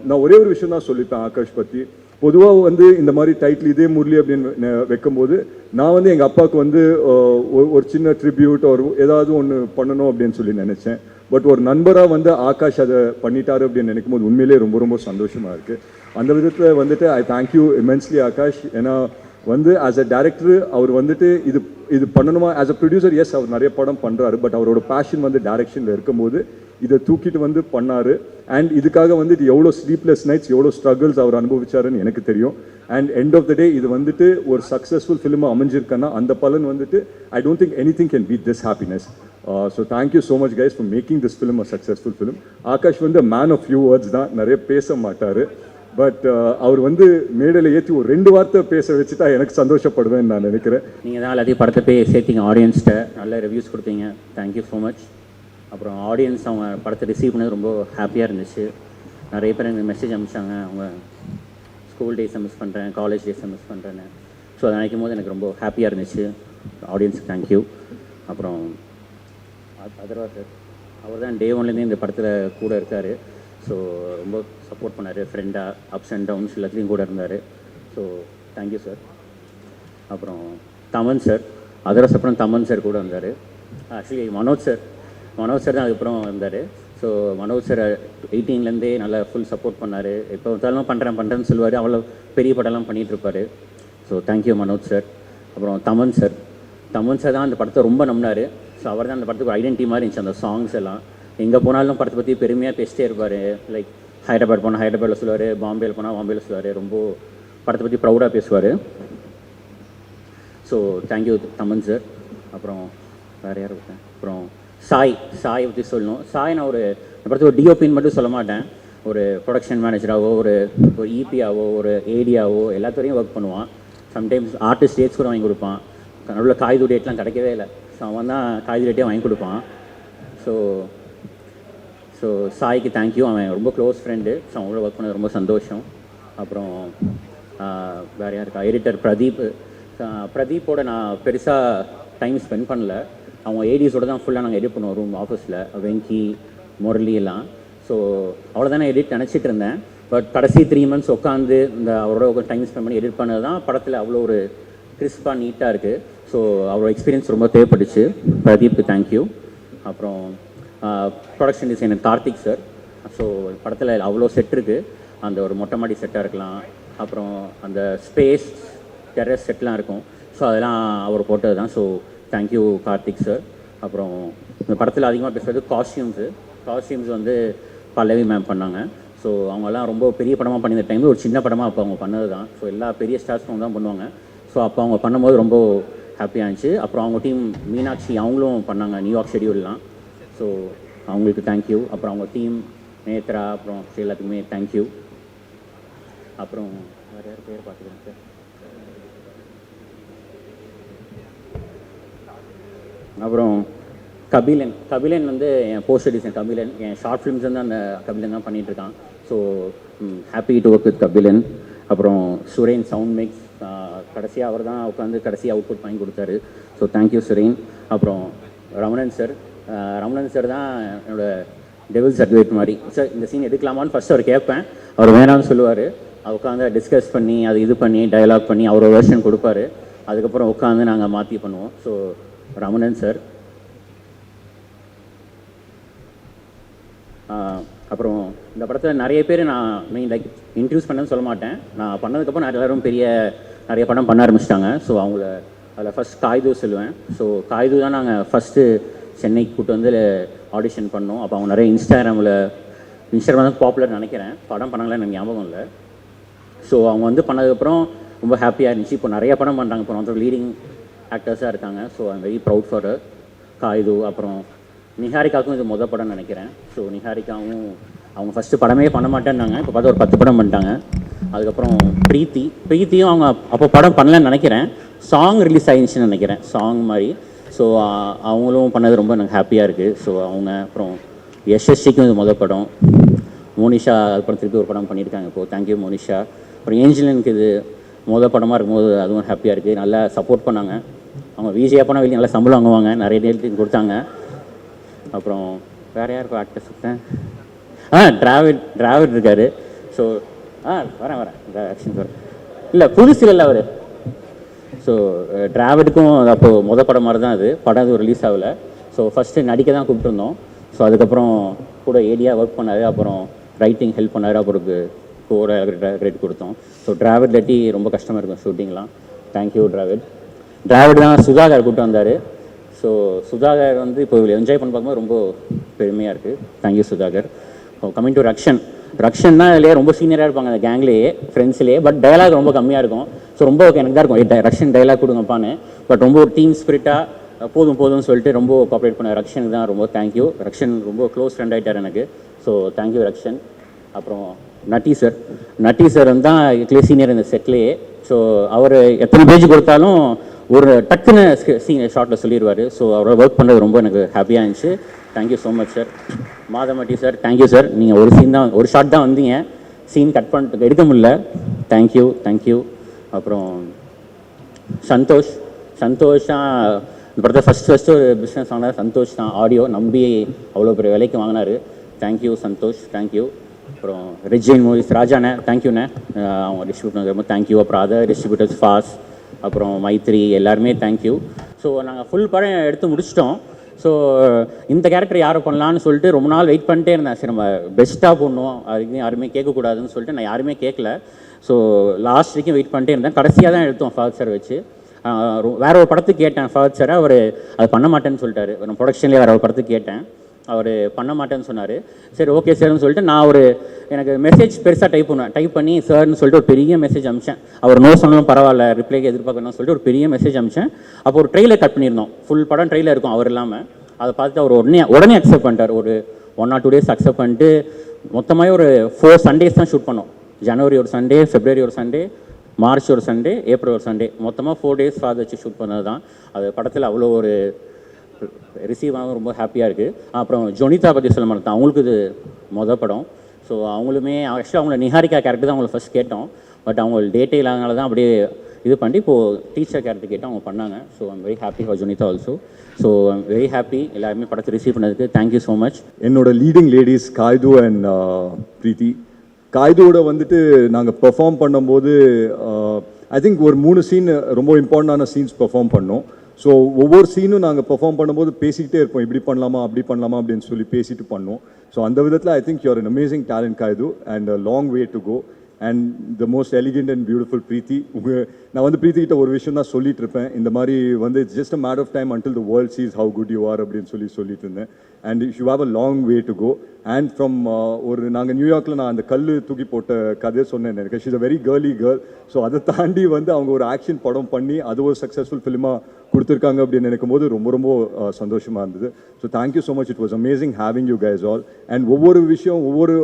நான் ஒரே ஒரு விஷயம் தான் சொல்லிப்பேன் ஆகாஷ் பற்றி. பொதுவாக வந்து இந்த மாதிரி டைட்டில் இதே முரளி அப்படின்னு வைக்கும்போது நான் வந்து எங்கள் அப்பாவுக்கு வந்து ஒரு சின்ன ட்ரிபியூட் ஒரு ஏதாவது ஒன்று பண்ணணும் அப்படின்னு சொல்லி நினச்சேன். பட் ஒரு நண்பராக வந்து ஆகாஷ் அதை பண்ணிட்டாரு அப்படின்னு நினைக்கும் போது உண்மையிலே ரொம்ப ரொம்ப சந்தோஷமாக இருக்குது. அந்த விதத்தில் வந்துட்டு ஐ தேங்க்யூ இமென்ஸ்லி ஆகாஷ். ஏன்னா வந்து ஆஸ் அ டேரக்டர் அவர் வந்துட்டு இது பண்ணணுமா, ஆஸ் அ ப்ரொடியூசர் எஸ் அவர் நிறைய படம் பண்ணுறாரு, பட் அவரோட பேஷன் வந்து டைரக்ஷனில் இருக்கும்போது இதை தூக்கிட்டு வந்து பண்ணார். அண்ட் இதுக்காக வந்துட்டு எவ்வளோ ஸ்லீப்லெஸ் நைட்ஸ் எவ்வளோ ஸ்ட்ரகிள்ஸ் அவர் அனுபவிச்சாருன்னு எனக்கு தெரியும். And end of the day இது வந்துட்டு ஒரு சக்ஸஸ்ஃபுல் ஃபிலிமாக அமைஞ்சிருக்கேன்னா அந்த பலன் வந்துட்டு I don't think anything can beat this happiness. So thank you so much guys for making this film a successful film. Akash வந்து மேன் ஆஃப் ஃபியூ வேர்ட்ஸ் தான், நிறைய பேச மாட்டார். பட் அவர் வந்து மேடையில் ஏற்றி ஒரு 2 வார்த்தை பேச வச்சுட்டா எனக்கு சந்தோஷப்படுவேன்னு நான் நினைக்கிறேன். நீங்கள் தான் எல்லாத்தையும் படத்தை போய் சேர்த்திங்க, ஆடியன்ஸ்கிட்ட நல்ல ரிவ்யூஸ் கொடுத்தீங்க, தேங்க்யூ ஸோ மச். அப்புறம் ஆடியன்ஸ் அவங்க படத்தை ரிசீவ் பண்ணது ரொம்ப ஹாப்பியாக இருந்துச்சு. நிறைய பேர் எனக்கு மெசேஜ் அனுப்பிச்சாங்க, அவங்க ஸ்கூல் டேஸை மிஸ் பண்ணுறேன், காலேஜ் டேஸை மிஸ் பண்ணுறேன்னு. ஸோ அதை நினைக்கும் போது எனக்கு ரொம்ப ஹாப்பியாக இருந்துச்சு. ஆடியன்ஸுக்கு தேங்க்யூ. அப்புறம் அதர்வா சார், அவர் தான் டே ஒன்லேருந்தே இந்த படத்தில் கூட இருக்கார். ஸோ ரொம்ப சப்போர்ட் பண்ணார், ஃப்ரெண்டாக அப்ஸ் அண்ட் டவுன்ஸ் எல்லாத்துலேயும் கூட இருந்தார். So thank you sir. அப்புறம் தமன் சார், அதர்வாஸ் அப்புறம் தமன் சார் கூட வந்தார். ஆக்சுவலி மனோஜ் சார் தான் அதுக்கப்புறம் வந்தார். ஸோ மனோஜ் சார் 18லேருந்தே நல்லா ஃபுல் சப்போர்ட் பண்ணார். எப்போ பார்த்தாலும் பண்ணுறேன்னு சொல்லுவார், அவ்வளோ பெரிய படம்லாம் பண்ணிகிட்ருப்பார். So thank you Manoj sir. அப்புறம் தமன் சார் தான் அந்த படத்தை ரொம்ப நம்பினார். ஸோ அவர் தான் அந்த படத்துக்கு ஐடென்டிட்டி மாதிரி இருந்துச்சு. அந்த சாங்ஸ் எல்லாம் எங்கே போனாலும் படத்தை பற்றி பெருமையாக பேசிட்டே இருப்பார். லைக் ஹைதராபாத் போனால் ஹைதராபாத்தில் சொல்லுவார், பாம்பேயில் போனால் பாம்பேயில் சொல்லுவார், ரொம்ப படத்தை பற்றி ப்ரௌடாக பேசுவார். So thank you Thaman sir. அப்புறம் வேறு யார் இருக்கேன், அப்புறம் சாய் பற்றி சொல்லணும். சாய் நான் ஒரு படத்துக்கு ஒரு டிஓபின்னு மட்டும் சொல்ல மாட்டேன், ஒரு ப்ரொடக்ஷன் மேனேஜராகவோ ஒரு இபியாவோ ஒரு ஏடியாவோ எல்லாத்துறையும் ஒர்க் பண்ணுவான். சம்டைம்ஸ் ஆர்டிஸ்ட் டேட்ஸ் கூட வாங்கி கொடுப்பான். நடுவில் காய்து டேட்லாம் கிடைக்கவே இல்லை, ஸோ அவன் தான் காய்து டேட்டே வாங்கி கொடுப்பான். ஸோ சாய்க்கு தேங்க்யூ, அவன் ரொம்ப க்ளோஸ் ஃப்ரெண்டு. ஸோ அவங்களோட ஒர்க் பண்ணது ரொம்ப சந்தோஷம். அப்புறம் வேறு யாருக்கா எடிட்டர் பிரதீப். பிரதீப்போட நான் பெருசாக டைம் ஸ்பெண்ட் பண்ணல. அவங்க ஏடிஸோட தான் ஃபுல்லாக நாங்கள் எடிட் பண்ணுவோம் ரூம் ஆஃபீஸில், வெங்கி முரளி எல்லாம். ஸோ அவ்வளோதானே எடிட் நினச்சிட்டு இருந்தேன். பட் கடைசி 3 months உட்காந்து இந்த அவரோட டைம் ஸ்பெண்ட் பண்ணி எடிட் பண்ணது தான் படத்தில் அவ்வளோ ஒரு கிறிஸ்பாக நீட்டாக இருக்குது. ஸோ அவரோட எக்ஸ்பீரியன்ஸ் ரொம்ப தேவைப்பட்டுச்சு. பிரதீப்க்கு தேங்க்யூ. அப்புறம் production designer Karthik sir. So படத்தில் அவ்வளோ செட் இருக்குது. அந்த ஒரு மொட்டை மாடி செட்டாக இருக்கலாம், அப்புறம் அந்த ஸ்பேஸ் டெரஸ் செட்லாம் இருக்கும். ஸோ அதெல்லாம் அவர் போட்டது தான். So thank you Karthik sir. அப்புறம் இந்த படத்தில் அதிகமாக பேசுகிறது காஸ்டியூம்ஸ் வந்து பல்லவி மேம் பண்ணாங்க. ஸோ அவங்கெல்லாம் ரொம்ப பெரிய படமாக பண்ணியிருந்த டைமில் ஒரு சின்ன படமாக அப்போ அவங்க பண்ணது தான். ஸோ எல்லா பெரிய ஸ்டார்ஸும் தான் பண்ணுவாங்க. ஸோ அப்போ அவங்க பண்ணும்போது ரொம்ப ஹாப்பியாக இருந்துச்சு. அப்புறம் அவங்க டீம் மீனாட்சி அவங்களும் பண்ணாங்க நியூயார்க் ஷெடியூல்லாம். ஸோ அவங்களுக்கு தேங்க்யூ. அப்புறம் அவங்க டீம் நேத்ரா அப்புறம் எல்லாத்துக்குமே தேங்க்யூ. அப்புறம் வேறு யார் பேர் பார்த்துக்கிறேன் சார். அப்புறம் கபிலன் வந்து என் போஸ்டர் டிசைன் கபிலன், என் ஷார்ட் ஃபிலிம்ஸ் வந்து அந்த கபிலன் தான் பண்ணிகிட்ருக்கான். So happy to work with Kabilan. அப்புறம் சுரேன் சவுண்ட் மிக்ஸ், கடைசியாக அவர் தான் உட்காந்து கடைசியாக அவுட்புட் வாங்கி கொடுத்தாரு. So thank you Suren. அப்புறம் ரமணன் சார் தான் என்னோட டெவில்ஸ் அட்வைட் மாதிரி. சார் இந்த சீன் எடுக்கலாமான்னு ஃபஸ்ட்டு அவர் கேட்பேன், அவர் வேணாம்னு சொல்லுவார். அவர் உட்காந்து டிஸ்கஸ் பண்ணி அது இது பண்ணி டயலாக் பண்ணி அவர் ஒரு வெர்ஷன் கொடுப்பாரு. அதுக்கப்புறம் உட்காந்து நாங்கள் மாற்றி பண்ணுவோம். So Ramanan sir. அப்புறம் இந்த படத்தில் நிறைய பேர் நான் லைக் இன்ட்ரடியூஸ் பண்ணேன்னு சொல்ல மாட்டேன். நான் பண்ணதுக்கப்புறம் எல்லோரும் நிறைய படம் பண்ண ஆரம்பிச்சிட்டாங்க. ஸோ அவங்கள அதில் ஃபஸ்ட் காய்து சொல்லுவேன். ஸோ காய்து தான் நாங்கள் ஃபஸ்ட்டு சென்னைக்கு கூப்பிட்டு வந்து ஆடிஷன் பண்ணோம். அப்போ அவங்க நிறைய இன்ஸ்டாகிராம் தான் பாப்புலர் நினைக்கிறேன், படம் பண்ணாங்களே எனக்கு ஞாபகம் இல்லை. ஸோ அவங்க வந்து பண்ணதுக்கப்புறம் ரொம்ப ஹாப்பியாக இருந்துச்சு. இப்போ நிறைய படம் பண்ணுறாங்க. இப்போ வந்து லீடிங் ஆக்டர்ஸாக இருக்காங்க. So I'm very proud for Kayadu. அப்புறம் நிஹாரிகாவுக்கும் இது மொதல் படம்னு நினைக்கிறேன். ஸோ நிஹாரிகாவும் அவங்க ஃபஸ்ட்டு படமே பண்ண மாட்டேன்னாங்க, இப்போ பார்த்தா ஒரு 10 படம் பண்ணிட்டாங்க. அதுக்கப்புறம் பிரீத்தியும் அவங்க அப்போ படம் பண்ணலன்னு நினைக்கிறேன், சாங் ரிலீஸ் ஆகிடுச்சுன்னு நினைக்கிறேன், சாங் மாதிரி. ஸோ அவங்களும் பண்ணது ரொம்ப எனக்கு ஹாப்பியாக இருக்குது. ஸோ அவங்க அப்புறம் யஷஸ்விக்கும் இது மொதல் படம். மோனிஷா அதுக்கப்புறம் திருப்பி ஒரு படம் பண்ணியிருக்காங்க இப்போது, தேங்க்யூ மோனிஷா. அப்புறம் ஏஞ்சலினுக்கு இது மொதல் படமாக இருக்கும்போது அதுவும் ஹாப்பியாக இருக்குது. நல்லா சப்போர்ட் பண்ணாங்க. அவங்க விஜயா போனால் வெளியே நல்லா சம்பளம் வாங்குவாங்க, நிறைய டேட் கொடுத்தாங்க. அப்புறம் வேறு யாருக்கும் ஆக்டர்ஸ் இருக்கேன், டிராவிட் இருக்கார். ஸோ வரேன் ஆக்ஷன் வரேன் இல்லை புதுசில் இல்லை அவர். ஸோ டிராவிடுக்கும் அப்போது மொதல் படம் மாதிரி தான் அது, படம் அது ரிலீஸ் ஆகலை. ஸோ ஃபஸ்ட்டு நடிக்க தான் கூப்பிட்டுருந்தோம். ஸோ அதுக்கப்புறம் கூட ஏடியாக ஒர்க் பண்ணார், அப்புறம் ரைட்டிங் ஹெல்ப் பண்ணார், அப்புறம் கூட கிரேட் கொடுத்தோம். ஸோ டிராவிட் லட்டி ரொம்ப கஷ்டமாக இருக்கும் ஷூட்டிங்லாம். தேங்க்யூ டிராவிட் தான் சுதாகர் கூப்பிட்டு வந்தார். ஸோ சுதாகர் வந்து இப்போ என்ஜாய் பண்ண பார்க்கும்போது ரொம்ப பெருமையாக இருக்குது. தேங்க்யூ சுதாகர். கம்மிங் டு ரக்ஷன்னா இதுலேயே ரொம்ப சீனியராக இருப்பாங்க அந்த கேங்லேயே, ஃப்ரெண்ட்ஸ்லேயே. பட் டைலாக் ரொம்ப கம்மியாக இருக்கும். ஸோ ரொம்ப எனக்கு தான் இருக்கும் ரக்ஷன் டைலாக் கொடுங்கப்பான்னு. பட் ரொம்ப ஒரு டீம் ஸ்பிரிட்டாக போதும்னு சொல்லிட்டு ரொம்ப கோஆப்ரேட் பண்ண ரக்ஷனுக்கு தான் ரொம்ப தேங்க்யூ. ரக்ஷன் ரொம்ப க்ளோஸ் ஃப்ரெண்ட் ஆகிட்டார் எனக்கு. So thank you Rakshan. அப்புறம் நட்டி சார் வந்து தான் இதுலேயே சீனியர் இந்த செட்லேயே. ஸோ அவர் எத்தனை பேஜ் கொடுத்தாலும் ஒரு டக்குன்னு ஷார்ட்டில் சொல்லிடுவார். ஸோ அவரோட ஒர்க் பண்ணுறது ரொம்ப எனக்கு ஹாப்பியாக இருந்துச்சு. Thank you so much sir. மாதமட்டி சார் தேங்க்யூ சார். நீங்கள் ஒரு ஷார்ட் தான் வந்தீங்க, சீன் கட் பண்ணிட்டு எடுக்க முடியல. தேங்க்யூ. அப்புறம் சந்தோஷ் தான் இந்த படத்தை ஃபஸ்ட்டு ஒரு பிஸ்னஸ் வாங்கினார். சந்தோஷ் தான் ஆடியோ நம்பி அவ்வளோ பெரிய விலைக்கு வாங்கினார். Thank you Santhosh, thank you. அப்புறம் ரிஜின் மூவிஸ் ராஜாண்ணே தேங்க்யூண்ணே, அவங்க டிஸ்ட்ரிபியூட்டர் ரொம்ப தேங்க்யூ. அப்புறம் அதர் டிஸ்ட்ரிபியூட்டர்ஸ் ஃபாஸ்ட், அப்புறம் மைத்ரி, எல்லாருமே தேங்க்யூ. ஸோ நாங்கள் ஃபுல் படம் எடுத்து முடிச்சிட்டோம். ஸோ இந்த கேரக்டர் யாரை பண்ணலான்னு சொல்லிட்டு ரொம்ப நாள் வெயிட் பண்ணிட்டே இருந்தேன். சரி நம்ம பெஸ்ட்டாக பண்ணுவோம், அதுக்கு யாருமே கேட்கக்கூடாதுன்னு சொல்லிட்டு நான் யாருமே கேட்கல. ஸோ லாஸ்ட் வரைக்கும் வெயிட் பண்ணிட்டே இருந்தேன். கடைசியாக தான் எடுத்தோம் ஃபாத் சார் வச்சு. வேற ஒரு படத்துக்கு கேட்டேன் ஃபாத் சார், அவர் அது பண்ண மாட்டேன்னு சொல்லிட்டாரு. நான் ப்ரொடக்ஷன்லேயே வேறு ஒரு படத்துக்கு கேட்டேன், அவர் பண்ண மாட்டேன்னு சொன்னார். சரி ஓகே சார்னு சொல்லிட்டு நான் எனக்கு மெசேஜ் பெருசாக டைப் பண்ணி சார்னு சொல்லிட்டு ஒரு பெரிய மெசேஜ் அமிச்சேன். அவர் நோ சொன்னாலும் பரவாயில்ல, ரிப்ளைக்கு எதிர்பார்க்கணும்னு சொல்லிட்டு ஒரு பெரிய மெசேஜ் அமிச்சேன். அப்போ ஒரு ட்ரெயிலர் கட் பண்ணியிருந்தோம், ஃபுல் படம் ட்ரெயிலர் இருக்கும் அவர் இல்லாமல். அதை பார்த்துட்டு அவர் உடனே அக்செப்ட் பண்ணிட்டார். ஒரு 1 or 2 days அக்செப்ட் பண்ணிட்டு மொத்தமாக ஒரு 4 Sundays தான் ஷூட் பண்ணோம். ஜனவரி ஒரு சண்டே, ஃபெப்ரவரி ஒரு சண்டே, மார்ச் ஒரு சண்டே, ஏப்ரல் ஒரு சண்டே, மொத்தமாக 4 days ஃபாதர் வச்சு ஷூட் பண்ணது தான். அது படத்தில் அவ்வளோ ஒரு ரிசீவ் ஆகும், ரொம்ப ஹாப்பியாக இருக்குது. அப்புறம் ஜொனிதா பற்றி சொல்ல மாட்டேன், அவங்களுக்கு இது மொதல் படம். ஸோ அவங்களுமே ஆக்சுவலாக அவங்கள நிஹாரிகா கேரக்டர் தான் அவங்கள ஃபஸ்ட் கேட்டோம். பட் அவங்க டேட்டே இல்லாதனால தான் அப்படியே இது பண்ணி இப்போது டீச்சர் கேரக்டர் கேட்டு அவங்க பண்ணாங்க. So I'm very happy for Junitha also. So I'm very happy எல்லாருமே படத்தை ரிசீவ் பண்ணதுக்கு. Thank you so much. என்னோட leading ladies Kayadu and Preethi. காய்தோட வந்துட்டு நாங்கள் பெர்ஃபார்ம் பண்ணும்போது ஐ திங்க் ஒரு 3 சீன் ரொம்ப இம்பார்ட்டண்டான சீன்ஸ் பெர்ஃபார்ம் பண்ணோம். ஸோ ஒவ்வொரு சீனும் நாங்கள் பெர்ஃபார்ம் பண்ணும்போது பேசிக்கிட்டே இருப்போம், இப்படி பண்ணலாமா அப்படி பண்ணலாமா அப்படின்னு சொல்லி பேசிட்டு பண்ணோம். ஸோ அந்த விதத்தில் I think you are an amazing talent Kayadu and long way to go and the most elegant and beautiful Preethi. நான் வந்து பிரீத்தி கிட்ட ஒரு விஷயம் தான் சொல்லிட்டு இருப்பேன், இந்த மாதிரி வந்து it's just a matter of time until the world sees how good you are அப்படின்னு சொல்லிட்டு இருந்தேன். And you have a long way to go. And from ஒரு நாங்கள் நியூயார்க்கில் நான் அந்த கல் தூக்கி போட்ட கதையை சொன்னேன் எனக்கு. She's a very girly girl. So அதை தாண்டி வந்து அவங்க ஒரு ஆக்ஷன் படம் பண்ணி அது ஒரு சக்ஸஸ்ஃபுல் ஃபிலிமாக கொடுத்துருக்காங்க அப்படின்னு நினைக்கும் போது ரொம்ப ரொம்ப சந்தோஷமாக இருந்தது. So thank you so much. It was amazing having you guys all. And ஒவ்வொரு விஷயம் ஒவ்வொரு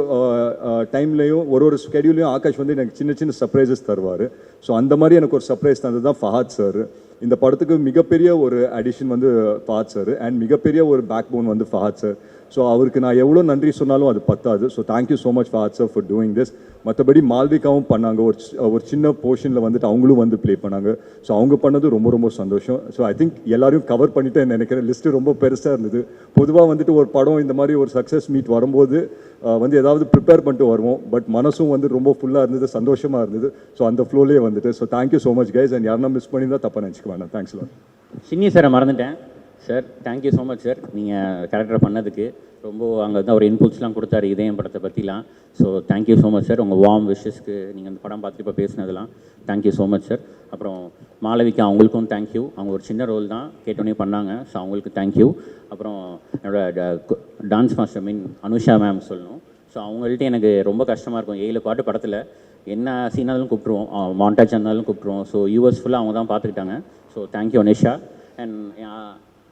டைம்லையும் ஒரு ஸ்கெடியூலையும் ஆகாஷ் வந்து எனக்கு சின்ன சின்ன சர்ப்ரைசஸ் தருவார். ஸோ அந்த மாதிரி எனக்கு ஒரு சர்ப்ரைஸ் தந்தது தான் ஃபஹத் சார். இந்த படத்துக்கு மிகப்பெரிய ஒரு அடிஷன் வந்து ஃபஹத் சார் அண்ட் மிகப்பெரிய ஒரு பேக் போன் வந்து ஃபஹத் சார். ஸோ அவருக்கு நான் எவ்வளோ நன்றி சொன்னாலும் அது பத்தாது. So thank you so much Fahadh sir for doing this. மற்றபடி மால்விகாவும் பண்ணாங்க, ஒரு சின்ன போர்ஷனில் வந்துட்டு அவங்களும் வந்து ப்ளே பண்ணாங்க. ஸோ அவங்க பண்ணது ரொம்ப ரொம்ப சந்தோஷம். ஸோ ஐ திங்க் எல்லாரையும் கவர் பண்ணிட்டேன் நினைக்கிறேன். லிஸ்ட்டு ரொம்ப பெருசாக இருந்தது. பொதுவாக வந்துட்டு ஒரு படம் இந்த மாதிரி ஒரு சக்ஸஸ் மீட் வரும்போது வந்து ஏதாவது ப்ரிப்பேர் பண்ணிட்டு வருவோம். பட் மனசும் வந்து ரொம்ப ஃபுல்லாக இருந்தது, சந்தோஷமாக இருந்தது. ஸோ அந்த ஃப்ளோலேயே வந்துட்டு so thank you so much guys. And யாருன்னா மிஸ் பண்ணியிருந்தால் தப்பாக நினச்சிக்க வேணாம். Thanks lot. சின்னி சாரை மறந்துட்டேன் sir. Thank you so much sir, நீங்கள் கேரக்டர் பண்ணதுக்கு. ரொம்ப அங்கே தான் ஒரு இன்புட்ஸ்லாம் கொடுத்தாரு இதயம் படத்தை பற்றிலாம். So thank you so much sir. உங்கள் வார்ம் விஷஸ்க்கு நீங்கள் அந்த படம் பார்த்துட்டு இப்போ பேசினதெல்லாம் தேங்க்யூ ஸோ மச் சார். அப்புறம் மாளவிகா அவங்களுக்கும் தேங்க்யூ. அவங்க ஒரு சின்ன ரோல் தான் கேட்டோன்னே பண்ணாங்க. ஸோ அவங்களுக்கு தேங்க்யூ. அப்புறம் என்னோட டான்ஸ் மாஸ்டர் அனுஷா மேம் சொல்லணும். ஸோ அவங்கள்ட்ட எனக்கு ரொம்ப கஷ்டமாக இருக்கும். 7 பாட்டு படத்தில் என்ன சீனாலும் கூப்பிட்ருவோம், மாண்டாஜ் இருந்தாலும் கூப்பிட்ருவோம். ஸோ யூஎஸ் ஃபுல்லாக அவங்க தான் பார்த்துக்கிட்டாங்க. So thank you Anusha. அண்ட்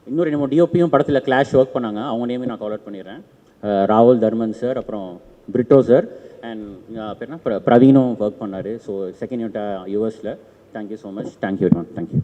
இன்னொரு நம்ம டிஓபியும் படத்தில் கிளாஷ் ஒர்க் பண்ணாங்க, அவங்க நேமே நான் கால் அவுட் பண்ணிடுறேன். ராகுல் தர்மன் சார், அப்புறம் பிரிட்டோ சார் அண்ட் பேர் என்ன பிரவீனும் ஒர்க் பண்ணார். ஸோ செகண்ட் யூனிட்டாக யூஎஸில். Thank you so much. Thank you very much. Thank you.